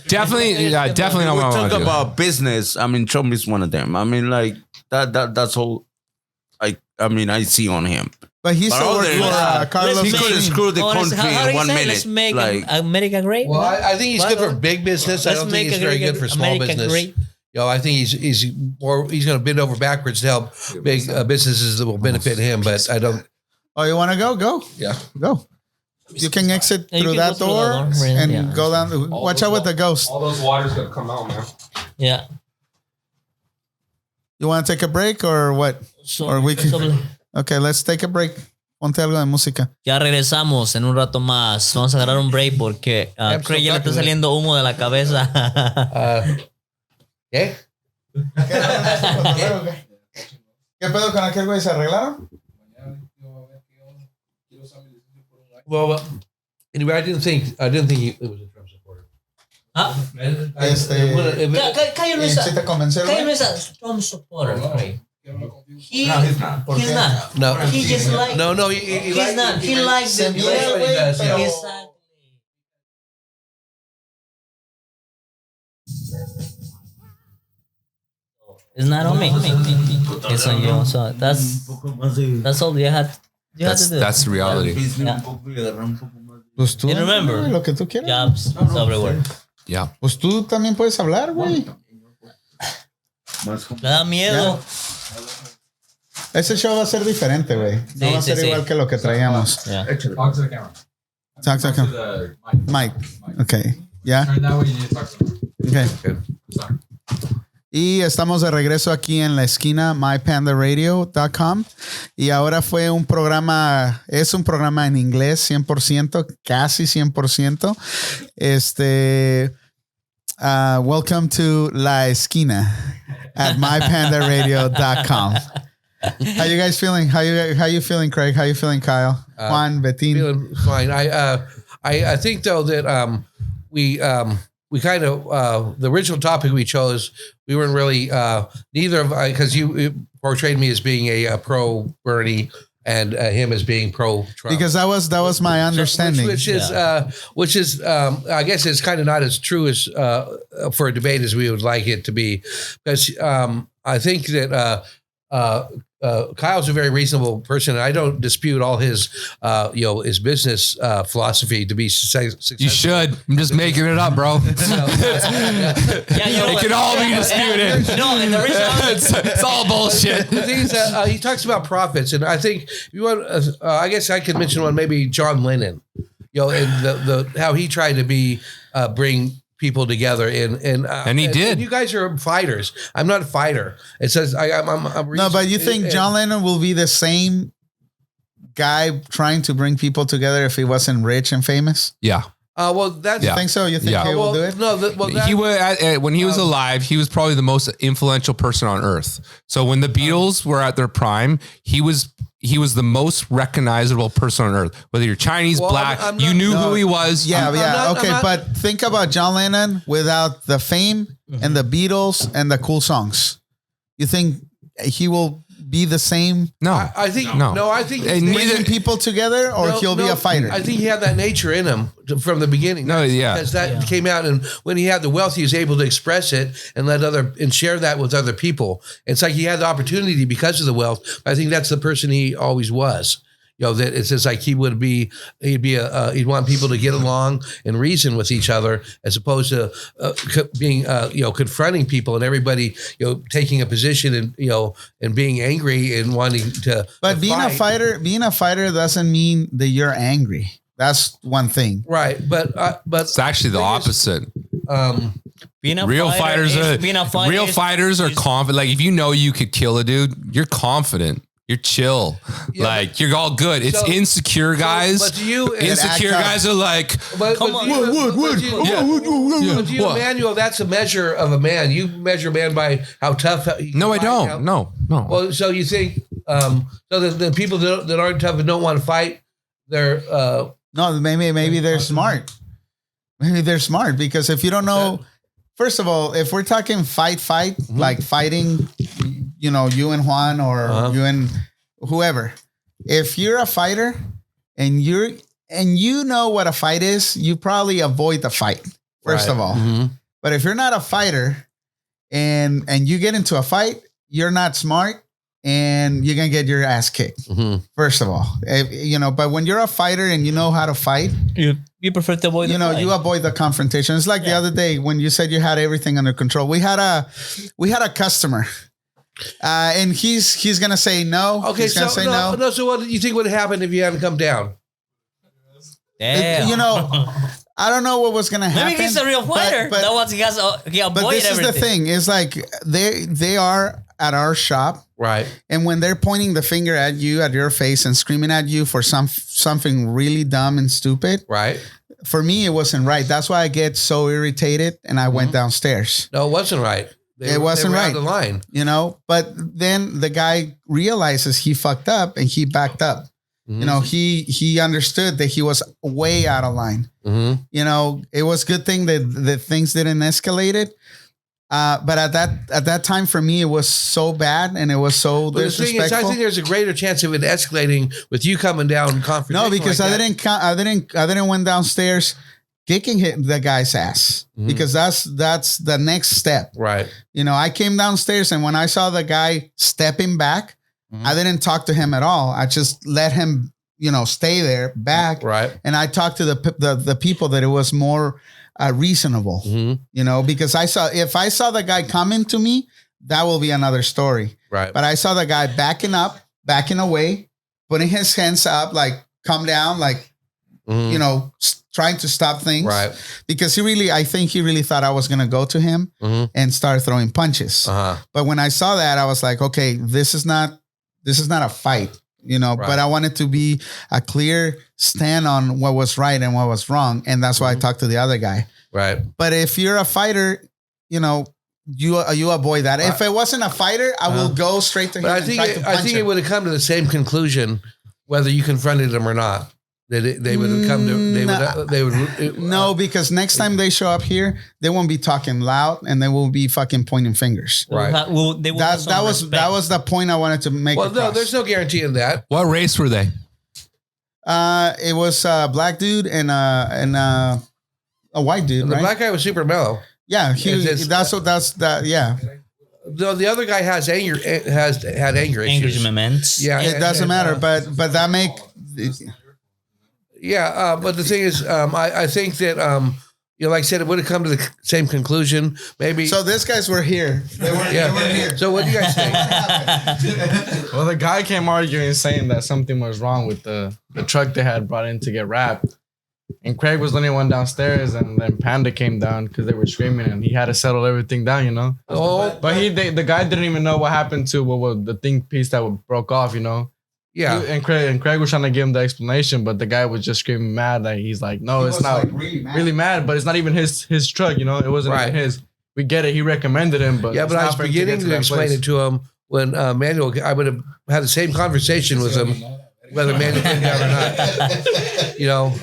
Definitely not we talk about business. I mean, Trump is one of them. I mean, like that's all. I see on him. But he's still working for Carlos. He could have screwed the country in 1 minute. Let's make America great. Well, I think he's good for big business. I don't think he's very good for small business. Great. I think he's going to bend over backwards to help big businesses that will benefit him. But I don't. Oh, you want to go? Go. Yeah. Go. You can exit through that door and go down. Watch out with the ghost. All those water's going to come out, man. Yeah. You want to take a break or what? Or we can. Okay, let's take a break. Ponte algo de música. Ya regresamos en un rato más. Vamos a agarrar un break porque Craig ya le está saliendo humo de la cabeza. ¿Qué? ¿Qué pedo con aquel güey? ¿Se arreglaron? Well, anyway, I didn't think it was a Trump supporter. ¿Ah? ¿Sí te convenció? Trump supporter. He's not. No. He just like. No. He's not. He likes the way. It's not on me. It's on you. So that's all you had to do. That's the reality. Yeah. Pues tú, And remember, güey, lo que tú quieras. jobs is everywhere. Yeah. Pues tú también puedes hablar, güey. Me da miedo. Ese show va a ser diferente, güey. No va a ser igual que lo que traíamos. Yeah. Talk to the camera. Talk to To the the mic. Mike. Okay. Yeah. Turn that way. You need to talk to them. Okay. Sorry. Y estamos de regreso aquí en la esquina, mypandaradio.com. Y ahora es un programa en inglés 100%, casi 100%. Welcome to La Esquina at mypandaradio.com. How you guys feeling? How you feeling, Craig? How you feeling, Kyle? Juan, Betín? Feeling fine. I think though that we kind of the original topic we chose, we weren't really neither of, because you portrayed me as being a pro Bernie and him as being pro Trump. Because that was my understanding. Which is I guess it's kind of not as true as for a debate as we would like it to be, because I think that Kyle's a very reasonable person, and I don't dispute all his his business philosophy to be successful. You should. I'm just making it up, bro. Yeah, It can all be disputed. No, and the reason It's all bullshit. The thing is, he talks about profits, and I think you want. I guess I could mention one, maybe John Lennon. And the how he tried to be bring people together, and he did. And you guys are fighters. I'm not a fighter. It says I'm No, but you think John Lennon will be the same guy trying to bring people together if he wasn't rich and famous? Yeah. Well, that's. You think so? You think he will do it? No, He was when he was alive, he was probably the most influential person on earth. So when the Beatles were at their prime, he was the most recognizable person on earth. Whether you're Chinese, black, I'm you not- knew who he was. Yeah, I'm okay, not- but think about John Lennon without the fame and the Beatles and the cool songs. You think he will be the same No. I think No. no. I think And bringing people together, or he'll be a fighter? I think he had that nature in him from the beginning. No, yeah. Because that came out, and when he had the wealth, he was able to express it and share that with other people. It's like he had the opportunity because of the wealth. I think that's the person he always was. That it's just like he'd want people to get along and reason with each other, as opposed to being confronting people and everybody taking a position and being angry and wanting to. But being a fighter doesn't mean that you're angry. That's one thing, right? But It's actually the opposite. being a Real fighter fighters are confident. Like if you know you could kill a dude, you're confident. You're chill. Yeah, you're all good. It's insecure guys. But you Insecure guys are like, Come on. But you, Emmanuel, that's a measure of a man. You measure a man by how tough. no, I don't. No. Well, so you think so the people that aren't tough and don't want to fight, they're no. Maybe they're smart. Maybe they're smart, because if you don't know, first of all, if we're talking fight, like fighting, you and Juan or you and whoever, if you're a fighter and you know what a fight is, you probably avoid the fight first of all. Mm-hmm. But if you're not a fighter and you get into a fight, you're not smart and you're going to get your ass kicked. Mm-hmm. First of all, but when you're a fighter and you know how to fight, You prefer to avoid the fight. you avoid the confrontation. It's like the other day when you said you had everything under control. We had a customer. And he's gonna say no. Okay, he's gonna say no. So what do you think would happen if you hadn't come down? Damn. I don't know what was gonna happen. Maybe he's a real fighter. But, That was he avoid but this everything. is the thing. It's like they are at our shop, Right. and when they're pointing the finger at you, at your face, and screaming at you for something really dumb and stupid, Right. for me it wasn't right. That's why I get so irritated, and I went downstairs. No, it wasn't right. It wasn't they were right. out of the line. But then the guy realizes he fucked up and he backed up. Mm-hmm. He understood that he was way out of line. Mm-hmm. It was a good thing that things didn't escalate it. But at that time for me, it was so bad and it was so But the thing disrespectful. is, I think there's a greater chance of it escalating with you coming down confrontation. No, because like I didn't went downstairs kicking the guy's ass because that's the next step. Right. You know, I came downstairs and when I saw the guy stepping back, I didn't talk to him at all. I just let him, you know, stay there back. Right. And I talked to the people that it was more reasonable, you know, because if I saw the guy coming to me, that will be another story. Right. But I saw the guy backing away, putting his hands up, like, come down, like, you know, trying to stop things. Right. Because I think he really thought I was going to go to him and start throwing punches. But when I saw that, I was like, okay, this is not a fight, you know, but I wanted to be a clear stand on what was right and what was wrong. And that's why I talked to the other guy. Right. But if you're a fighter, you know, you avoid that. If it wasn't a fighter, I will go straight to him. But I think it would have come to the same conclusion whether you confronted them or not. They would have come to no, because next time they show up here, they won't be talking loud and they will be fucking pointing fingers. Right. That was the point I wanted to make. Well, no, there's no guarantee in that. What race were they? It was a black dude and a white dude. And the right? black guy was super mellow. Yeah, yeah. Though the other guy had anger issues. Moments. Yeah, It doesn't matter, but that make. Yeah, but the thing is, I think that you know, like I said, it would have come to the same conclusion. Maybe. So these guys were here. They were here. So what do you guys think? Well, the guy came arguing, saying that something was wrong with the truck they had brought in to get wrapped. And Craig was the only one downstairs, and then Panda came down because they were screaming, and he had to settle everything down, you know. Oh, but the guy didn't even know what happened to the thing piece that broke off, you know. yeah. And Craig was trying to give him the explanation, but the guy was just screaming mad. Like he's like, no, it's not like really mad, but it's not even his truck, you know. It wasn't even his. We get it. He recommended him, but yeah. But I was beginning to explain it to him when Manuel. I would have had the same conversation with him, whether Manuel came down or not. You know.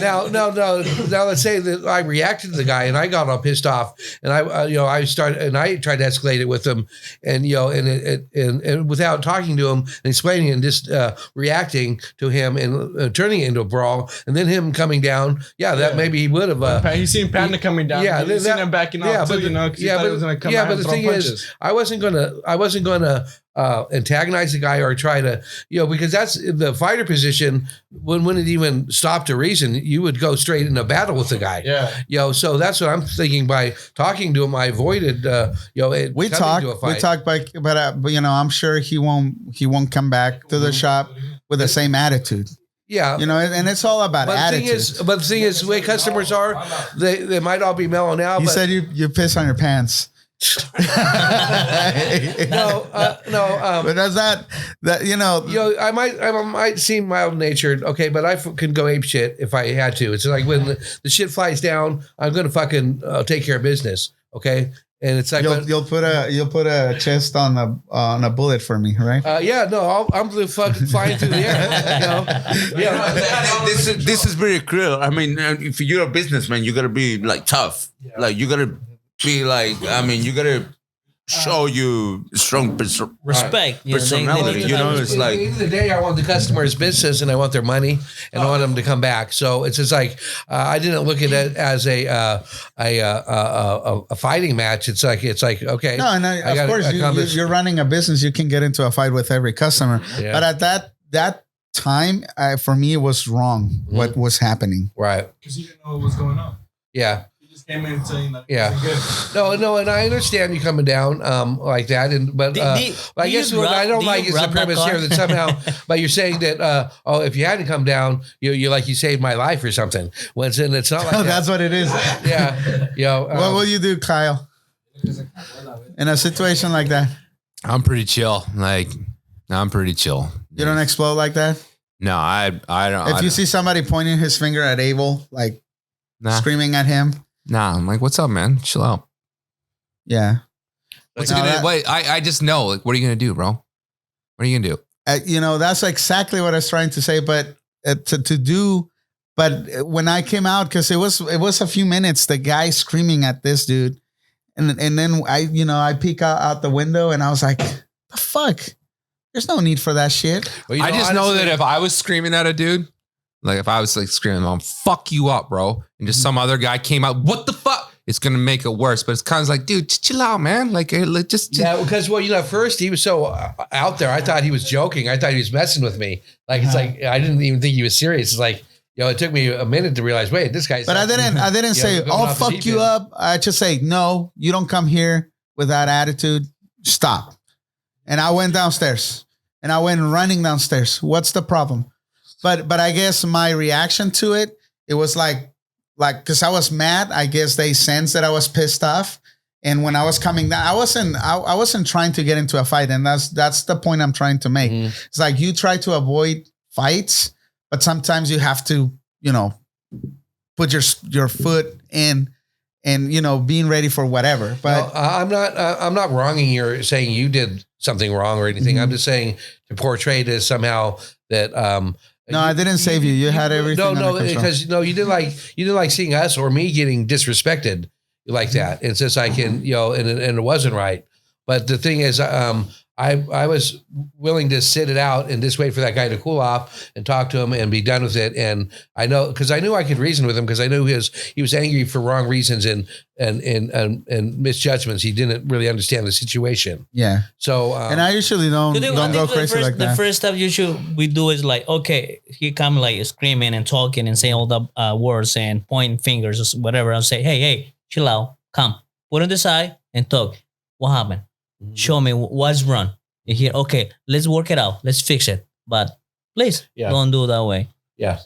Now, let's say that I reacted to the guy and I got all pissed off, and I started and I tried to escalate it with him, and and without talking to him and explaining and just reacting to him and turning it into a brawl, and then him coming down. Yeah, that maybe he would have. He's seen Panda coming down. Yeah, he's seen him backing off too, you know. He thought he was gonna come out but and the throw thing punches. is, I wasn't gonna antagonize the guy or try to, because that's the fighter position. Wouldn't even stop to reason. You would go straight into battle with the guy. Yeah. So that's what I'm thinking. By talking to him, I avoided. We talked, but I'm sure he won't come back to the shop with the same attitude. Yeah, and it's all about attitude. But the thing is, the way customers are, they might all be mellow now. You said you piss on your pants. No. But does that I might seem mild natured, okay, but I can go ape shit if I had to. It's like when the shit flies down, I'm gonna fucking take care of business, okay. And it's like you'll put a chest on a bullet for me, right? I'm fucking flying through the air. This is very clear. I mean, if you're a businessman, you gotta be like tough. Like you gotta be like, you gotta show you strong respect, personality. It's like at the end of the day, I want the customer's business and I want their money and I want them to come back. So it's just like I didn't look at it as a fighting match. It's like okay. No, and of course you're running a business. You can get into a fight with every customer, but at that time, for me, it was wrong what was happening. Right, because he didn't know what was going on. Yeah. Came in saying that good. No, and I understand you coming down like that, I guess what I don't like is the premise here that somehow, but you're saying that if you hadn't come down, you saved my life or something. When it's not like that. That's what it is. Yeah, what will you do, Kyle, in a situation like that? I'm pretty chill. I'm pretty chill. You don't explode like that? No, I don't. If you see somebody pointing his finger at Abel, screaming at him. Nah, I'm like, what's up, man? Chill out. Yeah. I just know. Like, what are you gonna do, bro? What are you gonna do? That's exactly what I was trying to say. But but when I came out, because it was a few minutes, the guy screaming at this dude, and then I peek out the window and I was like, the fuck? There's no need for that shit. Well, I just know that if I was screaming at a dude, Like if I was like screaming, "Mom, fuck you up, bro," and just some other guy came out, "What the fuck?" It's gonna make it worse. But it's kind of like, dude, just chill out, man. Like just yeah, because at first he was so out there. I thought he was joking. I thought he was messing with me. Like it's like I didn't even think he was serious. It's like, it took me a minute to realize, wait, this guy's. But I didn't say, "I'll fuck you up." I just say, "No, you don't come here with that attitude. Stop." And I went downstairs. And I went running downstairs. What's the problem? But I guess my reaction to it was like, because I was mad. I guess they sensed that I was pissed off. And when I was coming down, I wasn't trying to get into a fight. And that's the point I'm trying to make. Mm-hmm. It's like you try to avoid fights, but sometimes you have to, put your foot in and, being ready for whatever. But I'm not wronging you saying you did something wrong or anything. Mm-hmm. I'm just saying to portray it as somehow that, no, I didn't save you. You had everything. No, because you didn't like seeing us or me getting disrespected like that. It's just like and it wasn't right. But the thing is, I was willing to sit it out and just wait for that guy to cool off and talk to him and be done with it. And I knew I could reason with him because I knew he was angry for wrong reasons and misjudgments. He didn't really understand the situation. Yeah. So and I usually don't go crazy like that. The first step we do is like, okay, he come like screaming and talking and saying all the words and pointing fingers or whatever. I'll say, hey, chill out, come, put on the side and talk. What happened? Mm-hmm. Show me what's wrong. You hear, okay, let's work it out. Let's fix it. But please don't do it that way. Yeah.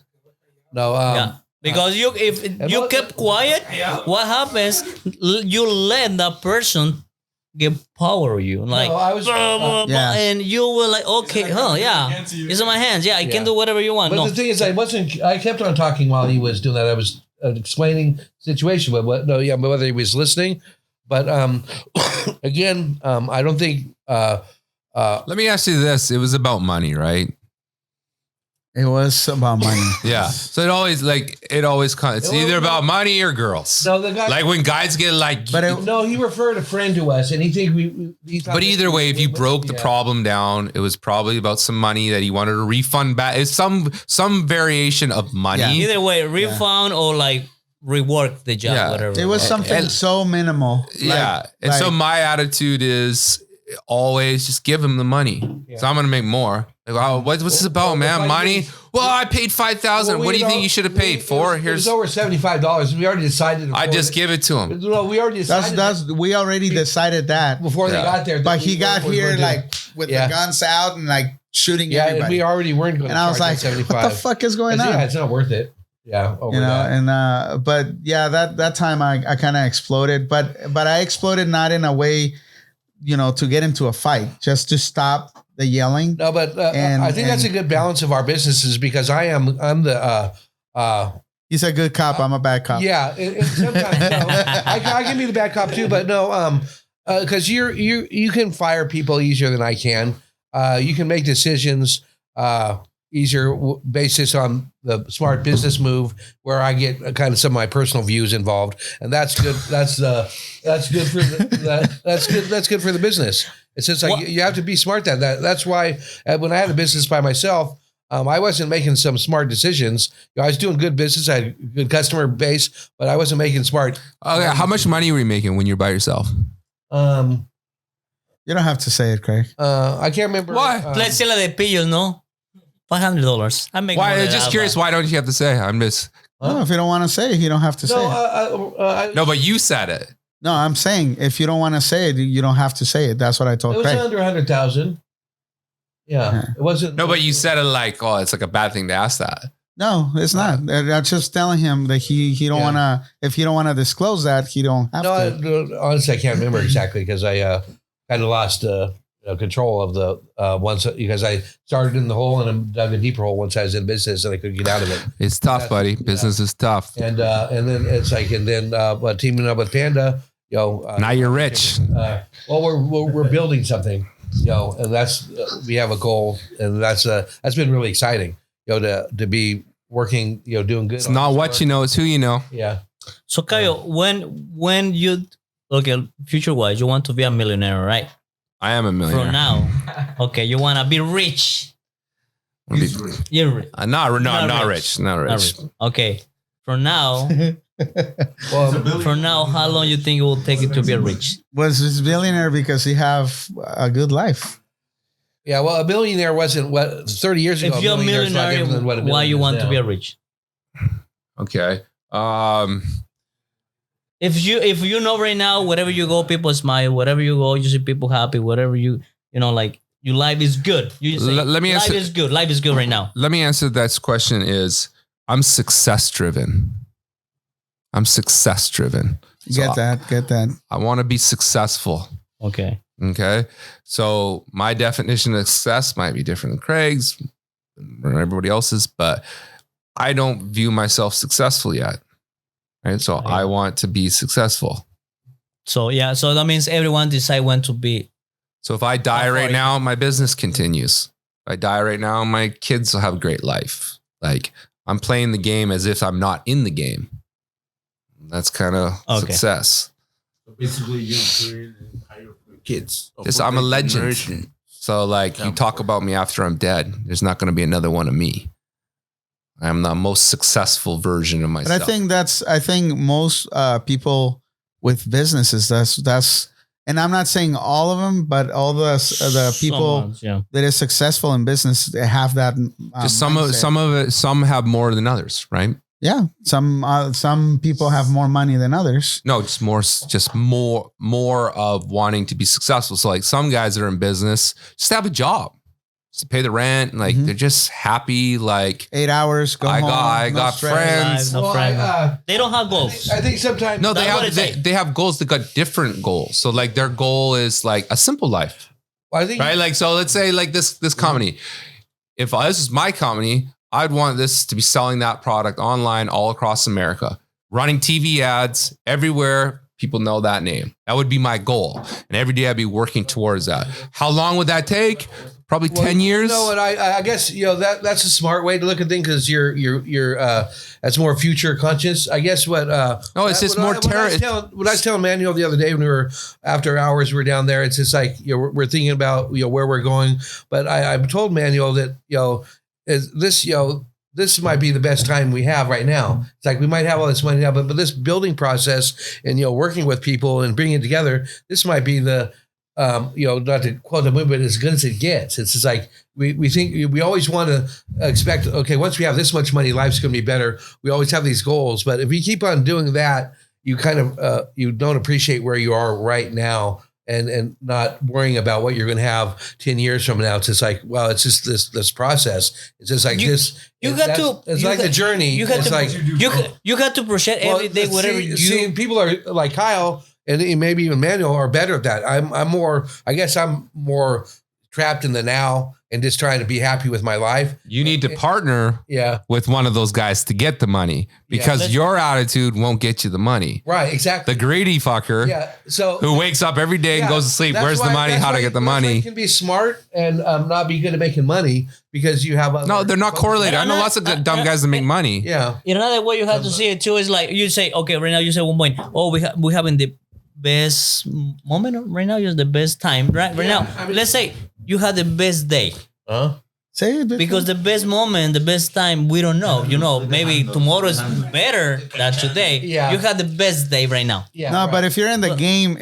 No. Because if you kept quiet, what happens? You let that person get power of you. Like, and you were like, okay, it's in my hands. Yeah, I can do whatever you want. But the thing is, I kept on talking while he was doing that. I was explaining the situation, but whether he was listening. But again, I don't think. Let me ask you this: it was about money, right? It was about money. Yeah. So it's either about money or girls. No, the guy, like when guys get like. He referred a friend to us, and he think But either way, if you broke the problem down, it was probably about some money that he wanted to refund back. It's some variation of money. Yeah. Either way, refund or like rework the job, whatever. It was something so minimal. Yeah. So my attitude is always just give him the money. Yeah. So I'm going to make more. Like, what's this about, man? Money? Well, I paid $5,000. What do you think you should have paid for? Here's over $75. We already decided. I just give it to him. No, we already decided. We already decided that before they got there. But he got here like with the guns out and like shooting everybody. And we already weren't going to. And I was like, 75. What the fuck is going on? Yeah, it's not worth it. Yeah, but that time I kind of exploded, but I exploded not in a way, to get into a fight, just to stop the yelling. No, but I think that's a good balance of our businesses because I'm the. He's a good cop. I'm a bad cop. Yeah, sometimes I can be the bad cop too, but no, because you can fire people easier than I can. You can make decisions easier basis on the smart business move where I get kind of some of my personal views involved. And that's good. That's good for that's good for the business. It's just like you have to be smart at that. That's why when I had a business by myself, I wasn't making some smart decisions. I was doing good business. I had a good customer base, but I wasn't making smart. How much money were you making when you're by yourself? You don't have to say it, Craig. I can't remember. Why? Let's say de pillos, no? $500. I make. Why? Just curious. Why don't you have to say? I'm just. No, if you don't want to say it, you don't have to say it. No, but you said it. No, I'm saying if you don't want to say it, you don't have to say it. That's what I told Craig. It was under 100,000. Yeah, it wasn't. No, but you said it like, it's like a bad thing to ask that. No, it's not. I'm just telling him that he don't want to. If he don't want to disclose that, he don't have to. Honestly, I can't remember exactly because I kind of lost control of the ones because I started in the hole and I dug a deeper hole once I was in business and I couldn't get out of it. It's tough, buddy. Business is tough. And then it's like but teaming up with Panda, now you're rich. We're building something, and that's we have a goal, and that's been really exciting, to be working, doing good. It's not what you know, it's who you know. Yeah. So Caio, when you future wise, you want to be a millionaire, right? I am a millionaire. From now. Okay, you want to be rich. You're rich. Not Not rich. Okay. For now, how long you think it will take you to be rich? Was this billionaire because he have a good life? Yeah, well, a billionaire wasn't what 30 years ago. If you're a millionaire, why you want to be rich? Okay. If you know right now, wherever you go, people smile. Wherever you go, you see people happy. Whatever you like, your life is good. You say, Let me life answer. is good. Life is good right now. Let me answer that question. I'm success driven. Get that. I want to be successful. Okay. Okay. So my definition of success might be different than Craig's or everybody else's, but I don't view myself successful yet. Right. So I want to be successful. So that means everyone decide when to be. So if I die right now, my business continues. If I die right now, my kids will have a great life. Like I'm playing the game as if I'm not in the game. That's kind of success. So basically, you create an empire for your kids. I'm a legend. So like you talk about me after I'm dead, there's not going to be another one of me. I'm the most successful version of myself. But I think most people with businesses, that's, and I'm not saying all of them, but all the people that is successful in business, they have that. Just some have more than others, right? Yeah, some people have more money than others. No, just more of wanting to be successful. So like some guys that are in business just have a job, just to pay the rent. Like they're just happy. Like 8 hours. Go home. I got friends. They don't have goals. I think sometimes they have goals. They got different goals. So like their goal is like a simple life. Well, I think right. Like so, let's say like this company. If this is my company, I'd want this to be selling that product online all across America, running TV ads everywhere. People know that name. That would be my goal. And every day I'd be working towards that. How long would that take? Probably 10 years. No, and I guess, that's a smart way to look at things because you're that's more future conscious. I guess what I was telling Manuel the other day when we were after hours, we were down there. It's just like, we're thinking about, where we're going. But I told Manuel that, this might be the best time we have right now. It's like we might have all this money now, but this building process and working with people and bringing it together, this might be the not to quote the movie, but as good as it gets. It's just like we think we always want to expect. Okay, once we have this much money, life's going to be better. We always have these goals, but if you keep on doing that, you kind of you don't appreciate where you are right now. And not worrying about what you're going to have 10 years from now. It's just like, well, it's just this process. It's just like this. It's like the journey. You got to appreciate every day, whatever you see. People are like Kyle and maybe even Manuel are better at that. I'm more trapped in the now and just trying to be happy with my life. You need to partner with one of those guys to get the money because your attitude won't get you the money. Right, exactly. The greedy fucker who wakes up every day and goes to sleep. Where's the money? How to get the money? You can be smart and not be good at making money because you have no, they're not correlated. I know lots of dumb guys that make money. Yeah. In another way you have to see it too is like you say, okay, right now you say 1 point. Oh, we having the best moment right now. Is the best time right now. I mean, let's say you had the best day. Say it because the best moment, the best time, we don't know. Maybe tomorrow is better than today. Yeah. You had the best day right now. Yeah. No, but if you're in the game,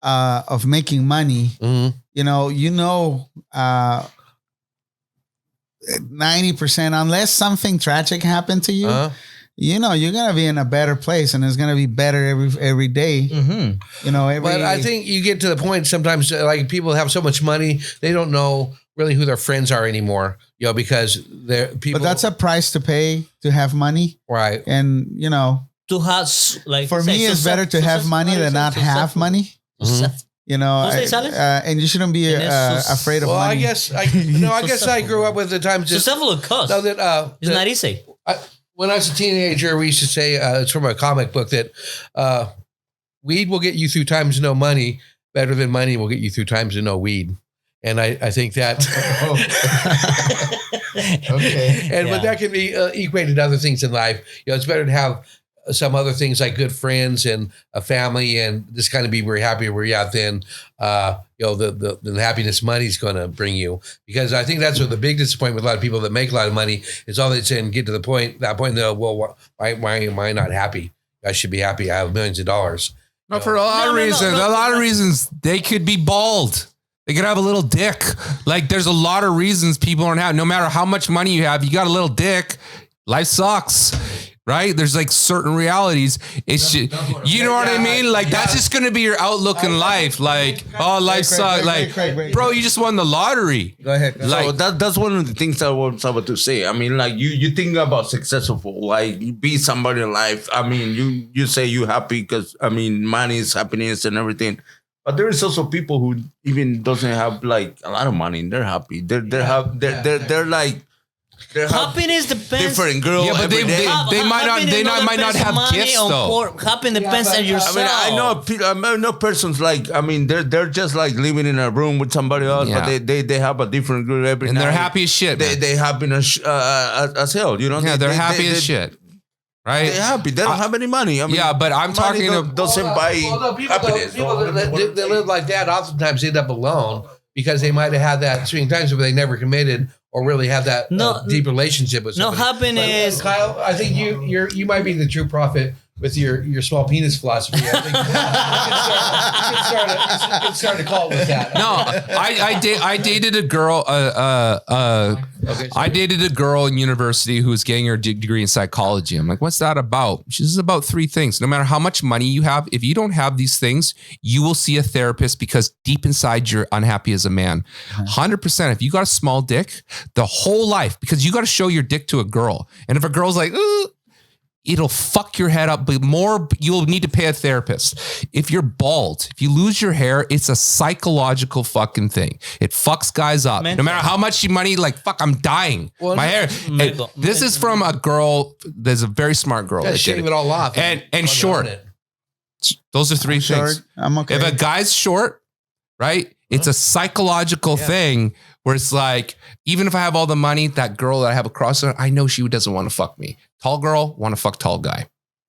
of making money, 90%, unless something tragic happened to you, you're gonna be in a better place, and it's gonna be better every day. Mm-hmm. But I think you get to the point sometimes, like people have so much money, they don't know really who their friends are anymore. Because they're people. But that's a price to pay to have money, right? And to have for me, it's better to have money than not have money. Mm-hmm. And you shouldn't be afraid of money. I guess I grew up with the times. Successful cost. No, that it's not easy. When I was a teenager, we used to say, it's from a comic book, that weed will get you through times of no money better than money will get you through times of no weed. And I think that, okay. But that can be equated to other things in life. It's better to have some other things like good friends and a family and just kind of be very happy where you're at, then the happiness money's going to bring you. Because I think that's what the big disappointment with a lot of people that make a lot of money is all they say and get to that point, they'll, well, why am I not happy? I should be happy. I have millions of dollars. No, for a lot of reasons. A lot of reasons. They could be bald. They could have a little dick. Like there's a lot of reasons people aren't happy. No matter how much money you have, you got a little dick. Life sucks. Right? There's like certain realities. It's just, you know what I mean? Like that's just going to be your outlook in life. Like, oh, life sucks. Like, bro, you just won the lottery. Go ahead. Like, so that's one of the things I was about to say. I mean, like you think about successful, like you be somebody in life. I mean, you say you happy because I mean, money is happiness and everything. But there is also people who even doesn't have like a lot of money. They're happy. They're like. Happiness depends. Different girl. Yeah, but they might not have gifts though. Happiness depends on yourself. I mean, I know persons like. I mean, they're just like living in a room with somebody else, but they have a different girl every night. And they're happy as shit. They happy as hell. You know. Yeah, they're happy as shit. Right? They're happy. They don't have any money. I mean, yeah, but I'm talking about people that live like that oftentimes end up alone because they might have had that between times where they never committed or really have that deep relationship with somebody. No, happiness. Kyle, I think you might be the true prophet with your small penis philosophy. I think you can start a cult with that. No, I dated a girl. I dated a girl in university who was getting her degree in psychology. I'm like, what's that about? She's about 3 things. No matter how much money you have, if you don't have these things, you will see a therapist because deep inside you're unhappy as a man. 100%. If you got a small dick, the whole life, because you got to show your dick to a girl. And if a girl's like, ooh, it'll fuck your head up, but more, you'll need to pay a therapist. If you're bald, if you lose your hair, it's a psychological fucking thing. It fucks guys up. No matter how much money, like, fuck, I'm dying. Well, my hair. This is from a girl, there's a very smart girl. Shave it all off. And short. Those are 3 things. I'm okay. If a guy's short, right, it's a psychological thing where it's like, even if I have all the money, that girl that I have across her, I know she doesn't want to fuck me. Tall girl, want to fuck tall guy.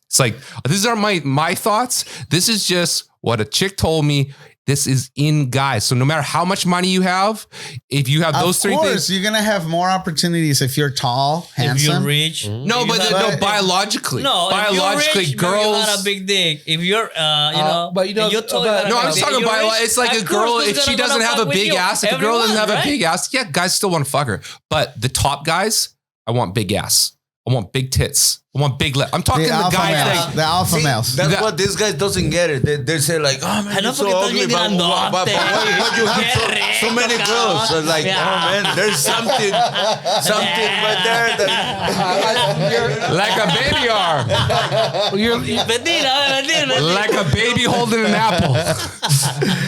It's like, these are my thoughts. This is just what a chick told me. This is in guys. So no matter how much money you have, if you have those 3 things, you're going to have more opportunities if you're tall, handsome. If you're rich. No, but biologically. No, biologically, if you're rich, girls. You got a big dick. If you're, you're tall, no, I'm talking about, it's like a girl, if she doesn't have a big ass, if a girl doesn't have a big ass, yeah, guys still want to fuck her. But the top guys, I want big ass. I want big tits. I want big lips. I'm talking the guys like the alpha males. That's what this guy doesn't get it. They say like, oh man, you're so ugly, but why you have so many girls? So like, oh man, there's something right there that like a baby arm. Like a baby holding an apple.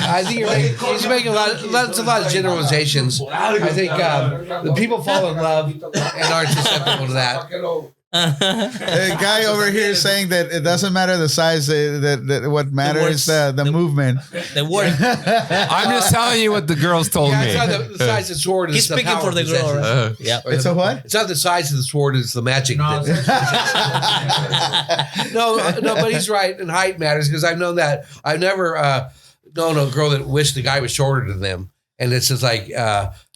I think he's making a lot of generalizations. I think the people fall in love and aren't susceptible to that. The guy over here is saying that it doesn't matter the size, that what matters is the movement. The word. I'm just telling you what the girls told me. It's not the size of the sword. He's speaking for the girl, right? Yeah. It's a what? It's not the size of the sword. It's the magic. No, but he's right. And height matters because I've known that. I've never known a girl that wished the guy was shorter than them. And it's just like...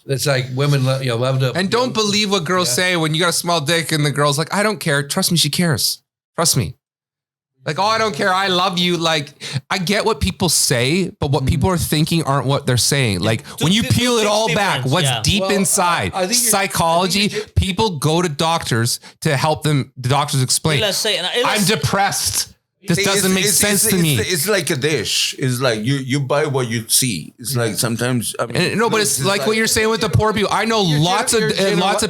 It's like women, love to... And don't believe what girls say when you got a small dick and the girl's like, I don't care. Trust me, she cares. Trust me. Like, oh, I don't care. I love you. Like, I get what people say, but what people are thinking aren't what they're saying. Like, when you peel it all back, what's deep inside? Psychology, people go to doctors to help them. The doctors explain, I'm depressed. This doesn't make sense to me. It's like a dish. It's like you buy what you see. It's like sometimes. I mean, no, but it's like what you're saying with the poor people. I know lots of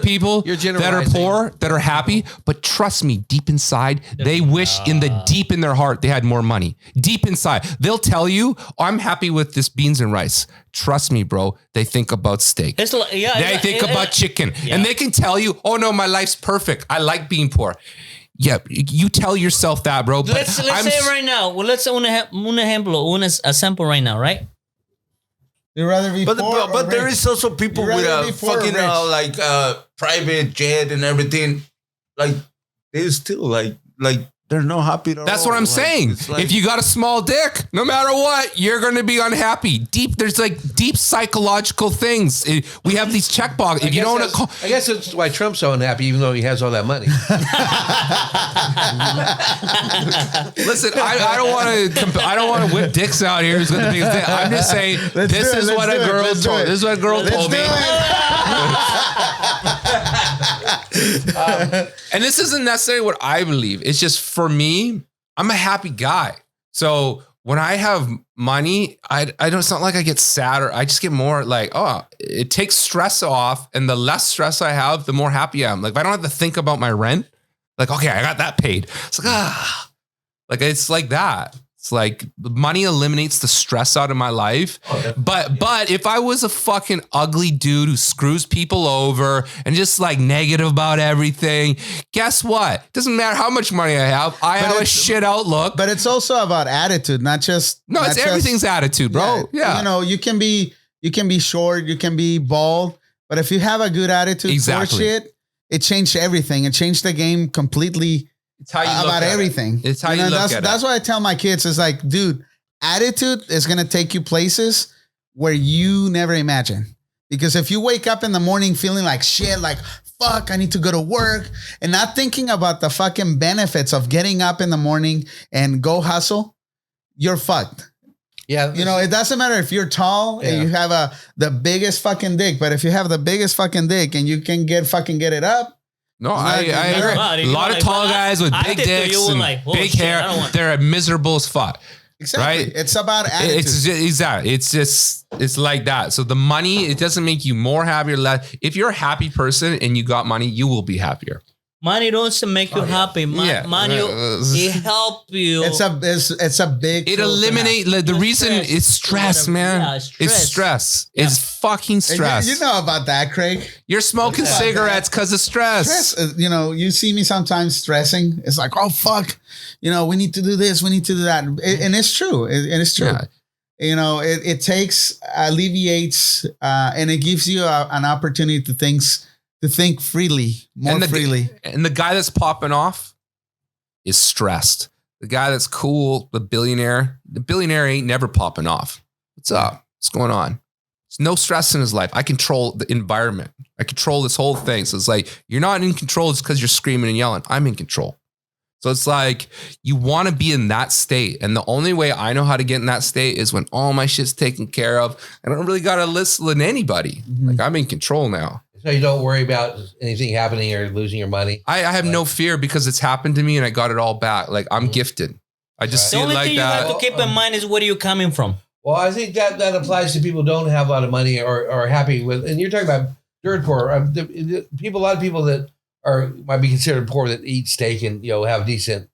people that are poor, that are happy, but trust me, deep inside, they wish deep in their heart they had more money. Deep inside, they'll tell you, oh, "I'm happy with this beans and rice." Trust me, bro. They think about steak. They think about chicken, and they can tell you, "Oh no, my life's perfect. I like being poor." Yeah, you tell yourself that, bro. But let's say right now. Well, let's say un sample right now, right? You'd rather be poor, but there is also people with a fucking private jet and everything. Like they still like they're not happy at all. That's what I'm saying. If you got a small dick, no matter what, you're going to be unhappy. There's like deep psychological things. We have these checkboxes. If you don't want to call, I guess that's why Trump's so unhappy, even though he has all that money. listen, I don't want to whip dicks out here. Who's got the biggest dick? I'm just saying this is what a girl told me. And this isn't necessarily what I believe. It's just for me, I'm a happy guy. So when I have money, I don't, it's not like I get sadder. I just get more like, oh, it takes stress off. And the less stress I have, the more happy I am. Like if I don't have to think about my rent, like, okay, I got that paid. It's like, it's like that. It's like money eliminates the stress out of my life. But if I was a fucking ugly dude who screws people over and just like negative about everything, guess what? Doesn't matter how much money I have. I have a shit outlook. But it's also about attitude, not just. No, it's everything's attitude, bro. Yeah. You know, you can be short, you can be bald, but if you have a good attitude for shit, it changed everything. It changed the game completely. It's how you look about at everything. It's how you look at it. That's why I tell my kids, it's like, dude, attitude is going to take you places where you never imagine. Because if you wake up in the morning feeling like shit, like, fuck, I need to go to work, and not thinking about the fucking benefits of getting up in the morning and go hustle, you're fucked. Yeah. You know, it doesn't matter if you're tall and you have the biggest fucking dick, but if you have the biggest fucking dick and you can get it up, no, I agree. A lot of tall guys with big dicks and big hair, they're miserable as fuck. Exactly. Right? It's about attitude. It's like that. So the money, it doesn't make you more happy or less. If you're a happy person and you got money, you will be happier. Money doesn't make you happy. Money it help you. It's a big. It eliminate the reason is stress, man. Yeah, it's stress. Yeah. It's fucking stress. You know about that, Craig. You're smoking cigarettes because of stress. You know, you see me sometimes stressing. It's like, oh fuck, you know, we need to do this, we need to do that, and it's true. It's true. Yeah. You know, it takes alleviates, and it gives you an opportunity to think freely, more freely. And the guy that's popping off is stressed. The guy that's cool, the billionaire ain't never popping off. What's up? What's going on? There's no stress in his life. I control the environment. I control this whole thing. So it's like, you're not in control just because you're screaming and yelling. I'm in control. So it's like, you want to be in that state. And the only way I know how to get in that state is when all my shit's taken care of. I don't really got to listen to anybody. Mm-hmm. Like, I'm in control now. So you don't worry about anything happening or losing your money? I have no fear because it's happened to me and I got it all back. Like, I'm gifted. I just see it like that. The only thing you have to keep in mind is where you're coming from. Well, I think that applies to people who don't have a lot of money or are happy with, and you're talking about dirt poor. A lot of people that might be considered poor that eat steak and, you know, have a decent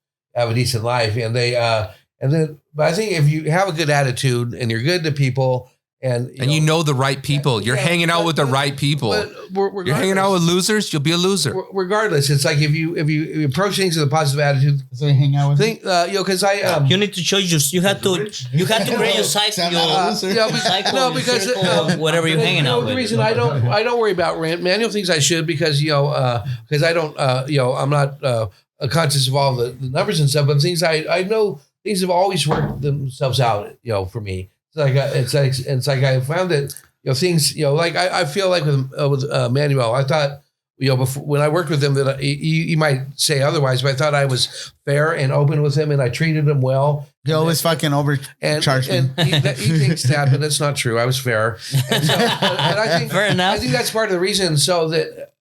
life. And but I think if you have a good attitude and you're good to people, and you know the right people, you're hanging out with the right people. You're hanging out with losers, you'll be a loser. Regardless, it's like if you approach things with a positive attitude. So you hang out with because you need to change you have to create your cycle. Because whatever you're hanging out with. The reason I don't worry about rent, manual things I should because I don't I'm not conscious of all the numbers and stuff, but things I know things have always worked themselves out, for me. It's like I found that things like I feel like with Manuel, I thought before when I worked with him that he might say otherwise, but I thought I was fair and open with him and I treated him well. He always fucking overcharged me. And he thinks that, but that's not true. I was fair. And so, and I think fair enough. I think that's part of the reason. So that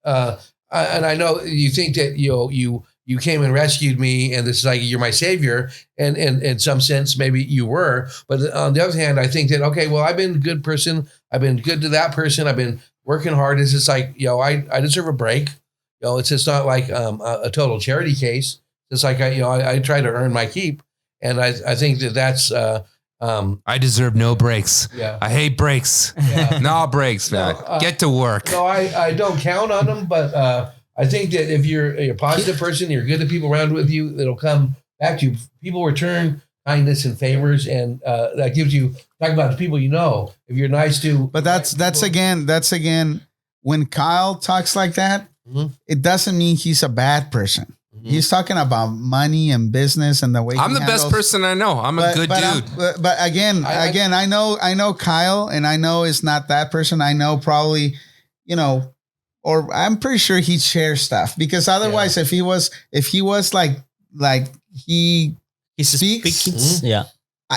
and I know you think that you came and rescued me, and this is like you're my savior, and in some sense maybe you were, but on the other hand, I think that okay, well I've been a good person, I've been good to that person, I've been working hard. It's just like I deserve a break. It's just not like a total charity case. It's like I try to earn my keep, and I think that's I deserve no breaks. Yeah, I hate breaks. Yeah. No breaks, man. Get to work. No, I don't count on them, but. I think that if you're a positive person, you're good to people around with you, it'll come back to you. People return kindness and favors, and that gives you talk about the people you know. If you're nice to, but that's again when Kyle talks like that, mm-hmm. It doesn't mean he's a bad person. He's talking about money and business and the way I'm the best person I know. I'm a good dude. But again, I know Kyle, and I know it's not that person. I know probably, or I'm pretty sure he'd share stuff, because otherwise, if he was like he speaks,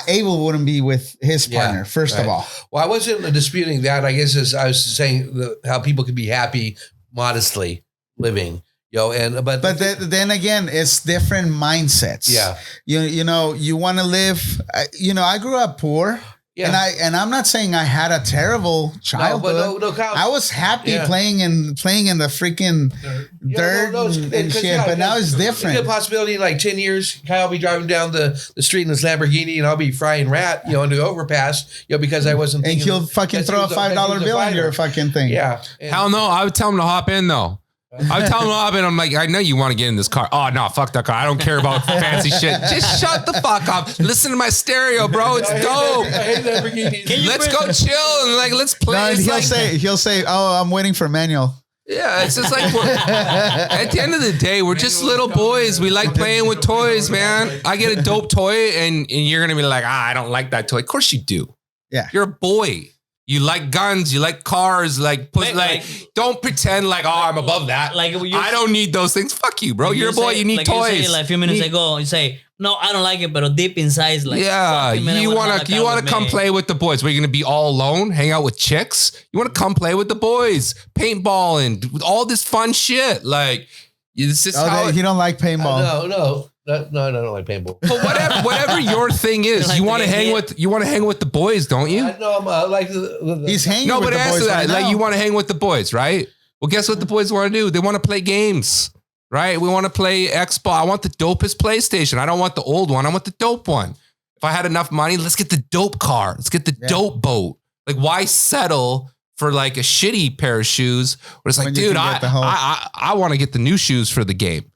Abel wouldn't be with his partner, first of all. Well, I wasn't disputing that. I guess as I was saying how people could be happy modestly living, but then again, it's different mindsets. Yeah. You want to live, I grew up poor. Yeah. And I'm not saying I had a terrible childhood. No, Kyle, I was happy playing in the freaking dirt and shit. But now it's different. There's a possibility in like 10 years, Kyle will be driving down the street in his Lamborghini, and I'll be frying rat, into the overpass, because I wasn't thinking. And he'll fucking throw a $5 bill in your fucking thing. Yeah. Hell no, I would tell him to hop in though. I would tell him to hop in. I'm like, I know you want to get in this car. Oh no, fuck that car. I don't care about fancy shit. Just shut the fuck up. Listen to my stereo, bro. It's dope. I hate Lamborghinis. Let's go chill and let's play. No, he'll say, oh, I'm waiting for manual. Yeah, it's just like at the end of the day, we're just little boys. We like playing with toys, man. I get a dope toy, and you're gonna be like, I don't like that toy. Of course you do. Yeah, you're a boy. You like guns, you like cars, don't pretend like, I'm above that. I don't need those things. Fuck you, bro. You're a boy, you need toys. You say, a few minutes ago, you say, no, I don't like it, but deep inside is you want to come play with the boys. We're going to be all alone, hang out with chicks. You want to come play with the boys, paintballing, all this fun shit. This is how you don't like paintball. No, I don't like paintball. But whatever your thing is, you want to hang with the boys, don't you? No, I'm like he's hanging. No, with but the answer boys that. Right, you want to hang with the boys, right? Well, guess what the boys want to do? They want to play games, right? We want to play Xbox. I want the dopest PlayStation. I don't want the old one. I want the dope one. If I had enough money, let's get the dope car. Let's get the dope boat. Why settle for a shitty pair of shoes? Where it's like, dude, I want to get the new shoes for the game.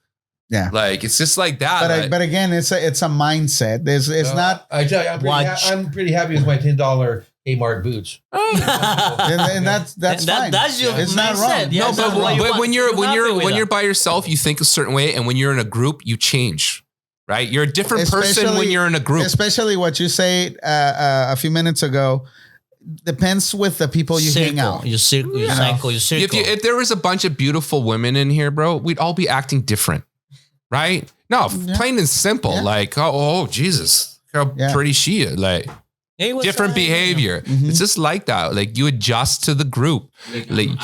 Yeah, it's just like that. But again, it's a mindset. It's not. I tell you, I'm pretty happy with my $10 Kmart boots. and that's fine. That's your it's not wrong. Yeah, but when you're by yourself, you think a certain way, and when you're in a group, you change. Right, you're a different person when you're in a group. Especially what you say a few minutes ago. Depends with the people you hang out. Your circle, your cycle, your circle. If there was a bunch of beautiful women in here, bro, we'd all be acting different. Right? No, plain and simple. Yeah. Oh, Jesus, how pretty she is. Different behavior. Mm-hmm. It's just like that. You adjust to the group. We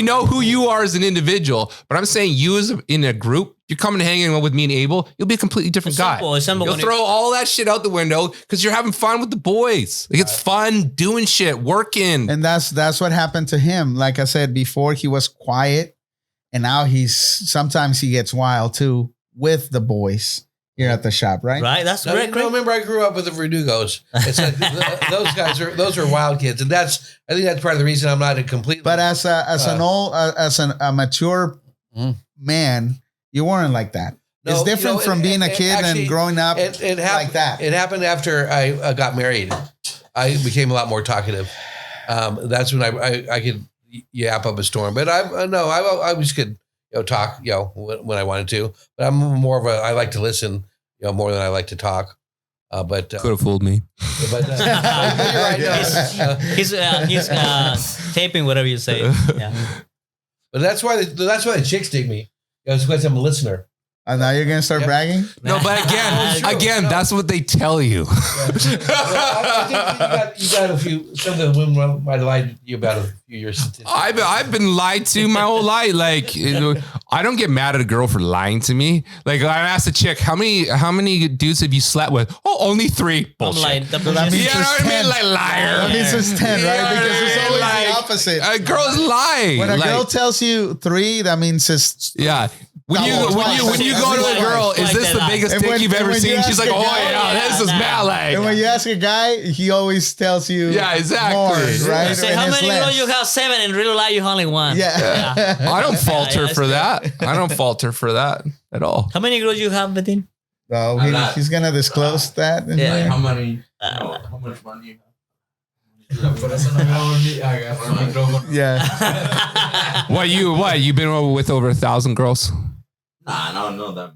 know who you are as an individual, but I'm saying you as in a group, you're coming to hanging with me and Abel, you'll be a completely different guy. You'll throw all that shit out the window because you're having fun with the boys. It's fun doing shit, working. And that's what happened to him. Like I said before, he was quiet. And now sometimes he gets wild too with the boys here at the shop, right? Right. That's great. Remember, I grew up with the Verdugos. It's those are wild kids, and I think that's part of the reason I'm not a complete. But as a mature man, you weren't like that. No, it's different from being a kid and growing up like that. It happened after I got married. I became a lot more talkative. That's when I could yap up a storm, but I always could talk when I wanted to, but I'm more of I like to listen more than I like to talk. But could have fooled me. But you're right, he's taping whatever you say. Yeah. But that's why the chicks dig me. It's because I'm a listener. And now you're gonna start bragging? No, but again, that's what they tell you. I think you got a few. Some of the women might have lied to you about a few years. I've been lied to my whole life. I don't get mad at a girl for lying to me. I asked a chick, how many dudes have you slept with? Oh, only 3. Bullshit. I'm that means you know what I mean? Liar. That means it's 10, right? Because it's always the opposite. A girl's lying. When a girl tells you 3, that means it's When you go to a girl, is this the biggest dick you've ever seen? She's like, oh yeah, this is mad. And when you ask a guy, he always tells you, exactly, more, right? Say, how many girls you have? 7, and real life you only 1. Yeah. I don't fault her for that. I don't fault her for that at all. How many girls you have, Betin? Oh, he's gonna disclose that. How many? How much money you have? Yeah. What you been with over 1,000 girls? Nah, no, that.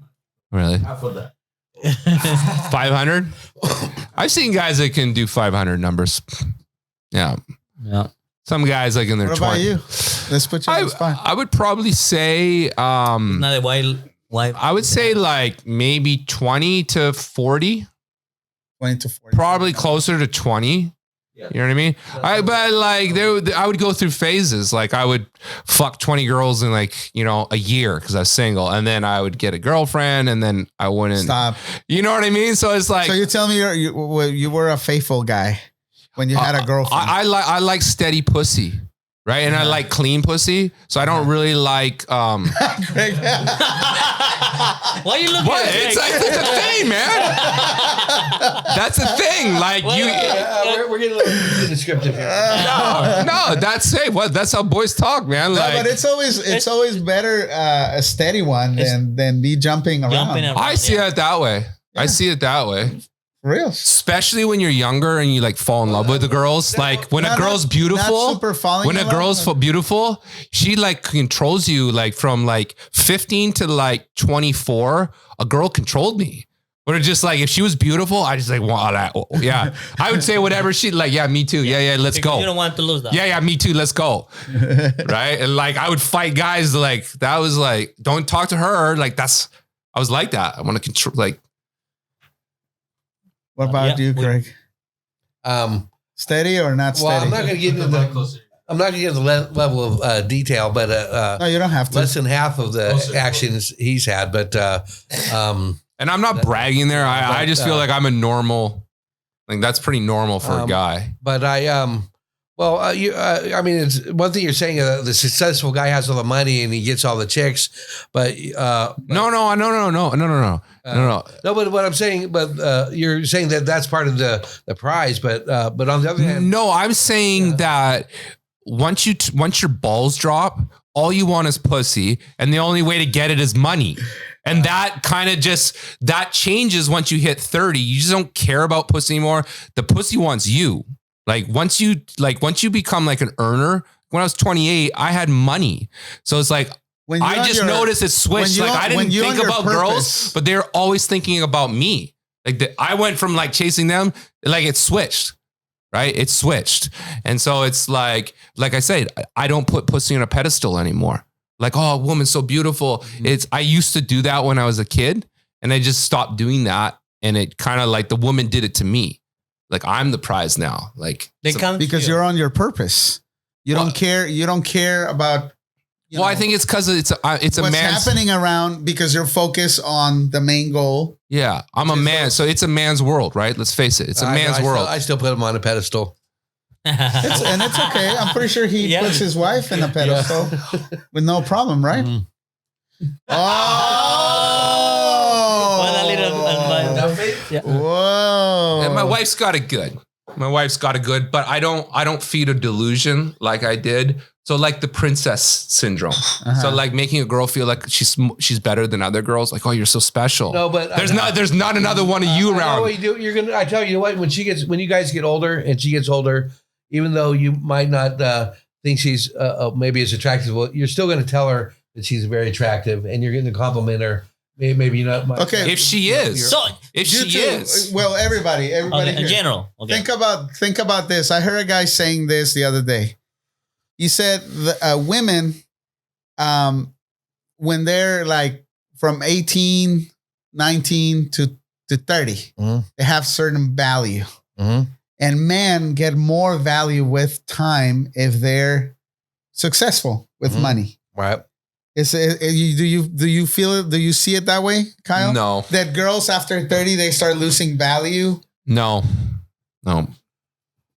Really? Half of that. 500? I've seen guys that can do 500 numbers. Yeah. Yeah. Some guys like in their 20s. What about you? Let's put you on the spot. I would probably say Not a wild. I would say like maybe 20 to 40. 20 to 40. Probably closer to 20. Yeah. You know what I mean? But like I would go through phases. Like I would fuck 20 girls in like, a year because I was single. And then I would get a girlfriend and then I wouldn't. Stop. You know what I mean? So it's like. So you tell me you were a faithful guy when you had a girlfriend. I like steady pussy. Right. And I like clean pussy. So I don't really like. Why are you looking What? at It's like that's a thing, man. That's a thing. Like we're getting a little descriptive here. No, that's it. What? That's how boys talk, man. No, Like, but it's always better a steady one than be jumping around. I see it that way. I see it that way. Real. Especially when you're younger and you like fall in love with the girls. Like when a girl's beautiful, not super falling when in a love, girl's beautiful, she like controls you. Like from like 15 to like 24, a girl controlled me. But it's just like if she was beautiful, I just like want that. Yeah, I would say whatever she like. Yeah, me too. Yeah, let's Because go. You don't want to lose that. Yeah, me too. Let's go. Right, and like I would fight guys. Like that was like don't talk to her. Like I was like that. I want to control. Like. What about you, Craig? Steady or not steady? Well, I'm not going to give you the level of detail, but no, you don't have to. Less than half of the actions he's had, but and I'm not bragging there. I just feel like I'm a normal, like that's pretty normal for a guy. But I mean, it's one thing you're saying. The successful guy has all the money and he gets all the chicks, but no. No, but what I'm saying, you're saying that that's part of the prize, but on the other hand, no, I'm saying that once your balls drop, all you want is pussy, and the only way to get it is money. And that kind of that changes once you hit 30. You just don't care about pussy anymore. The pussy wants you. Like once you become like an earner. When I was 28, I had money, so it's like. I just noticed it switched. Like I didn't think about girls, but they're always thinking about me. Like I went from like chasing them, like it switched, right? It switched. And so it's like I said, I don't put pussy on a pedestal anymore. Like, oh, a woman's so beautiful. Mm-hmm. I used to do that when I was a kid and I just stopped doing that. And it kind of like the woman did it to me. Like I'm the prize now. Like because you're on your purpose. You don't care about. I think it's because it's a what's happening around because you're focused on the main goal. Yeah, I'm a man, so it's a man's world, right? Let's face it, it's a man's world. I still put him on a pedestal, and it's okay. I'm pretty sure he puts his wife in a pedestal with no problem, right? Mm-hmm. Whoa! And my wife's got it good. But I don't feed a delusion like I did. So like the princess syndrome. Uh-huh. So like making a girl feel like she's better than other girls. Like, oh, you're so special. No, but there's not another one of you around. I know what you do. I tell you what, when you guys get older and she gets older, even though you might not think she's maybe as attractive, you're still going to tell her that she's very attractive, and you're going to compliment her. Maybe not. Okay, if she is. So if she is. Well, everybody okay, in general. Okay. Think about this. I heard a guy saying this the other day. He said women, when they're like from 18, 19 to 30, mm-hmm. they have certain value. Mm-hmm. And men get more value with time if they're successful with mm-hmm. money. Right. Do you feel it? Do you see it that way, Kyle? No. That girls after 30, they start losing value? No.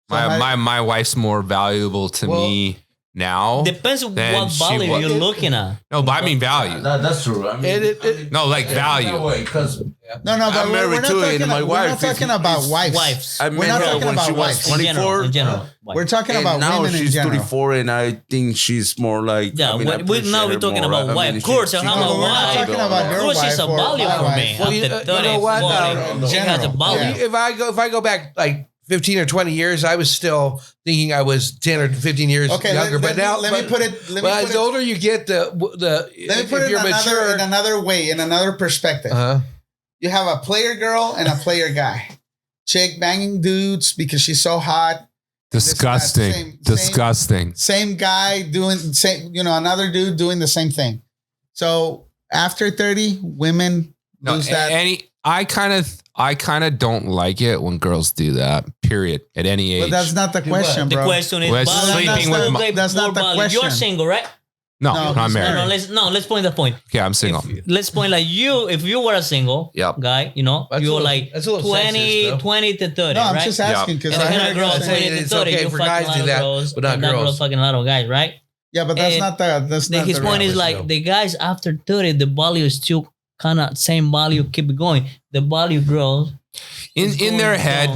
My wife's more valuable to me now. Depends on what value you're looking at. No, but I mean value. That's true. I mean, no, like value. Because no, but I'm married to it, and my wife. We're not talking about wives. I met her when she was 24. In general. We're talking about now women she's in general. 34, and I think she's more like. Yeah, now we're talking about wife. Of course, I'm a wife. Of course, she's a value for me. Well, you know what? She has a value. If I go back like 15 or 20 years, I was still thinking I was 10 or 15 years younger. But now, let me put it. As the older you get, let me put it in another way, in another perspective. You have a player girl and a player guy. Chick banging dudes because she's so hot. Disgusting. Disgusting. Same guy doing another dude doing the same thing. So after 30, women lose that. I kind of don't like it when girls do that. Period. At any age. But that's not the question, bro. The question is, that's not the question. You're single, right? No, I'm married. Let's point the point. Okay, I'm single. Let's point like if you were a single guy, you're like 20 to 30, no, I'm right? just asking because I heard girls 20 to 30. Okay for guys do that, but not girls. Fucking a lot of guys, right? Yeah, but that's not his point is like the guys after 30, the value is still kind of same value, keep going. The value grows. In their head,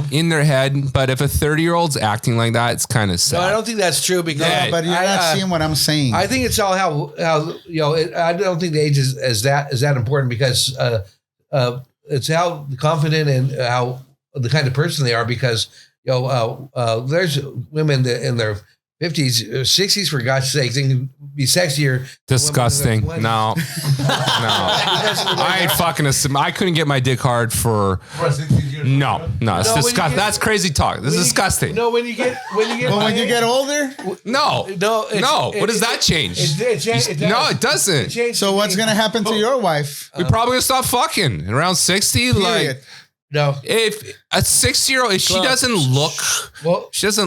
but if a 30-year-old's acting like that, it's kind of sad. No, I don't think that's true because but you're not seeing what I'm saying. I think it's all how I don't think the age is that important because it's how confident and how the kind of person they are because there's women in their 50s, 60s, for God's sake, they can be sexier. Disgusting. No. I ain't fucking I couldn't get my dick hard for 60 years. No. It's disgusting. That's crazy talk. This is disgusting. No, when you get when you get older? No. What does that change? No, it doesn't. So what's going to happen to your wife? We probably gonna stop fucking around 60. Period. No, if a 6-year-old, if she doesn't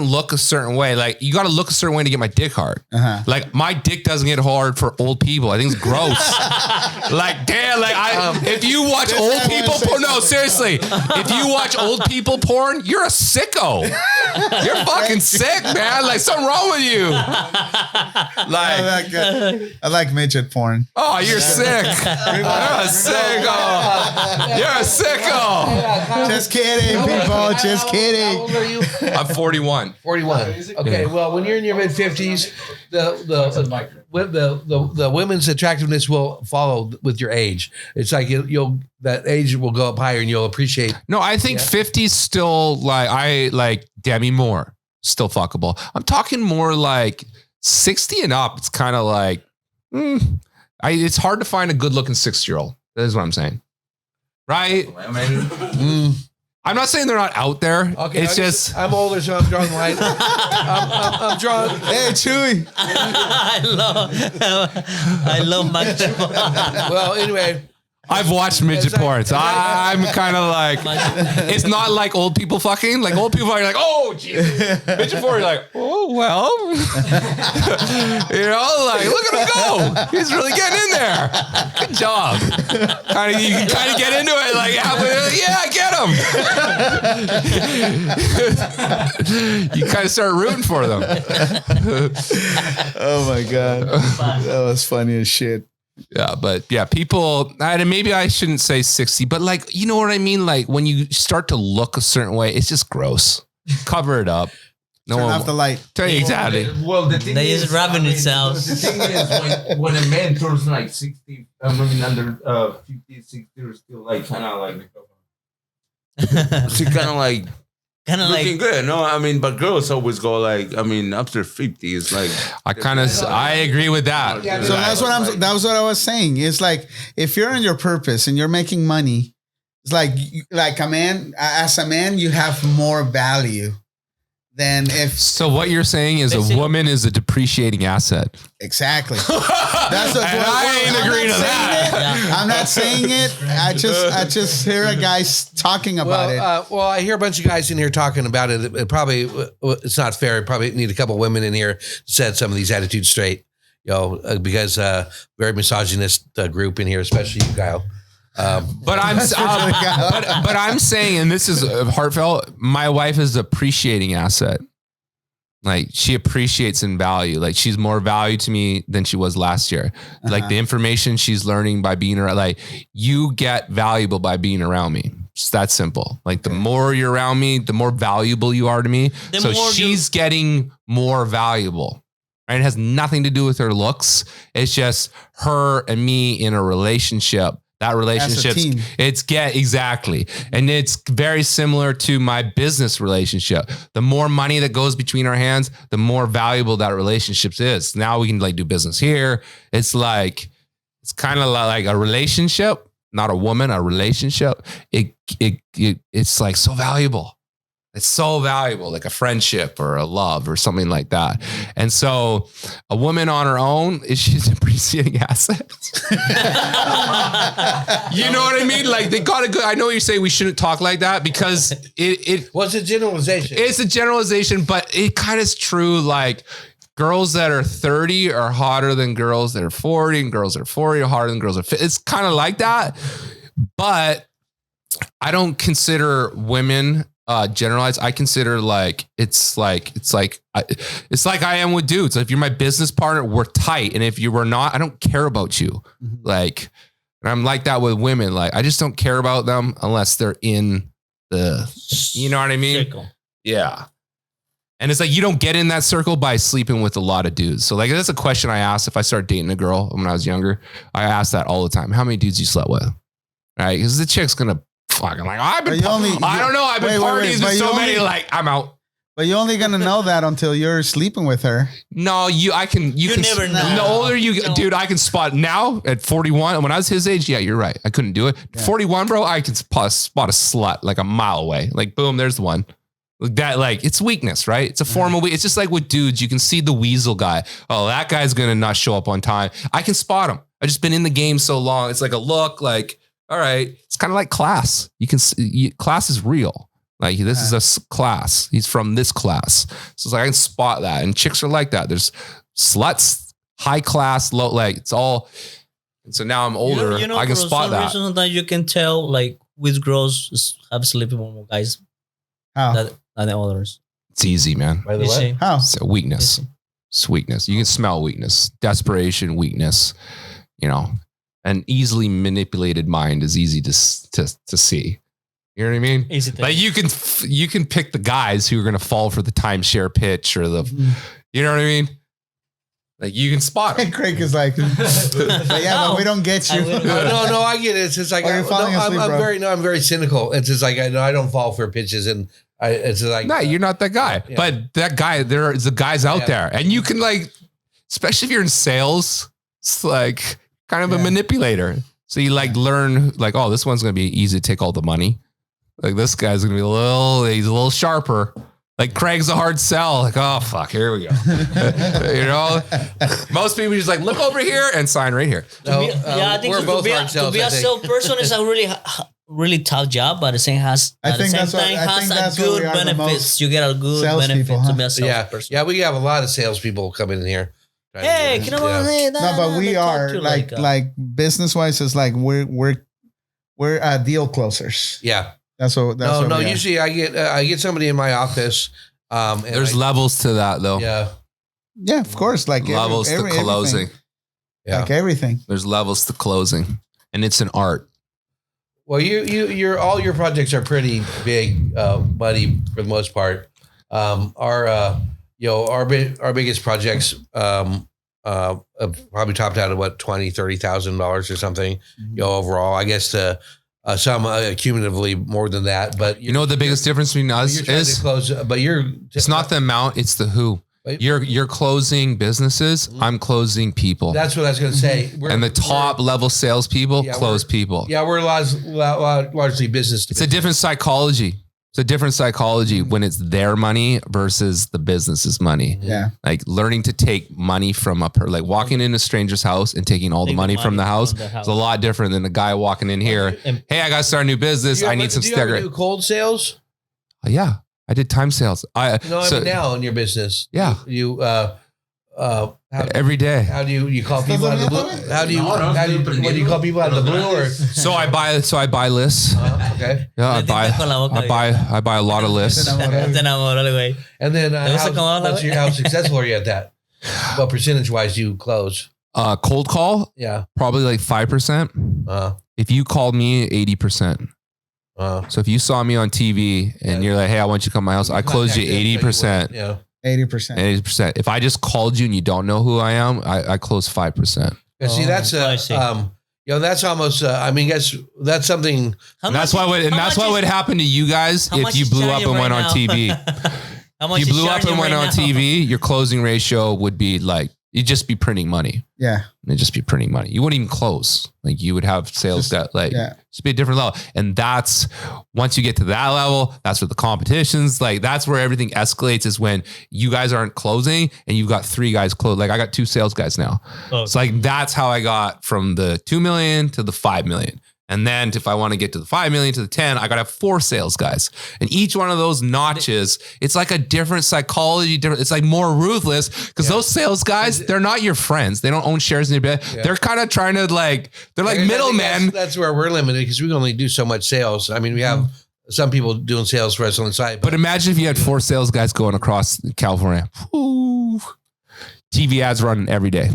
look a certain way, like you got to look a certain way to get my dick hard. Like my dick doesn't get hard for old people. I think it's gross. Like damn, if you watch old people porn, no, seriously, if you watch old people porn, you're a sicko. You're fucking sick, man. Like something wrong with you. Like I like midget porn. Oh, you're sick. You're a sicko. You're a sicko. Just kidding, people. Just kidding. How old are you? I'm 41. 41. Okay. Well, when you're in your mid 50s, the women's attractiveness will follow with your age. It's like that age will go up higher and you'll appreciate. No, I think 50's still like Demi Moore, still fuckable. I'm talking more like 60 and up. It's kind of like, it's hard to find a good looking 6-year-old. That is what I'm saying. Right? I'm not saying they're not out there. Okay, it's just I'm older, so I'm drawing the line. I'm drawing. Hey, Chewy. I love my. Well, anyway. I've watched midget porns. I'm kind of like, it's not like old people fucking. Like old people are like, oh, geez. Midget porn, you're like, oh, well. Like, look at him go. He's really getting in there. Good job. You can kind of get into it. Like, yeah, get him. You kind of start rooting for them. Oh, my God. That was funny as shit. Yeah, but yeah, people, and maybe I shouldn't say 60, but like, you know what I mean? Like when you start to look a certain way, it's just gross. Cover it up. Turn off the light. Exactly. Well, the thing is, rubbing itself. The thing is, when a man turns like 60, under 50, 60, or still like kind of like looking good. No, I mean, but girls always go like, after 50, it's like I agree with that. So that's what I was saying. It's like if you're on your purpose and you're making money, it's like a man. As a man, you have more value than if. So what you're saying is a woman is a depreciating asset. Exactly. That's I ain't agreeing to that. I'm not saying it. I just hear a guy talking about it. Well, I hear a bunch of guys in here talking about it. It probably it's not fair. Probably need a couple of women in here to set some of these attitudes straight. Because very misogynist group in here, especially you, Kyle. But I'm saying, and this is heartfelt, my wife is an appreciating asset. Like she appreciates in value. Like she's more value to me than she was last year. Like the information she's learning by being around, like you get valuable by being around me. It's that simple. Like the more you're around me, the more valuable you are to me. So she's getting more valuable. Right? It has nothing to do with her looks. It's just her and me in a relationship That relationship, exactly. And it's very similar to my business relationship. The more money that goes between our hands, the more valuable that relationship is. Now we can like do business here. It's kind of like a relationship, not a woman, a relationship. It's like so valuable. It's so valuable, like a friendship or a love or something like that. And so a woman on her own, she's appreciating assets. You know what I mean? Like they got a good, I know you're saying we shouldn't talk like that because it's a generalization. It's a generalization, but it kind of is true. Like girls that are 30 are hotter than girls that are 40 and girls that are 40 are hotter than girls that are 50. It's kind of like that, but I don't consider women generalized. I consider it's like I am with dudes. If you're my business partner, we're tight. And if you were not, I don't care about you. Mm-hmm. Like, and I'm like that with women. Like, I just don't care about them unless they're in the, you know what I mean? Circle. Yeah. And it's like, you don't get in that circle by sleeping with a lot of dudes. So like, that's a question I asked if I started dating a girl when I was younger. I asked that all the time. How many dudes you slept with? Right? Because the chick's going to fucking like, I don't know. I've been partying with so many, like, I'm out. But you're only gonna know that until you're sleeping with her. No, you can never know. The older you get, dude, I can spot now at 41. When I was his age, yeah, you're right. I couldn't do it. Yeah. 41, bro, I can spot a slut like a mile away. Like, boom, there's the one. Like that, like it's weakness, right? It's a form of it's just like with dudes, you can see the weasel guy. Oh, that guy's gonna not show up on time. I can spot him. I've just been in the game so long. It's like a look, like, all right, it's kind of like class. You can see class is real. Like this is a class. He's from this class. So it's like I can spot that. And chicks are like that. There's sluts, high class, low, like it's all. And so now I'm older. I can spot that. Sometimes you can tell like which girls have sleeping with more guys than the others. It's easy, man. By the way, how? It's a weakness. It's weakness. You can smell weakness, desperation, weakness, you know. An easily manipulated mind is easy to see. You know what I mean? Easy thing. Like you can pick the guys who are going to fall for the timeshare pitch or the, you know what I mean? Like you can spot them. And Craig is like, but we don't get you. No, I get it. It's just like I'm very cynical. It's just like I don't fall for pitches, and it's just like no, you're not that guy. Yeah. But that guy, there's the guys out there, and you can like, especially if you're in sales, it's like. Kind of a manipulator. So you like learn like, oh, this one's going to be easy to take all the money. Like this guy's going to be he's a little sharper. Like Craig's a hard sell. Like, oh, fuck, here we go. You know, most people just like look over here and sign right here. I think we're both hard sells. To be a salesperson is a really tough job, but it has a good benefits. You get a good benefit to be a salesperson. Yeah, we have a lot of salespeople coming in here. Hey, but we are like business wise, it's like we're deal closers. Yeah, that's what. No. Usually, I get somebody in my office. There's levels to that, though. Yeah, of course. Like levels to closing. Everything. Yeah, like everything. There's levels to closing, and it's an art. Well, your all your projects are pretty big, buddy, for the most part. Our biggest projects probably topped out at what $20,000-$30,000 or something. Overall, I guess some cumulatively more than that. But you know what the biggest difference between us is? It's not the amount; it's the who. You're closing businesses. I'm closing people. That's what I was going to say. And the top level salespeople close people. Yeah, we're largely business. It's a different psychology. It's a different psychology when it's their money versus the business's money. Yeah. Like learning to take money from like walking in a stranger's house and taking all the money from the house is a lot different than the guy walking in here. Hey, I got to start a new business. I need some sticker. Do you ever do cold sales? Yeah. I did time sales. Now in your business. Yeah. You every day. How do you call people out of the blue? How do you call people out of the blue? Or so I buy lists. Okay. Yeah, I buy a lot of lists. And then how successful are you at that? What percentage wise do you close? Cold call? Yeah. Probably like 5%. If you called me, 80%. So if you saw me on TV and you're like, hey, I want you to come to my house, I close you 80%. Yeah. 80%. If I just called you and you don't know who I am, I close 5%. See, that's that's almost. I mean, that's something. That's what would happen to you guys if you blew up and went on TV. You blew up and went on TV. Your closing ratio would be like you'd just be printing money. Yeah, it'd just be printing money. You wouldn't even close. Like you would have sales that just be a different level. And that's once you get to that level, that's where the competitions. Like that's where everything escalates. Is when you guys aren't closing and you've got 3 guys close. Like I got 2 sales guys now. Okay. So like that's how I got from the 2 million to the 5 million. And then if I want to get to the 5 million to the 10, I got to have 4 sales guys. And each one of those notches, it's like a different psychology. It's like more ruthless because those sales guys, they're not your friends. They don't own shares in your bed. Yeah. They're kind of trying to they're like middlemen. That's where we're limited because we only do so much sales. I mean, we have some people doing sales for us on the side. But imagine if you had 4 sales guys going across California. Ooh. TV ads running every day.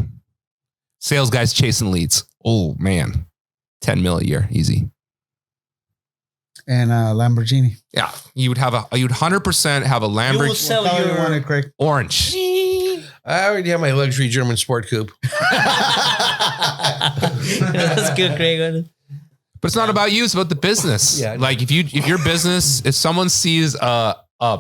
Sales guys chasing leads. Oh, man. 10 mil a year, easy. And Lamborghini. Yeah, you'd 100% have a Lamborghini. You will sell your Craig. Orange. I already have my luxury German sport coupe. That's good, Craig. But it's not about you; it's about the business. Yeah, like if your business, if someone sees a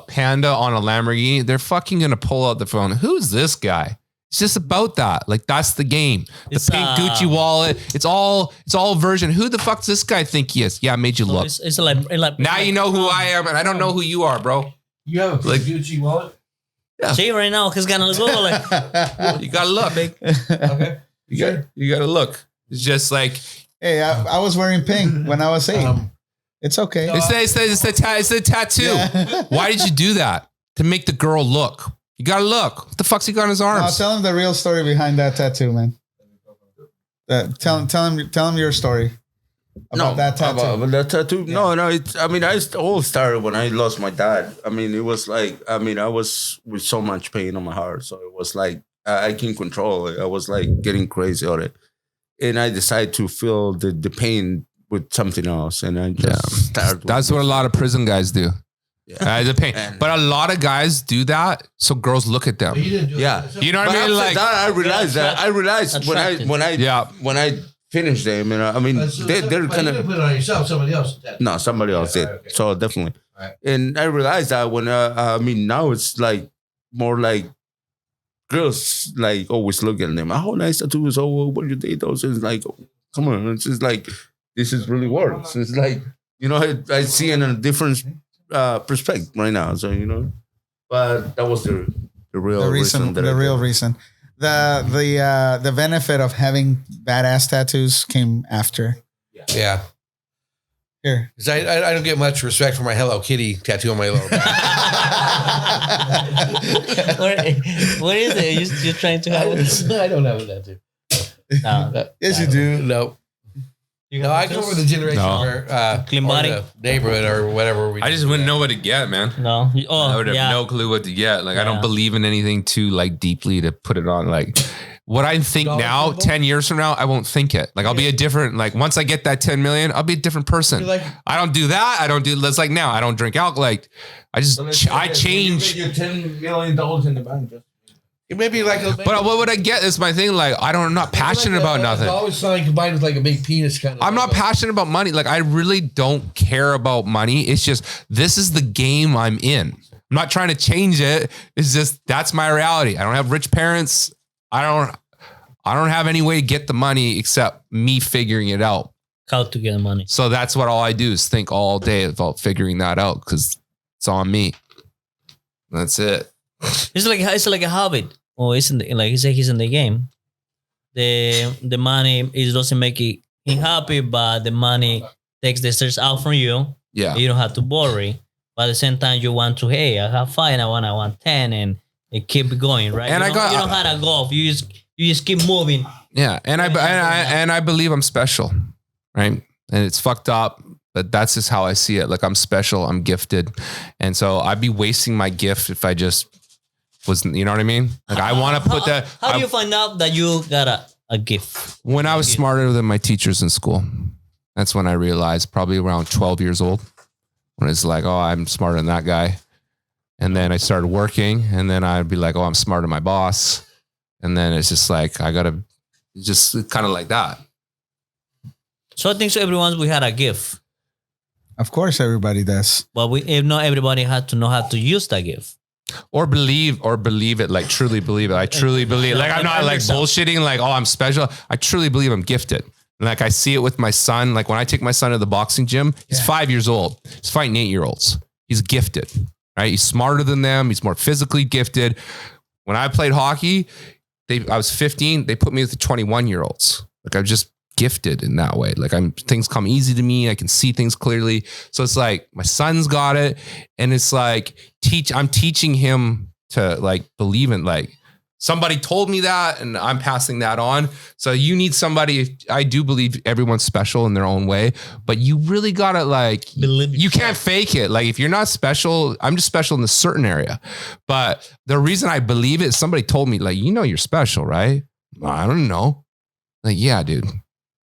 Panda on a Lamborghini, they're fucking gonna pull out the phone. Who's this guy? It's just about that. Like that's the game. The pink Gucci wallet. It's all version. Who the fuck does this guy think he is? Yeah, I made you look. It's like now you know who I am, and I don't know who you are, bro. You have a Gucci wallet? Yeah. See right now, he's gonna look like you gotta look, big. Okay. You gotta look. It's just like hey, I was wearing pink when I was 8. It's okay. It's the tattoo. Yeah. Why did you do that? To make the girl look. You gotta look. What the fuck's he got on his arms? No, tell him the real story behind that tattoo, man. Tell him your story about that tattoo. About that tattoo? Yeah. No. It all started when I lost my dad. I mean, it was like, I was with so much pain on my heart. So it was like, I can't control it. I was like getting crazy on it. And I decided to feel the pain with something else. And I just started. That's what a lot of prison guys do. The pain. But a lot of guys do that so girls look at them. You know what I mean? Like that, I realized when I finished them, and they're kind of put it on yourself. Somebody else did. No, somebody else did. Okay. So definitely. Right. And I realized that when now it's like more like girls like always look at them. Oh, nice tattoos. Oh, what do you date those? It's like, oh, come on. It's just like this is really works. It's like I see in a different perspective right now, so but that was the real reason. The real reason. The benefit of having badass tattoos came after. Yeah. Here, because I don't get much respect for my Hello Kitty tattoo on my lower back. What is it? You're trying to have it? I don't have a tattoo. No. Yes, you do. No. No, I come from the generation where clean body, or the neighborhood or whatever. I just wouldn't know what to get, man. No, I would have no clue what to get. Like I don't believe in anything too deeply to put it on. Like what I think now, 10 years from now, I won't think it. Like I'll be a different. Like once I get that 10 million, I'll be a different person. I don't do that. I don't do. That's like now. I don't drink alcohol. Like I just I change. You $10 million in the bank. It may be like, but what would I get is my thing. Like I'm not passionate about nothing. It's always something combined with like a big penis kind of. I'm not passionate about money. Like I really don't care about money. It's just this is the game I'm in. I'm not trying to change it. It's just that's my reality. I don't have rich parents. I don't have any way to get the money except me figuring it out. How to get the money. So that's what all I do is think all day about figuring that out because it's on me. That's it. It's like a habit. Or isn't like he's in the game. The money doesn't make him happy, but the money takes the stress out from you. Yeah, you don't have to worry. But at the same time, you want to I have 5, I want 10, and it keep going, right? And you don't have to golf. You just keep moving. Yeah, and I believe I'm special, right? And it's fucked up, but that's just how I see it. Like I'm special, I'm gifted, and so I'd be wasting my gift if I just. You know what I mean? Like I want to put that. How do you find out that you got a gift? When I was smarter than my teachers in school. That's when I realized, probably around 12 years old, when it's like, oh, I'm smarter than that guy. And then I started working, and then I'd be like, oh, I'm smarter than my boss. And then it's just like, I got to just kind of like that. So I think so. Everyone we had a gift, Of course, everybody does. but if not everybody had to know how to use that gift. Or believe it, like truly believe it. I truly believe, like, I'm not like bullshitting, like, oh, I'm special. I truly believe I'm gifted. And like, I see it with my son. Like when I take my son to the boxing gym, he's 5 years old. He's fighting 8-year-olds. He's gifted, right? He's smarter than them. He's more physically gifted. When I played hockey, I was 15. They put me with the 21-year-olds. Like I'm just gifted in that way. Like things come easy to me. I can see things clearly. So it's like my son's got it. And it's like, I'm teaching him to like believe in, like somebody told me that and I'm passing that on. So you need somebody. I do believe everyone's special in their own way, but you really gotta like, you can't fake it. Like if you're not special, I'm just special in a certain area. But the reason I believe it is somebody told me like, you're special, right? I don't know. Like, yeah, dude.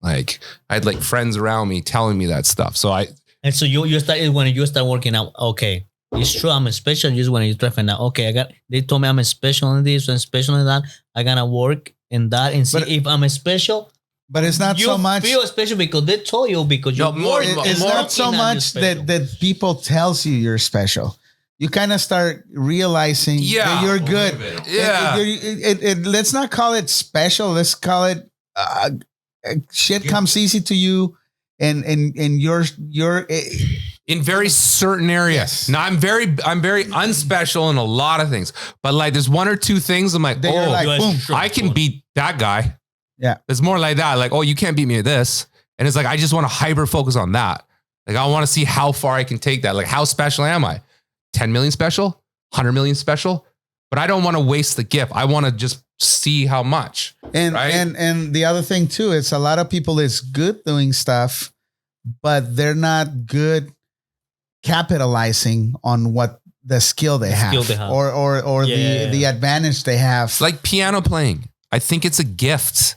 Like I had like friends around me telling me that stuff. So so you started when you start working out. Okay, it's true. I'm a special. Just when you try to find out. Okay, they told me I'm a special in this and special in that. I gotta work in that and see if I'm a special. But it's not so much. You feel special because they told you because you're more. It's not so much that people tells you you're special. You kind of start realizing that you're good. Let's not call it special. Let's call it. Shit comes easy to you and you're in very certain areas. Yes. Now I'm very unspecial in a lot of things, but like there's one or two things I'm like, boom, I can beat that guy. Yeah. It's more like that. Like, you can't beat me at this. And it's like, I just want to hyper focus on that. Like, I want to see how far I can take that. Like, how special am I? 10 million special, 100 million special, but I don't want to waste the gift. I want to just see how much. And the other thing too, it's a lot of people is good doing stuff, but they're not good capitalizing on what the skill they have. Or the advantage they have. It's like piano playing. I think it's a gift.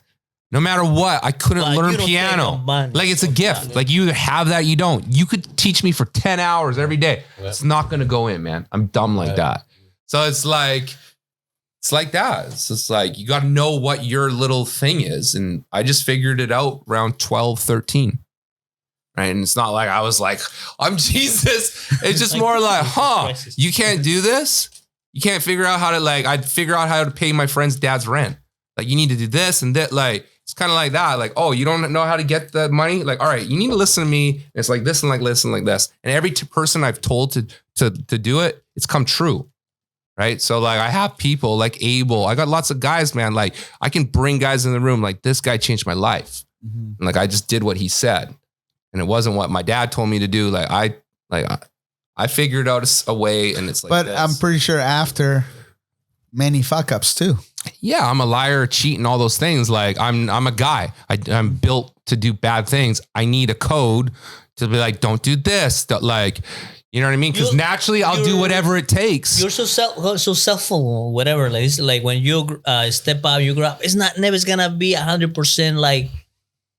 No matter what, I couldn't learn piano. Like it's a gift. Like you either have that, you don't. You could teach me for 10 hours every day. It's not going to go in, man. I'm dumb like that. So it's like that. It's just like, you got to know what your little thing is. And I just figured it out around 12, 13. Right. And it's not like I was like, I'm Jesus. It's just more like, you can't do this. You can't figure out how to I'd figure out how to pay my friend's dad's rent. Like you need to do this and that. Like, it's kind of like that. Like, you don't know how to get the money. Like, all right, you need to listen to me. It's like this and like this and like this. And every person I've told to do it, it's come true. Right. So like I have people like Abel. I got lots of guys, man. Like I can bring guys in the room. Like this guy changed my life. Mm-hmm. And like I just did what he said. And it wasn't what my dad told me to do. I figured out a way and it's like, but I'm pretty sure after many fuck ups too. Yeah. I'm a liar, cheat and all those things. Like I'm a guy. I'm built to do bad things. I need a code to be like, don't do this. Like, you know what I mean? Because naturally, I'll do whatever it takes. You're so selfful, whatever. Like it's like when you step up, you grow up. It's never gonna be 100% like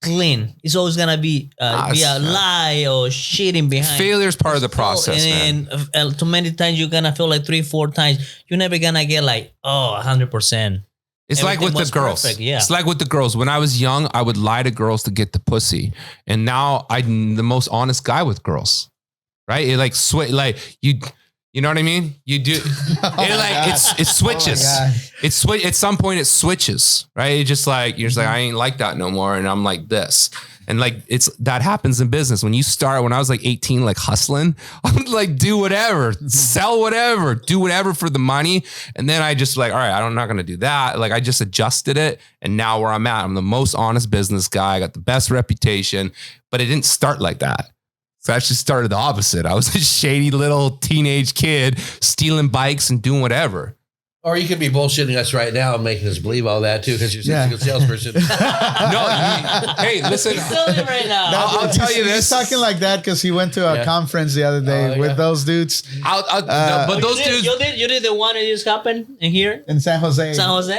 clean. It's always gonna be a lie or shitting behind. Failure is part of the process, and too many times you're gonna feel like 3-4 times. You're never gonna get like 100%. It's like with the girls. Perfect, yeah. It's like with the girls. When I was young, I would lie to girls to get the pussy, and now I'm the most honest guy with girls. Right? It like you know what I mean? You do it switches. At some point it switches, right? It's just like you're just like I ain't like that no more and I'm like this. And like that happens in business. When I was like 18 like hustling, I would like do whatever, sell whatever, do whatever for the money. And then I just like, all right, I'm not going to do that. Like I just adjusted it and now where I'm at, I'm the most honest business guy. I got the best reputation, but it didn't start like that. So I actually started the opposite. I was a shady little teenage kid stealing bikes and doing whatever. Or you could be bullshitting us right now and making us believe all that too, because you're such a good salesperson. Hey, listen. He's selling it right now. I'll tell you this. He's talking like that because he went to a conference the other day with those dudes. But those dudes. You did the one that just happened in here in San Jose.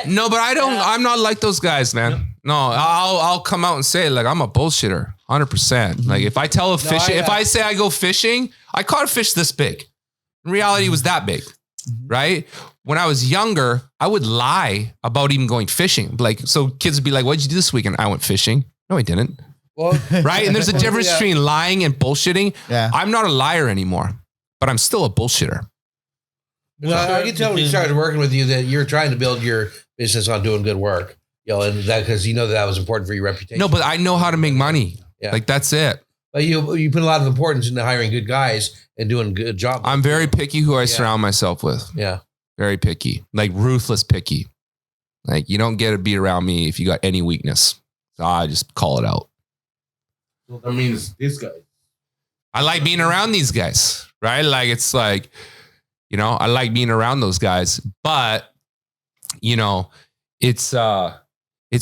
No, but I don't. I'm not like those guys, man. No, I'll come out and say like I'm a bullshitter, 100%. Like if I tell if I say I go fishing, I caught a fish this big. In reality, it was that big, right? When I was younger, I would lie about even going fishing. Like, so kids would be like, what'd you do this weekend? I went fishing. No, I didn't. Well, right? And there's a difference between lying and bullshitting. Yeah. I'm not a liar anymore, but I'm still a bullshitter. No, I can tell when you started working with you that you're trying to build your business on doing good work. And that because you know that was important for your reputation. No, but I know how to make money. Yeah. Like that's it. But you put a lot of importance into hiring good guys and doing a good job. I'm very picky who I surround myself with. Yeah. Very picky. Like ruthless picky. Like you don't get to be around me if you got any weakness. So I just call it out. So that means this guy. I like being around these guys, right? Like it's like, I like being around those guys, but it's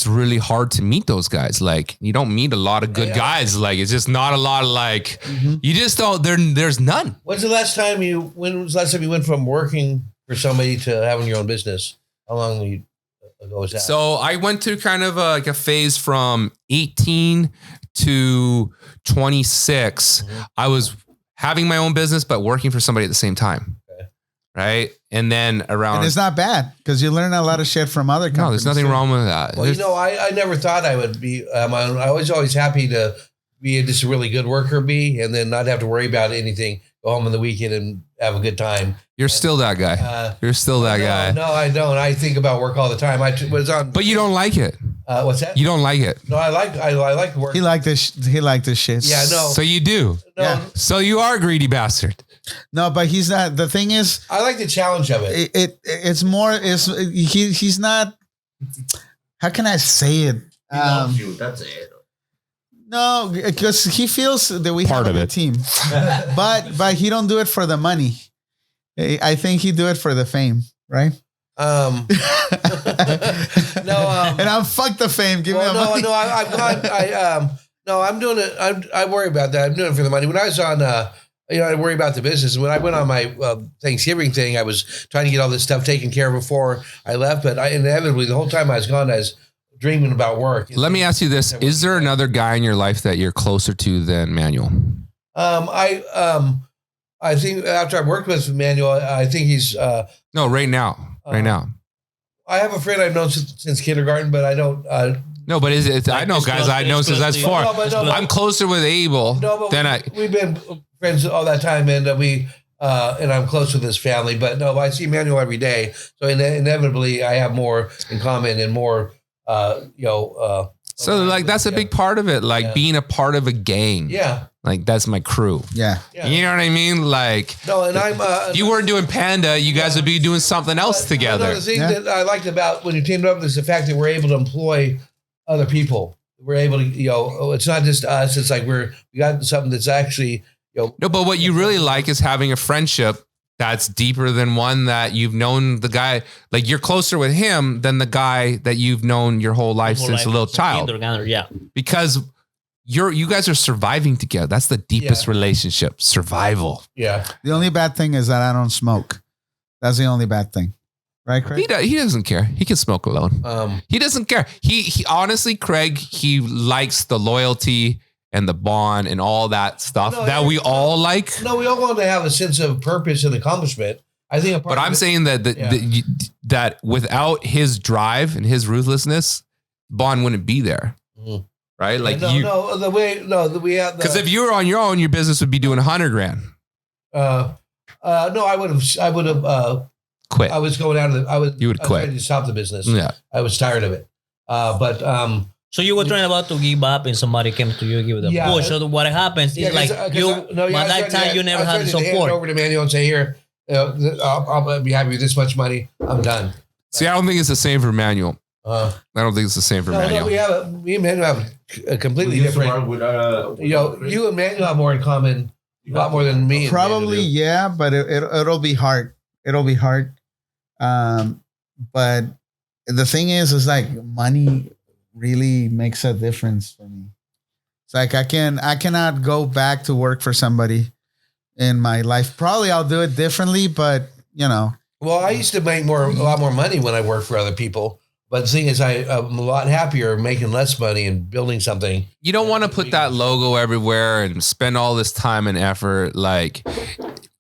really hard to meet those guys. Like you don't meet a lot of good guys. Like it's just not a lot of like, you just don't, there's none. When was the last time you went from working for somebody to having your own business? How long ago was that? So I went through kind of like a phase from 18 to 26. I was having my own business, but working for somebody at the same time. Right. And then and it's not bad because you learn a lot of shit from other companies. No, there's nothing wrong with that. Well, I never thought I would be, I was always happy to be just a really good worker and then not have to worry about anything, go home on the weekend and have a good time. You're still that guy. You're still that guy. No, I don't. I think about work all the time. But you don't like it. What's that? You don't like it. No, I like work. He liked this shit. Yeah, no. So you do. No. Yeah. So you are a greedy bastard. No, but he's not. The thing is, I like the challenge of it. It's more. He's not. How can I say it? He loves you. That's it. No, because he feels that we Part have a of good team, but he don't do it for the money. I think he do it for the fame, right? No, and I'm fuck the fame. Give me the money. I'm doing it. I worry about that. I'm doing it for the money. When I was on, I worry about the business. When I went on my Thanksgiving thing, I was trying to get all this stuff taken care of before I left. But inevitably, the whole time I was gone, I was dreaming about work. Let me ask you this: is there another guy in your life that you're closer to than Manuel? I think after I've worked with Manuel, I think he's no, right now. Right now. I have a friend I've known since kindergarten, but I don't. No, but I know guys I know since that's 4. I'm closer with Abel than We've been friends all that time, and and I'm close with his family. But no, I see Manuel every day, so inevitably I have more in common and more. So like that's a big part of it, like being a part of a gang. Yeah. Like that's my crew. Yeah. You know what I mean? Like no, and I'm if you weren't doing Panda, you guys would be doing something else together. No, the thing that I liked about when you teamed up is the fact that we're able to employ other people. We're able to, it's not just us. It's like we got something that's actually, No, but what you really like is having a friendship that's deeper than one that you've known the guy. Like you're closer with him than the guy that you've known your whole life since a little child. Yeah. Because you guys are surviving together. That's the deepest relationship. Survival. Yeah. The only bad thing is that I don't smoke. That's the only bad thing. Right, Craig? He doesn't care. He can smoke alone. He doesn't care. He honestly, Craig, he likes the loyalty and the bond and all that stuff that we all like. No, we all want to have a sense of purpose and accomplishment. I think, but I'm saying that that without his drive and his ruthlessness, bond wouldn't be there. Mm-hmm. Right? Like we have because if you were on your own, your business would be doing $100,000. No, I would have quit. I was going out of you would quit. Ready to stop the business. Yeah. I was tired of it. So you were trying about to give up and somebody came to you, give it a push. So what happens is by that time you never had the support. Over to Manuel and say, here, I'll be happy with this much money. I'm done. See, I don't think it's the same for Manuel. I don't think it's the same for Manuel. Me and Manuel have a completely different. You and Manuel have more in common, a lot more than me. Probably, yeah, but it'll be hard. It'll be hard. But the thing is like money really makes a difference for me. It's like I cannot go back to work for somebody in my life. Probably I'll do it differently, but Well, I used to make a lot more money when I worked for other people. But the thing is, I'm a lot happier making less money and building something. You don't want to put that logo everywhere and spend all this time and effort. Like,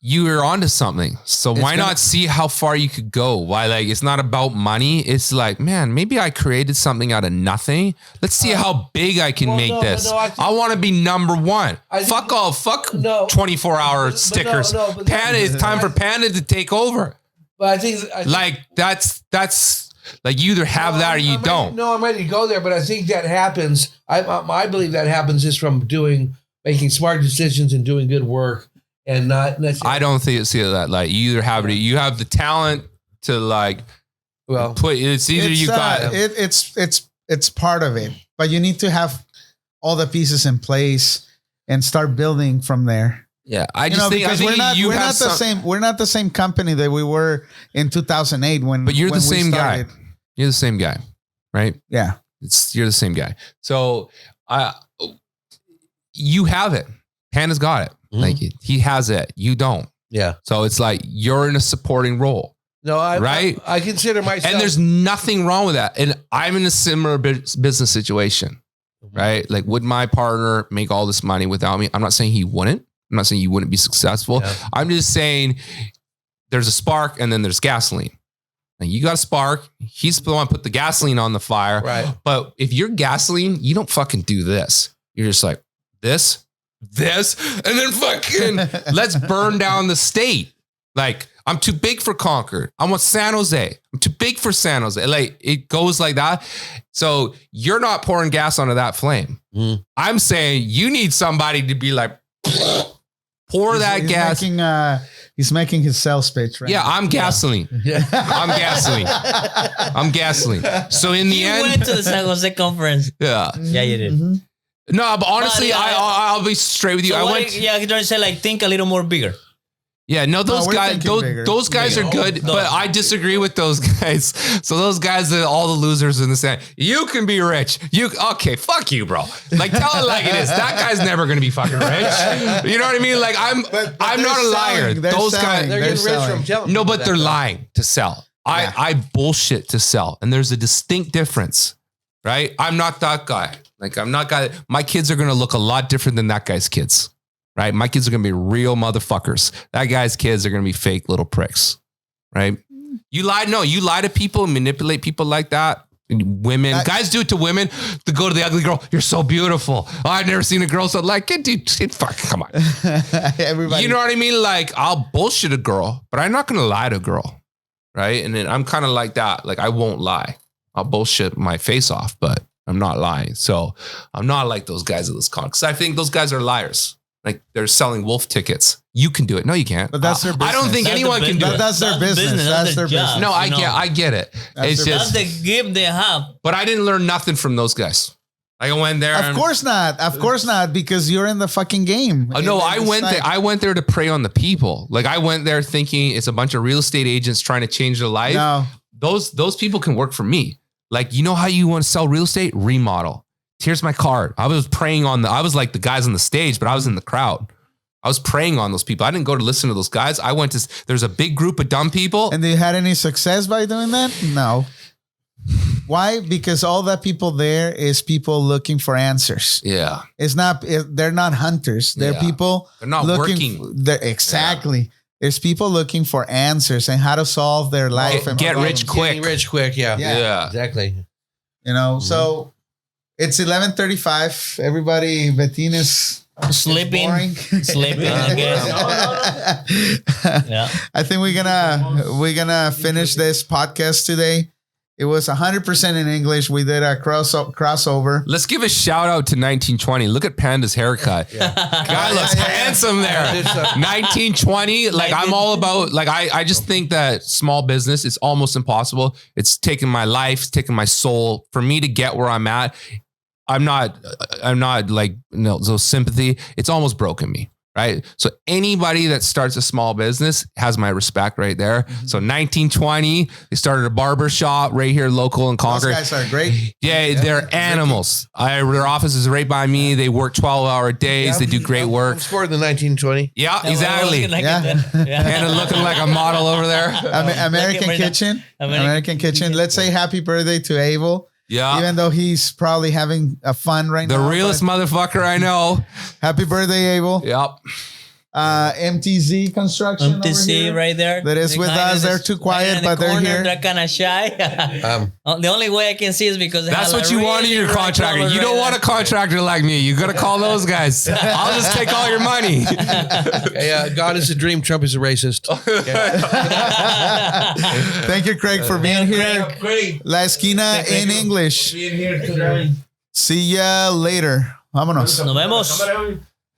you are onto something. So why not see how far you could go? Why, like, it's not about money. It's like, man, maybe I created something out of nothing. Let's see how big I can make this. I want to be number one. Fuck 24-hour stickers. Panda, it's time for Panda to take over. But I think like that's like you either have that or you don't. I'm ready to go there, but I think that happens. I believe that happens just from making smart decisions and doing good work. And not necessarily. I don't see that. Like you either have it, you have the talent to like. Well, it's part of it, but you need to have all the pieces in place and start building from there. Yeah, I think we're not the same company that we were in 2008 when. But you're the same guy. You're the same guy, right? Yeah, you're the same guy. So you have it. Panda's got it. Like he has it. You don't. Yeah. So it's like you're in a supporting role. No, I consider myself. And there's nothing wrong with that. And I'm in a similar business situation, right? Like, would my partner make all this money without me? I'm not saying he wouldn't. I'm not saying you wouldn't be successful. Yeah. I'm just saying there's a spark and then there's gasoline. Like you got a spark. He's the one put the gasoline on the fire. Right. But if you're gasoline, you don't fucking do this. You're just like this, and then fucking let's burn down the state. Like, I'm too big for Concord. I want San Jose. I'm too big for San Jose. Like, it goes like that. So you're not pouring gas onto that flame. I'm saying you need somebody to be like, pour that gas. He's making his sales pitch, right? Yeah, I'm gasoline. Yeah. I'm gasoline. So in the end, you went to the San Jose conference. Yeah. Yeah, you did. Mm-hmm. No, but honestly, I'll be straight with you. So you're trying to say, like, think a little more bigger. Yeah, no, those guys are good, but I disagree with those guys. So those guys are all the losers in the stand. You can be rich. Okay, fuck you, bro. Like, tell it like it is. That guy's never gonna be fucking rich. You know what I mean? Like, I'm not a liar. Those guys, they're getting rich from telling. No, but they're lying to sell. Yeah. I bullshit to sell, and there's a distinct difference, right? I'm not that guy. Like, I'm not guy. My kids are gonna look a lot different than that guy's kids. Right? My kids are going to be real motherfuckers. That guy's kids are going to be fake little pricks. Right? You lie to people and manipulate people like that. Women, guys do it to women to go to the ugly girl. You're so beautiful. Oh, I've never seen a girl so like, dude, fuck, come on. Everybody. You know what I mean? Like, I'll bullshit a girl, but I'm not going to lie to a girl. Right? And then I'm kind of like that. Like, I won't lie. I'll bullshit my face off, but I'm not lying. So I'm not like those guys at this con, because I think those guys are liars. Like, they're selling wolf tickets. You can do it. No, you can't. But that's their business. I don't think anyone can do it. That's their business. That's their business. No, I get it. It's just that's the gift they have. But I didn't learn nothing from those guys. Like, I went there. Of course not, because you're in the fucking game. No, I went there to prey on the people. Like, I went there thinking it's a bunch of real estate agents trying to change their life. No. Those people can work for me. Like, you know how you want to sell real estate? Remodel. Here's my card. I was preying on I was like the guys on the stage, but I was in the crowd. I was preying on those people. I didn't go to listen to those guys. I went to, there's a big group of dumb people. And they had any success by doing that? No. Why? Because all that people there is people looking for answers. Yeah. They're not hunters. They're people. They're not working. Exactly. Yeah. There's people looking for answers and how to solve their life. And get rich quick. Getting rich quick. Yeah. Yeah. Exactly. You know, so it's 11:35. Everybody, Bettine is sleeping again. Yeah. I think we're gonna finish this podcast today. It was 100% in English. We did a crossover. Let's give a shout out to 1920. Look at Panda's haircut. Yeah. Guy looks handsome there. 1920. Like, I'm all about, like, I just think that small business is almost impossible. It's taken my life, it's taken my soul for me to get where I'm at. I'm not like, so sympathy. It's almost broken me. Right. So anybody that starts a small business has my respect right there. Mm-hmm. So 1920, they started a barber shop right here local in Concord. Those guys are great. Yeah, they're animals. Their office is right by me. They work 12-hour days. Yeah, they do great work. I'm scored the 1920. Yeah, exactly. And looking like a model over there. American Kitchen. American Kitchen. Let's say happy birthday to Abel. Yeah. Even though he's probably having a fun right now. The realest motherfucker I know. Happy birthday, Abel. Yep. MTZ Construction. MTC right there. That is with us. They're too quiet, but they're here. They're kind of shy. The only way I can see is because that's what you want in your contractor. You don't want a contractor like me. You got to call those guys. I'll just take all your money. Hey, God is a dream. Trump is a racist. Thank you, Craig, for being here. La Esquina in English. See ya later. Vámonos. Nos vemos.